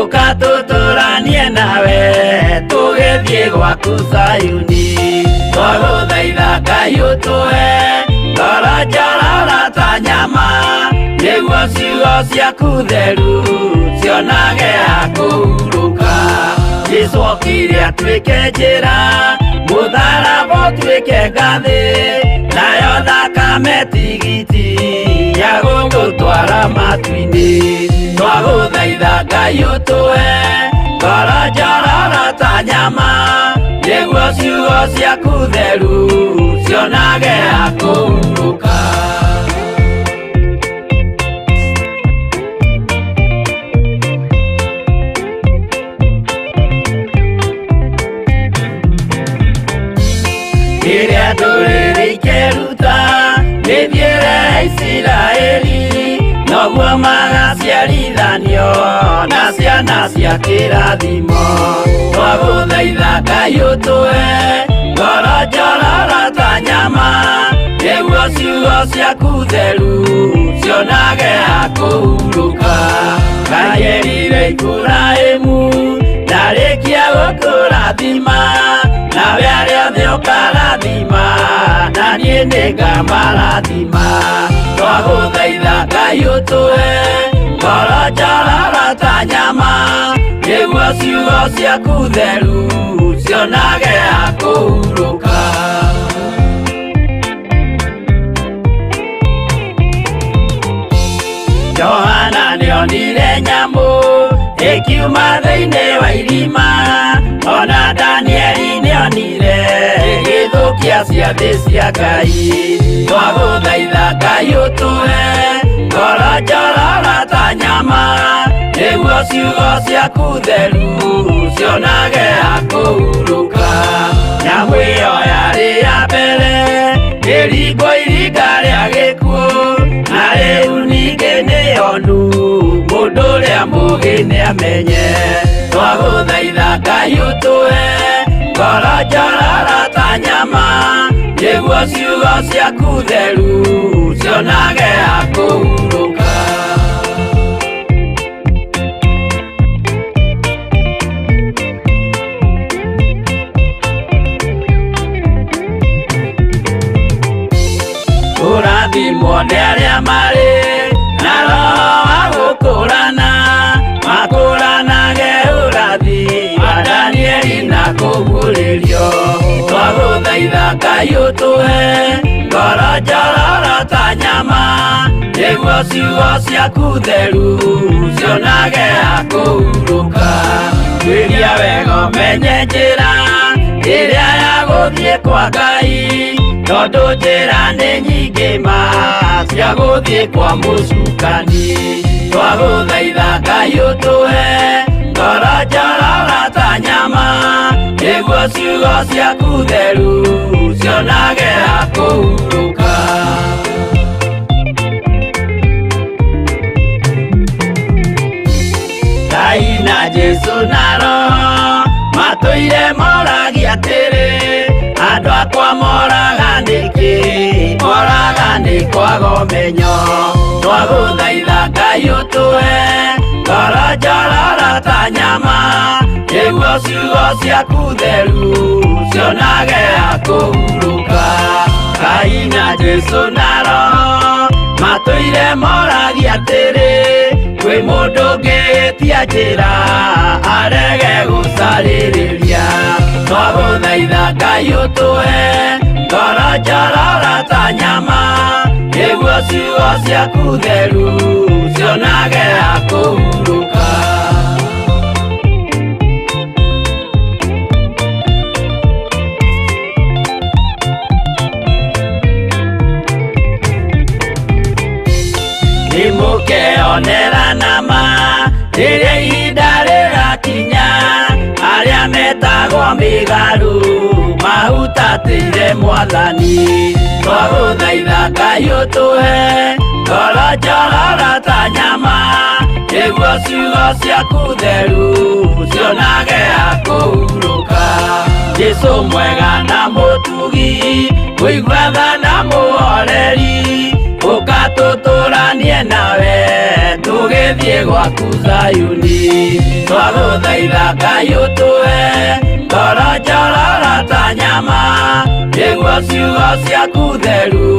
B: Ukatuturanie nawe tugithie gwaku Sayuni. Twaguthaitha Ngai utue ngoro njororo ta nyama, niguo ciugo ciaku theru cionage ha kuhuruka. Jesũ okire atuĩke njĩra, mũtharaba ũtuĩke ngathĩ, nayo thakame tigiti ya gũgũtwara matu-inĩ. Twagũthaitha Ngai ũtũhe ngoro njororo ta nyama, nĩguo ciugo ciaku theru cionage ha kũhurũka. Kĩrĩa ndũrĩrĩ ikeruta gĩthiĩre Isiraeli, noguo magaciarithanio na ciana cia kĩrathimo. Twagũthaitha Ngai ũtũhe ngoro njororo ta nyama, nĩguo ciugo ciaku theru cionage ha kũhurũka. Ngai erire Iburahĩmu na Ndarĩkia gũkũrathima nawe arĩa othe ũkarathima na niĩ nĩngamarathima. Twagũthaitha Ngai ũtũhe ngoro njororo ta nyama, nĩguo ciugo ciaku theru cionage ha kũhurũka. Johana nĩonire nyamũ ĩkiuma thĩinĩ wa irima, ona Danieli nĩonire ĩgĩthũkia ciathĩ cia Ngai. Twagũthaitha Ngai ũtũhe ngoro njororo ta nyama, nĩguo ciugo ciaku theru cionage ha kũhurũka. Nyamũ ĩyo yarĩ ya mbere ĩringwo iringa rĩa gĩkuũ, na rĩu ningĩ nĩyonu mũndũ ũrĩa mũũgĩ nĩamenye. Twagũthaitha Ngai ũtũhe ngoro njororo ta nyama, nĩguo ciugo ciaku theru cionage ha kũhurũka. Kũrathimwo nĩ arĩa marĩ na roho wa gũkũrana, makũranage ũrathi wa Danieli na kũguũrĩrio. Twagũthaitha Ngai ũtũhe ngoro njororo ta nyama, nĩguo ciugo ciaku theru cionage ha kũhurũka. Twĩria wega ũmenye njĩra ĩrĩa ya gũthiĩ kwa Ngai, tondũ njĩra nĩ nyingĩ ma cia gũthiĩ kwa mũcukani. Twagũthaitha Ngai ũtũhe ngoro njororo ta nyama, nĩguo ciugo ciaku theru cionage ha kũhurũka. Ngai na Jesũ na Roho matũire moragia atĩrĩ, andũ akwa moraga nĩkĩ, moraga nĩ kwaga ũmenyo. Twagũthaitha Ngai ũtũhe ngoro njororo ta nyama, nĩguo ciugo ciaku theru cionage ha kũhurũka. Ngai na Jesũ na Roho matũire moragia atĩrĩ, kwĩ mũndũ ũngĩtia njĩra arege gũcarĩrĩria. Twagũthaitha Ngai ũtũhe ngoro njororo ta nyama, nĩguo ciugo ciaku theru cionage ha kũhurũka. Nĩmũkeonera nama rĩrĩa ihinda rĩgakinya, arĩa metagwo mĩgarũ mahutatĩire Mwathani. Twagũthaitha Ngai ũtũhe ngoro njororo ta nyama, nĩguo ciugo ciaku theru cionage ha kũhurũka. Jesũ mwega na mũtugi, mũigua tha na mũhoreri, ũkatũtũranie nawe tũgĩthiĩ gwaku Zayuni. Twagũthaitha Ngai ũtũhe ngoro njororo ta nyama, nĩguo ciugo ciaku theru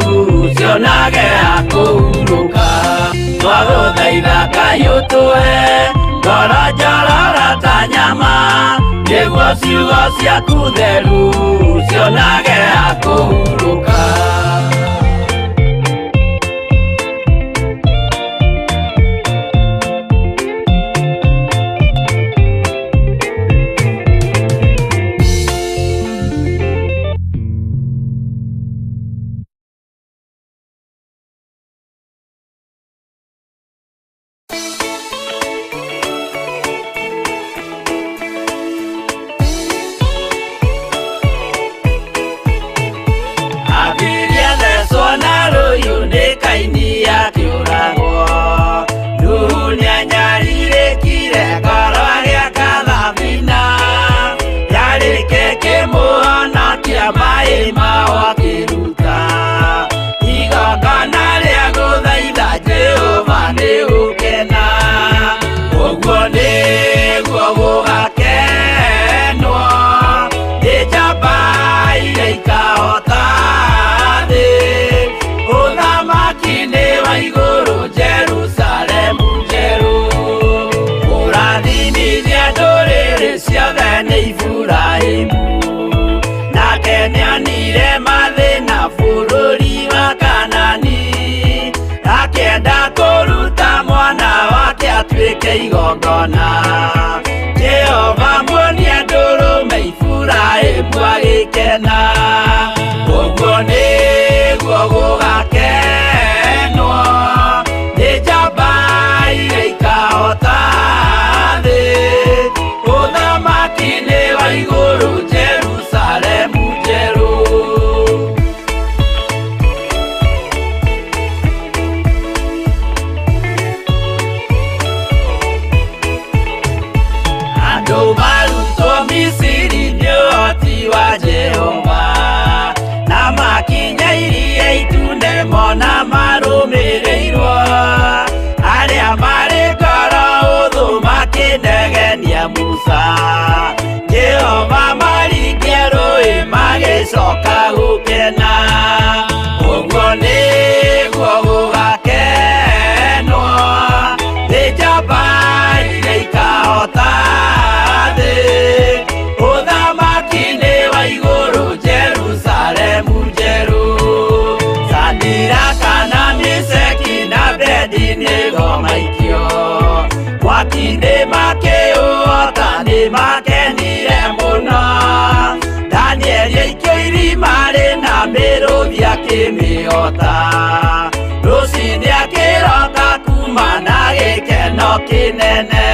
B: cionage ha kũhurũka. Twagũthaitha Ngai ũtũhe ngoro njororo ta nyama, nĩguo ciugo ciaku theru cionage ha kũhurũka. igongona Jehova muonia ndũrũme Iburahĩmu agĩkena ũguo nĩguo gũgakenwo nĩ njamba iria ikahota thĩ ũthamaki-inĩ wa igũrũ Jerusalemu njerũ andũ marutwo Misiri nĩ ũhoti wa Jehova na makinya iria itune mona marũmĩrĩirwo arĩa marĩ ngoro hũthũ makĩnegenia Musa Jehova maringie rũĩ magĩcoka gũkena ũguo nĩguo gũgakenwo nĩ njamba iria ikahota thĩ ũthamaki-inĩ wa igũrũ Jerusalemu njerũ Shadiraka na Meshaki na Abedinego maikio mwaki-inĩ makĩũhota nĩ makenire mũno Danieli aikio irima rĩna mĩrũthi akĩmĩhota rũciinĩ akĩroka kuma na gĩkeno kĩnene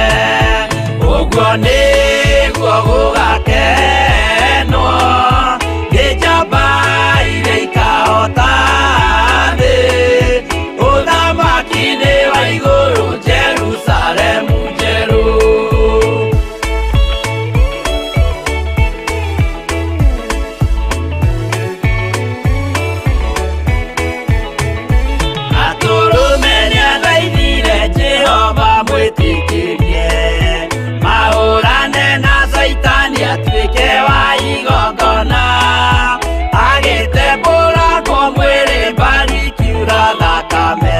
B: ũguo nĩguo gũgakenwo nĩ njamba iria ikahota thĩ ũthamaki-inĩ wa igũrũ Jerusalemu njerũ atũrũme nĩathaithire Jehova mwĩtĩkĩrie mahũrane na Saitani atuĩke wa igongona agĩtembũragwo mwĩrĩ mbari ikiura thakame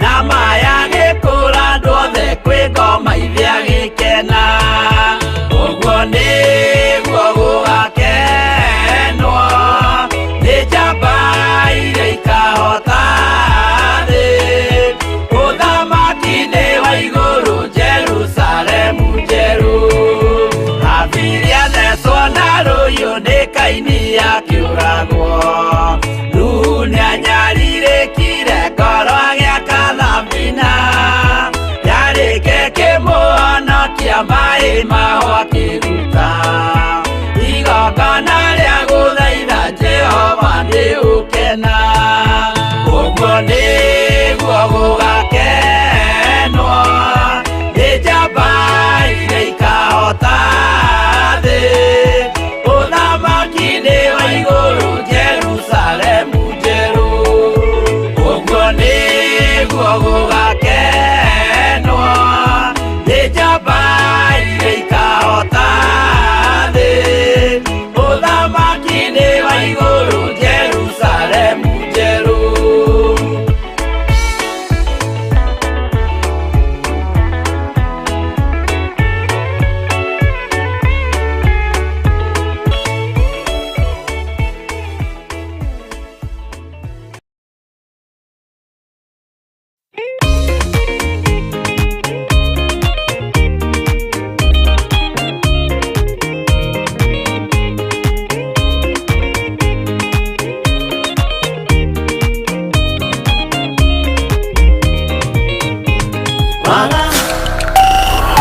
B: na maya gĩkũra andũ othe kwĩ ngoma iria gĩkena ũguo nĩguo gũgakenwo nĩ njamba iria ikahota thĩ ũthamaki-inĩ wa igũrũ Jerusalemu njerũ Habiria thecwo na rũhiũ nĩ Kaini akĩũragwo Nuhu nĩanyarirĩkire ngoro agĩaka thabina yarĩke kĩmũhonokia maĩ maho akĩruta igongona rĩa gũthaitha Jehova nĩ ũkena ũguo nĩguo gũgakenwo nĩ njamba iria ikahota thĩ ũthamaki-inĩ wa igũrũ Jerusalemu njerũ ũguo nĩguo gũgakenwo nĩ njamba iria ikahota thĩ ũthamaki-inĩ wa igũrũ Jerusalemu njerũ